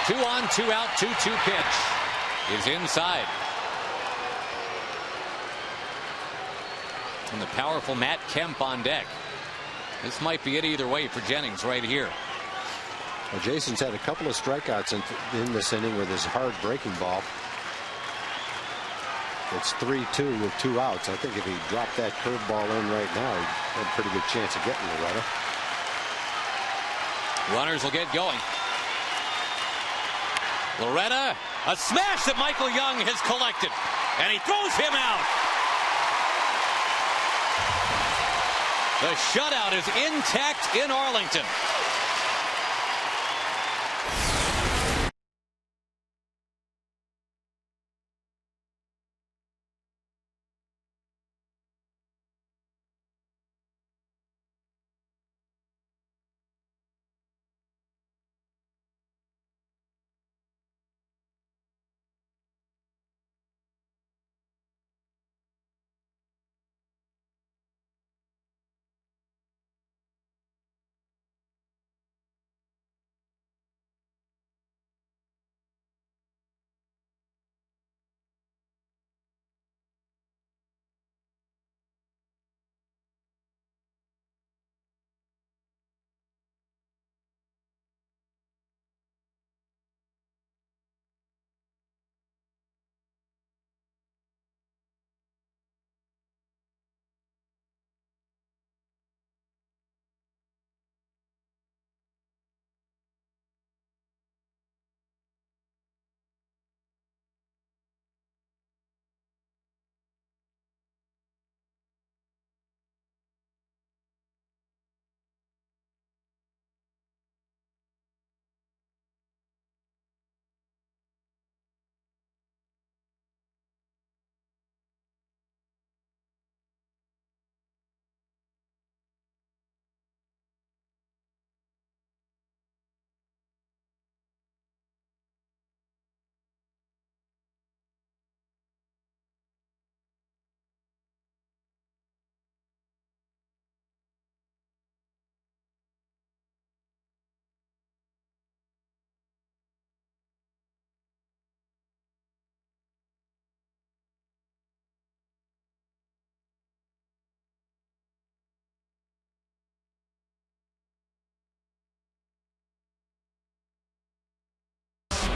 Two on, 2 out, 2-2 pitch is inside. And the powerful Matt Kemp on deck. This might be it either way for Jennings right here. Well, Jason's had a couple of strikeouts in this inning with his hard breaking ball. It's 3-2 with 2 outs. I think if he dropped that curveball in right now, he'd have a pretty good chance of getting Loretta. Runners will get going. Loretta A smash that Michael Young has collected. And he throws him out. The shutout is intact in Arlington.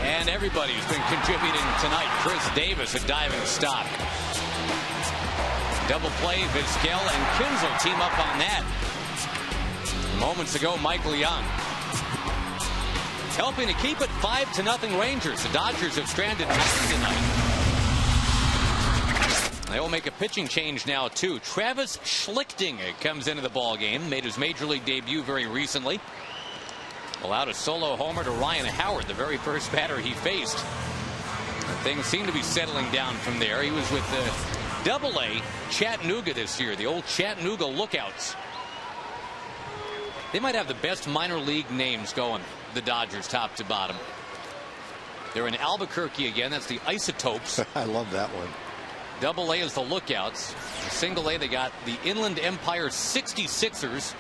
And everybody's been contributing tonight. Chris Davis, a diving stop. Double play, Vizquel and Kinsel team up on that. Moments ago, Michael Young helping to keep it 5-0 Rangers. The Dodgers have stranded nothing tonight. They will make a pitching change now, too. Travis Schlichting comes into the ball game. Made his major league debut very recently. Allowed a solo homer to Ryan Howard, the very first batter he faced. Things seem to be settling down from there. He was with the Double-A Chattanooga this year, the old Chattanooga Lookouts. They might have the best minor league names going, the Dodgers, top to bottom. They're in Albuquerque again. That's the Isotopes. I love that one. Double-A is the Lookouts. Single-A, they got the Inland Empire 66ers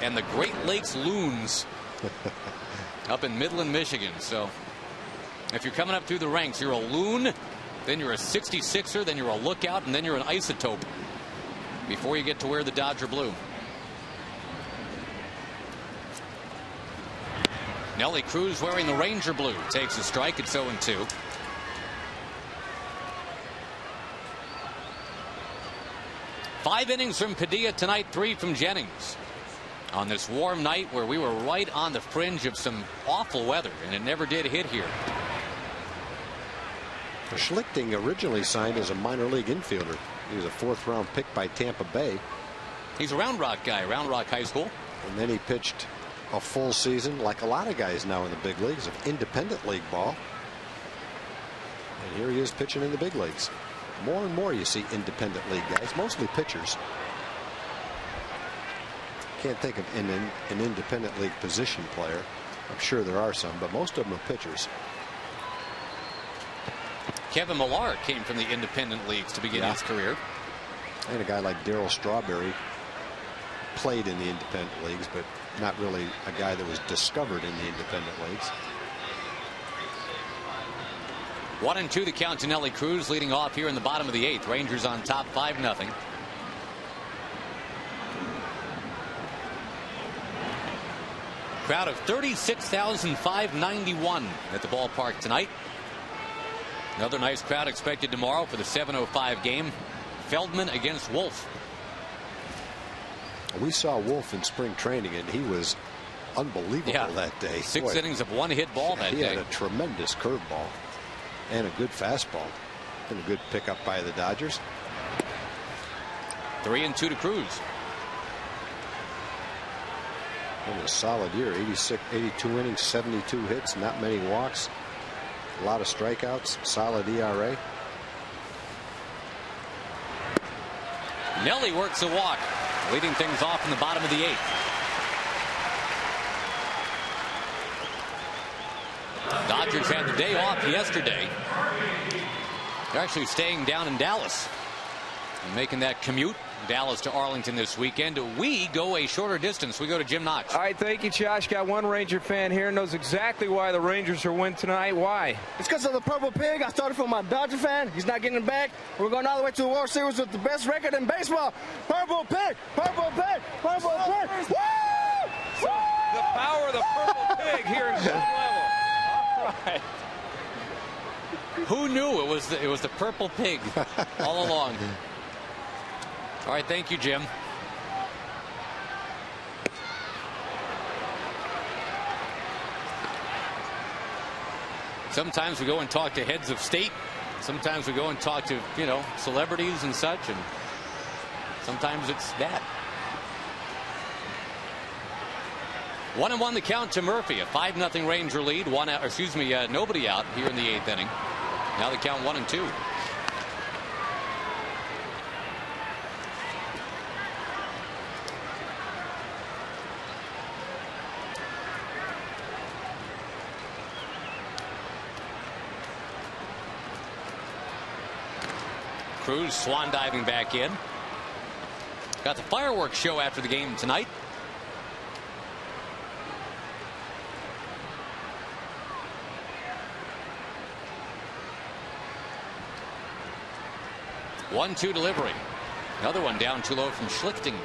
and the Great Lakes Loons up in Midland, Michigan. So if you're coming up through the ranks, you're a Loon, then you're a 66er, then you're a Lookout, and then you're an Isotope before you get to wear the Dodger blue. Nelly Cruz wearing the Ranger blue takes a strike. It's 0-2. Five innings from Padilla tonight, 3 from Jennings. On this warm night where we were right on the fringe of some awful weather, and it never did hit here. Schlichting originally signed as a minor league infielder. He was a 4th-round pick by Tampa Bay. He's a Round Rock guy, Round Rock High School. And then he pitched a full season, like a lot of guys now in the big leagues, of independent league ball. And here he is pitching in the big leagues. More and more you see independent league guys, mostly pitchers. Can't think of an independent league position player. I'm sure there are some, but most of them are pitchers. Kevin Millar came from the independent leagues to begin his career. And a guy like Darryl Strawberry played in the independent leagues, but not really a guy that was discovered in the independent leagues. 1-2 the count to Nelly Cruz, leading off here in the bottom of the 8th. Rangers on top 5-0. Crowd of 36,591 at the ballpark tonight. Another nice crowd expected tomorrow for the 7:05 game. Feldman against Wolf. We saw Wolf in spring training, and he was unbelievable that day. 6 innings of 1-hit ball that day. He had a tremendous curveball. and a good fastball. And a good pickup by the Dodgers. 3-2 to Cruz. And a solid year. 82 innings, 72 hits, not many walks, a lot of strikeouts, solid ERA. Nelly works a walk, leading things off in the bottom of the 8th. Dodgers had the day off yesterday. They're actually staying down in Dallas and making that commute, Dallas to Arlington this weekend. We go a shorter distance. We go to Jim Knox. All right, thank you, Josh. Got one Ranger fan here, knows exactly why the Rangers are winning tonight. Why? It's because of the Purple Pig. I started from my Dodger fan. He's not getting it back. We're going all the way to the World Series with the best record in baseball. Purple Pig! Purple Pig! Purple Pig! Woo! So, the power of the Purple Pig here in Club Level. All right. Who knew it was the Purple Pig all along? All right, thank you, Jim. Sometimes we go and talk to heads of state. Sometimes we go and talk to, celebrities and such, and sometimes it's that. 1-1 the count to Murphy. A 5-0 Ranger lead. Nobody out here in the 8th inning. Now the count 1-2. Cruz swan diving back in. Got the fireworks show after the game tonight. One-two delivery. Another one down too low from Schlichting.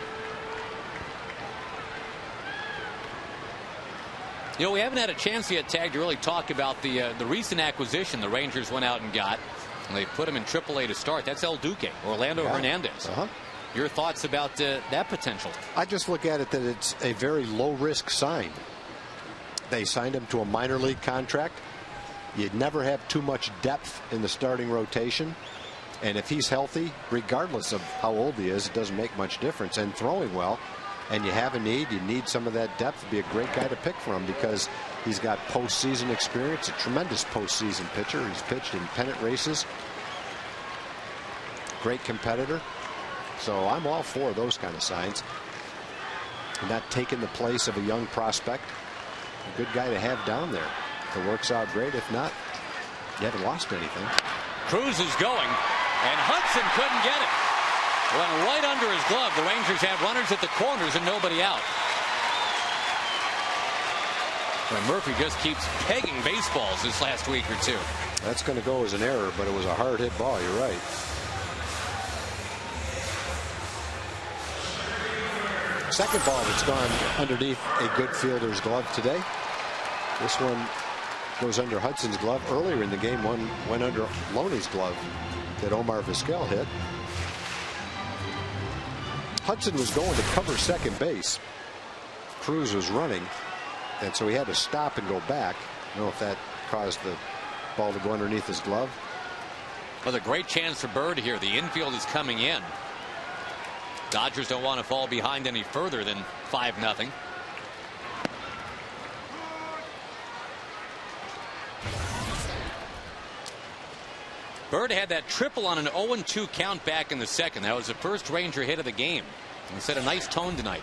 We haven't had a chance yet, Tag, to really talk about the recent acquisition the Rangers went out and got. And they put him in AAA to start. That's El Duque, Orlando Hernandez. Your thoughts about that potential? I just look at it that it's a very low-risk sign. They signed him to a minor league contract. You'd never have too much depth in the starting rotation. And if he's healthy, regardless of how old he is, it doesn't make much difference. And throwing well, and you have a need, you need some of that depth to be a great guy to pick from because he's got postseason experience, a tremendous postseason pitcher. He's pitched in pennant races. Great competitor. So I'm all for those kind of signs. Not taking the place of a young prospect. A good guy to have down there. If it works out great. If not, you haven't lost anything. Cruz is going. And Hudson couldn't get it. Went right under his glove. The Rangers have runners at the corners and nobody out. And Murphy just keeps pegging baseballs this last week or two. That's going to go as an error, but it was a hard hit ball. You're right. Second ball that's gone underneath a good fielder's glove today. This one goes under Hudson's glove. Earlier in the game, one went under Loney's glove that Omar Vizquel hit. Hudson was going to cover second base. Cruz was running, and so he had to stop and go back. I don't know if that caused the ball to go underneath his glove. Well, a great chance for Bird here. The infield is coming in. Dodgers don't want to fall behind any further than 5-0. Bird had that triple on an 0-2 count back in the second. That was the first Ranger hit of the game. And set a nice tone tonight.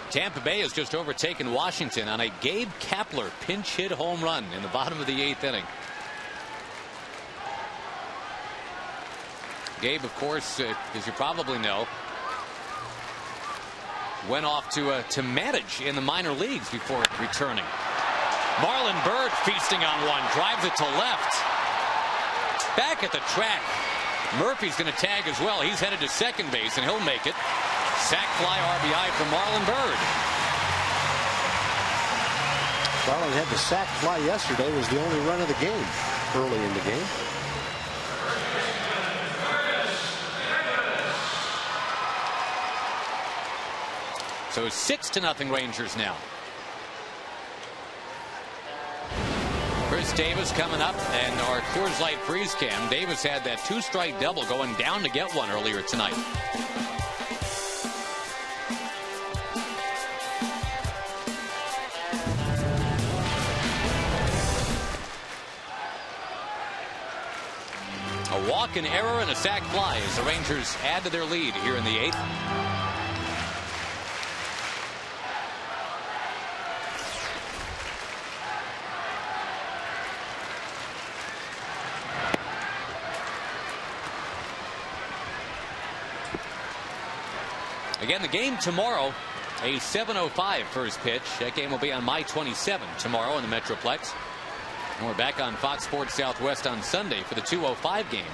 Tampa Bay has just overtaken Washington on a Gabe Kapler pinch hit home run in the bottom of the 8th inning. Gabe, of course, as you probably know, went off to manage in the minor leagues before returning. Marlon Bird feasting on one, drives it to left. Back at the track. Murphy's going to tag as well. He's headed to second base, and he'll make it. Sac fly RBI from Marlon Byrd. Marlon had the sac fly yesterday. Was the only run of the game early in the game. So 6-0 Rangers now. Chris Davis coming up, and our Coors Light freeze cam. Davis had that 2-strike double, going down to get one earlier tonight. A walk, an error, and a sac fly as the Rangers add to their lead here in the 8th. Again, the game tomorrow, a 7:05 first pitch. That game will be on My 27 tomorrow in the Metroplex. And we're back on Fox Sports Southwest on Sunday for the 2:05 game.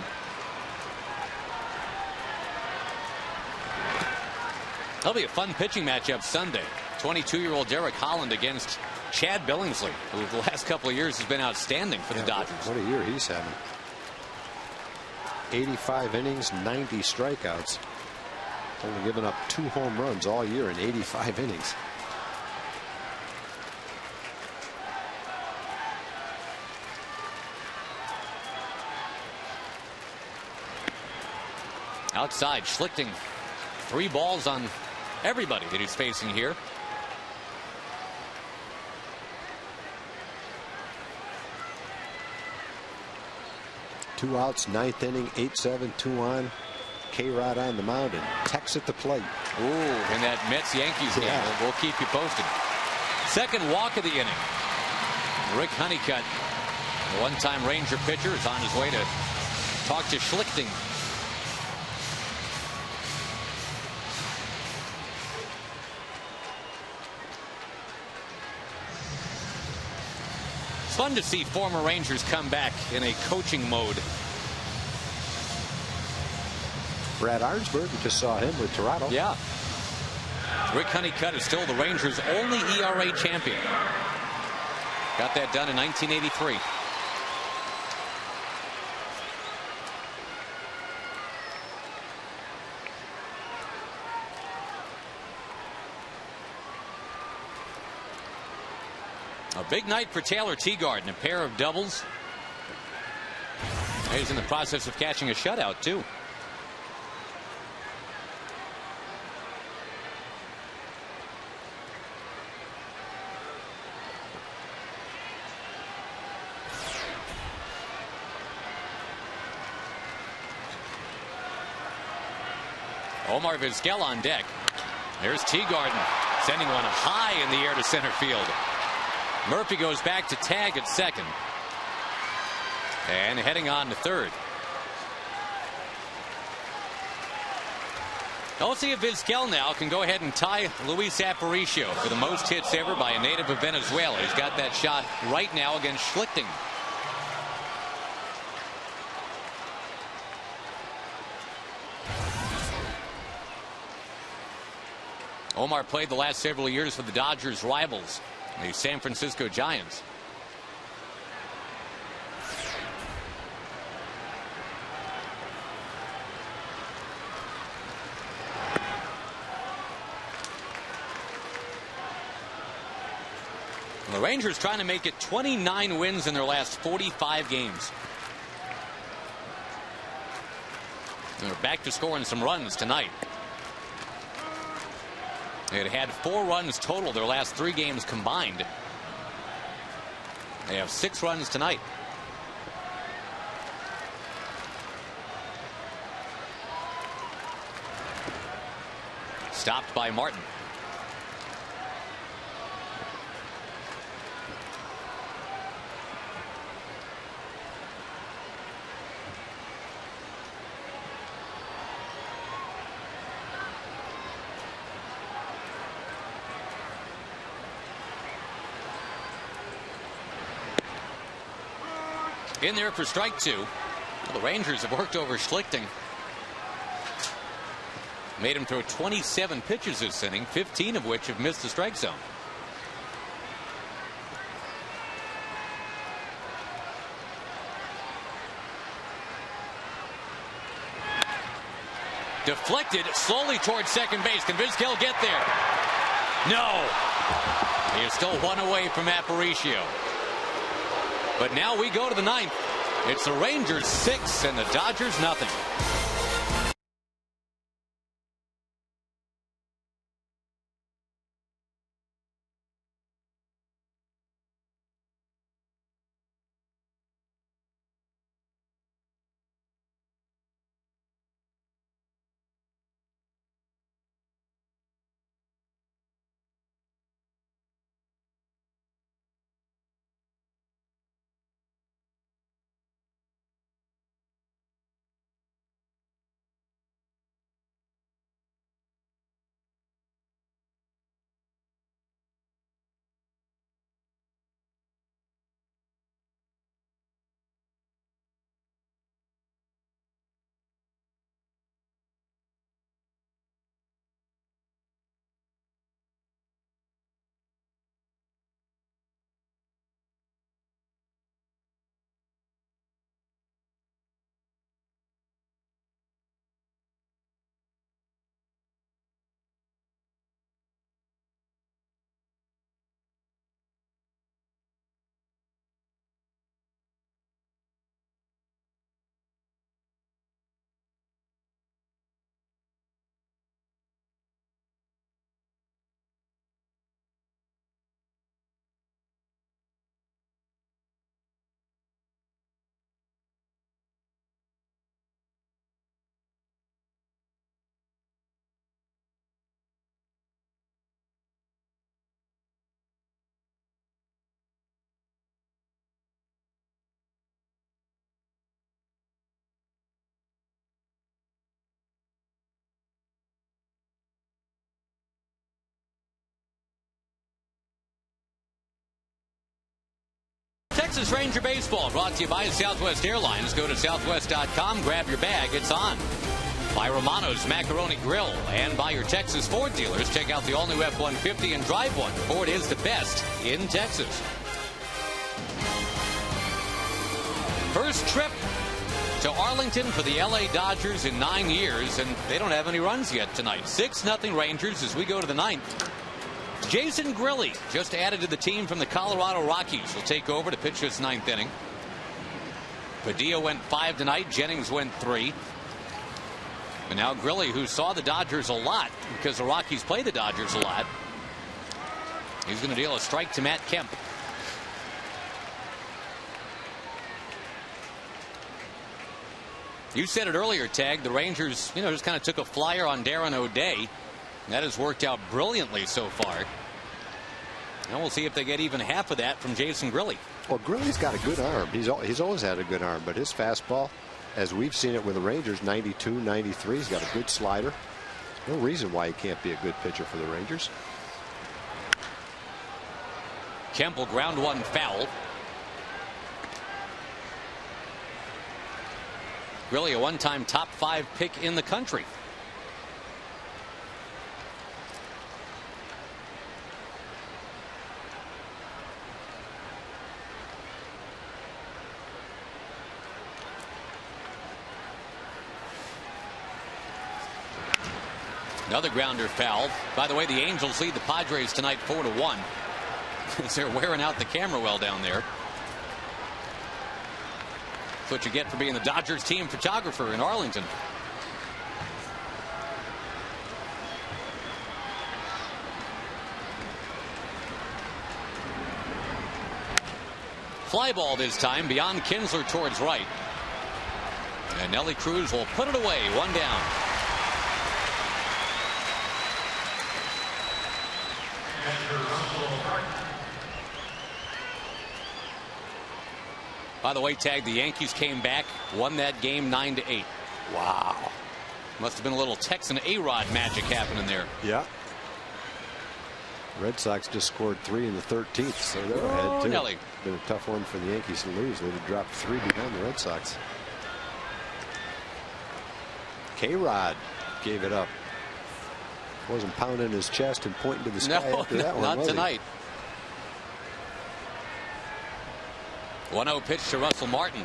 That'll be a fun pitching matchup Sunday. 22-year-old Derek Holland against Chad Billingsley, who the last couple of years has been outstanding for the Dodgers. What a year he's having. 85 innings, 90 strikeouts. Only given up 2 home runs all year in 85 innings. Outside, Schlichting. 3 balls on everybody that he's facing here. Two outs, 9th inning, 8-7, 2 on. K-Rod on the mound and Tex at the plate. Ooh, in that Mets-Yankees game. We'll keep you posted. Second walk of the inning. Rick Honeycutt, the one-time Ranger pitcher, is on his way to talk to Schlichting. It's fun to see former Rangers come back in a coaching mode. Brad Arnsberg, we just saw him with Toronto. Yeah. Rick Honeycutt is still the Rangers' only ERA champion. Got that done in 1983. A big night for Taylor Teagarden. A pair of doubles. He's in the process of catching a shutout, too. Omar Vizquel on deck. There's Teagarden sending one high in the air to center field. Murphy goes back to tag at second. And heading on to third. Let's see if Vizquel now can go ahead and tie Luis Aparicio for the most hits ever by a native of Venezuela. He's got that shot right now against Schlichting. Omar played the last several years for the Dodgers' rivals, the San Francisco Giants. And the Rangers trying to make it 29 wins in their last 45 games. They're back to scoring some runs tonight. They had 4 runs total their last 3 games combined. They have 6 runs tonight. Stopped by Martin. In there for strike 2. Well, the Rangers have worked over Schlichting. Made him throw 27 pitches this inning, 15 of which have missed the strike zone. Deflected slowly towards second base. Can Vizquel get there? No. He is still one away from Aparicio. But now we go to the ninth. It's the Rangers 6 and the Dodgers nothing. Texas Ranger Baseball brought to you by Southwest Airlines. Go to southwest.com, grab your bag, it's on. By Romano's Macaroni Grill and by your Texas Ford dealers. Check out the all-new F-150 and drive one. Ford is the best in Texas. First trip to Arlington for the LA Dodgers in 9 years, and they don't have any runs yet tonight. 6-0 Rangers as we go to the ninth. Jason Grilli, just added to the team from the Colorado Rockies, will take over to pitch this ninth inning. Padilla went 5 tonight. Jennings went 3. And now Grilli, who saw the Dodgers a lot because the Rockies play the Dodgers a lot, he's going to deal a strike to Matt Kemp. You said it earlier, Tag. The Rangers, just kind of took a flyer on Darren O'Day. That has worked out brilliantly so far. And we'll see if they get even half of that from Jason Grilli. Well, Grilli's got a good arm. He's always had a good arm, but his fastball, as we've seen it with the Rangers, 92, 93. He's got a good slider. No reason why he can't be a good pitcher for the Rangers. Kemp will ground one foul. Grilli, a one-time top 5 pick in the country. Another grounder foul. By the way, the Angels lead the Padres tonight 4-1. As they're wearing out the camera well down there. That's what you get for being the Dodgers team photographer in Arlington. Fly ball this time beyond Kinsler towards right. And Nelly Cruz will put it away. One down. By the way, Tag, the Yankees came back, won that game 9-8. Wow. Must have been a little Texan A-Rod magic happening there. Yeah. Red Sox just scored 3 in the 13th, so they're ahead too. Nelly. Been a tough one for the Yankees to lose. They'd have dropped 3 behind the Red Sox. K-Rod gave it up. Wasn't pounding his chest and pointing to the sky after that one, not was he? tonight. 1-0 pitch to Russell Martin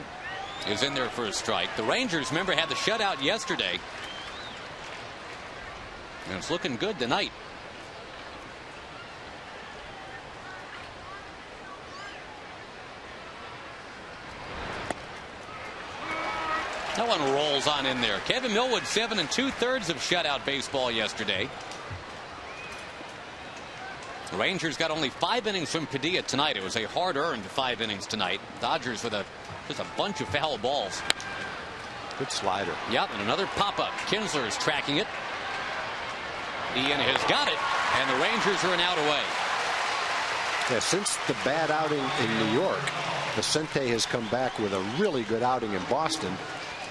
is in there for a strike. The Rangers, remember, had the shutout yesterday. And it's looking good tonight. That one rolls on in there. Kevin Millwood, 7 2/3 of shutout baseball yesterday. The Rangers got only 5 innings from Padilla tonight. It was a hard-earned 5 innings tonight. Dodgers with just a bunch of foul balls. Good slider. Yep, and another pop-up. Kinsler is tracking it. Ian has got it, and the Rangers are an out away. Yeah, since the bad outing in New York, Vicente has come back with a really good outing in Boston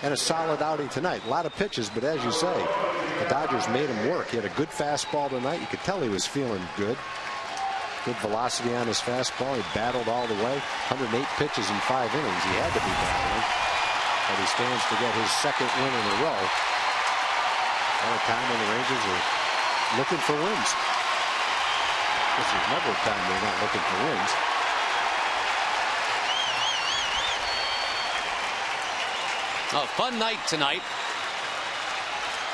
and a solid outing tonight. A lot of pitches, but as you say, the Dodgers made him work. He had a good fastball tonight. You could tell he was feeling good. Good velocity on his fastball. He battled all the way. 108 pitches in 5 innings. He had to be battling. But he stands to get his second win in a row. At a time when the Rangers are looking for wins. This is never a time they're not looking for wins. A fun night tonight.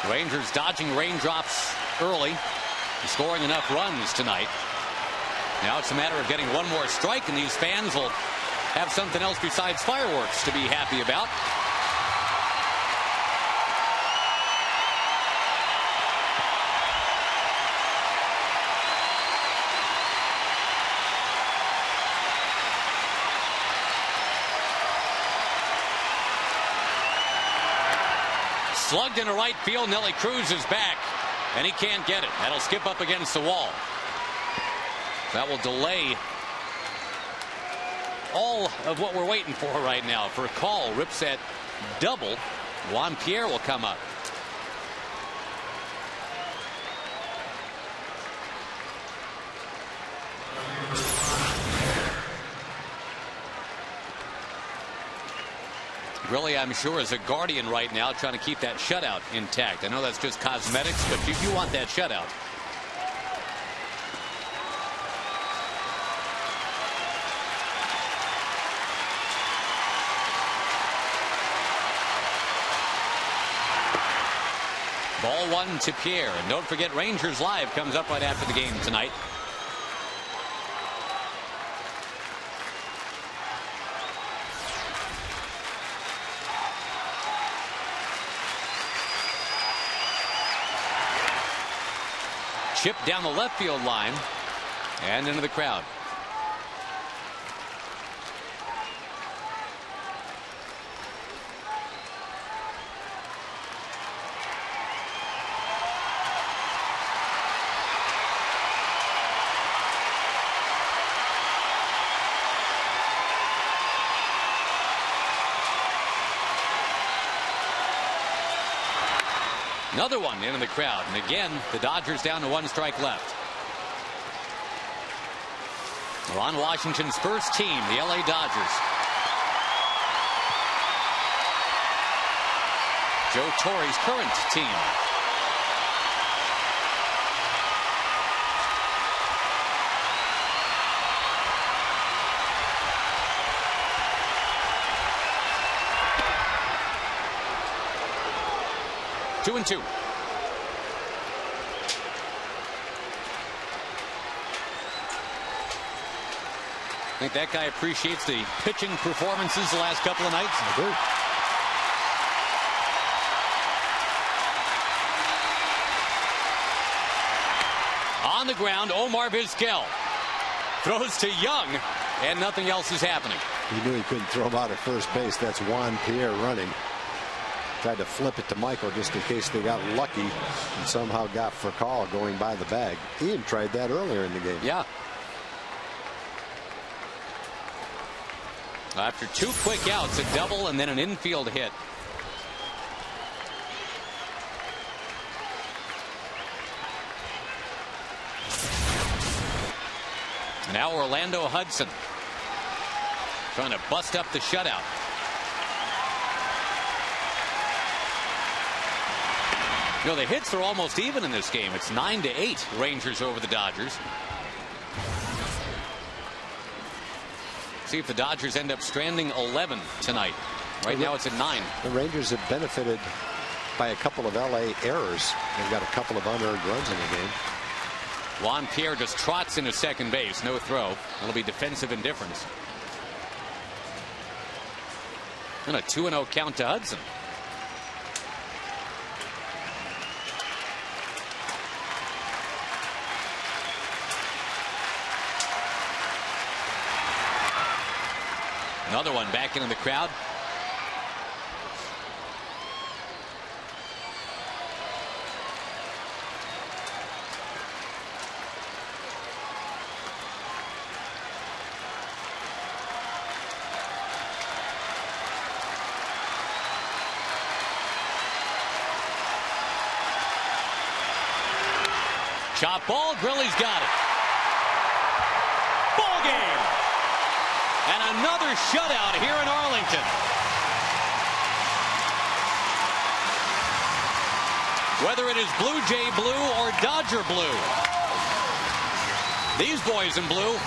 Rangers dodging raindrops early, scoring enough runs tonight. Now it's a matter of getting one more strike, and these fans will have something else besides fireworks to be happy about. Slugged into right field. Nelly Cruz is back, and he can't get it. That'll skip up against the wall. That will delay all of what we're waiting for right now. For a call, rips at double. Juan Pierre will come up. Really, I'm sure, is a guardian right now trying to keep that shutout intact. I know that's just cosmetics, but you want that shutout. Ball 1 to Pierre. And don't forget, Rangers Live comes up right after the game tonight. Chip down the left field line and into the crowd. Another one into the crowd, and again the Dodgers down to 1 strike left. Ron Washington's first team, the LA Dodgers. Joe Torre's current team. Two and two. I think that guy appreciates the pitching performances the last couple of nights. I do. On the ground, Omar Vizquel throws to Young, and nothing else is happening. He knew he couldn't throw him out at first base. That's Juan Pierre running. Tried to flip it to Michael just in case they got lucky and somehow got Furcal going by the bag. Ian tried that earlier in the game. Yeah. After 2 quick outs, a double and then an infield hit. Now Orlando Hudson trying to bust up the shutout. You know, the hits are almost even in this game. It's 9-8 Rangers over the Dodgers. See if the Dodgers end up stranding 11 tonight. Right now it's at 9. The Rangers have benefited by a couple of LA errors. They've got a couple of unearned runs in the game. Juan Pierre just trots into second base. No throw. That'll be defensive indifference. And a 2-0 count to Hudson. Another one back into the crowd. Chop ball, Grilly's got it. Ball game. And another shutout here in Arlington. Whether it is Blue Jay blue or Dodger blue, these boys in blue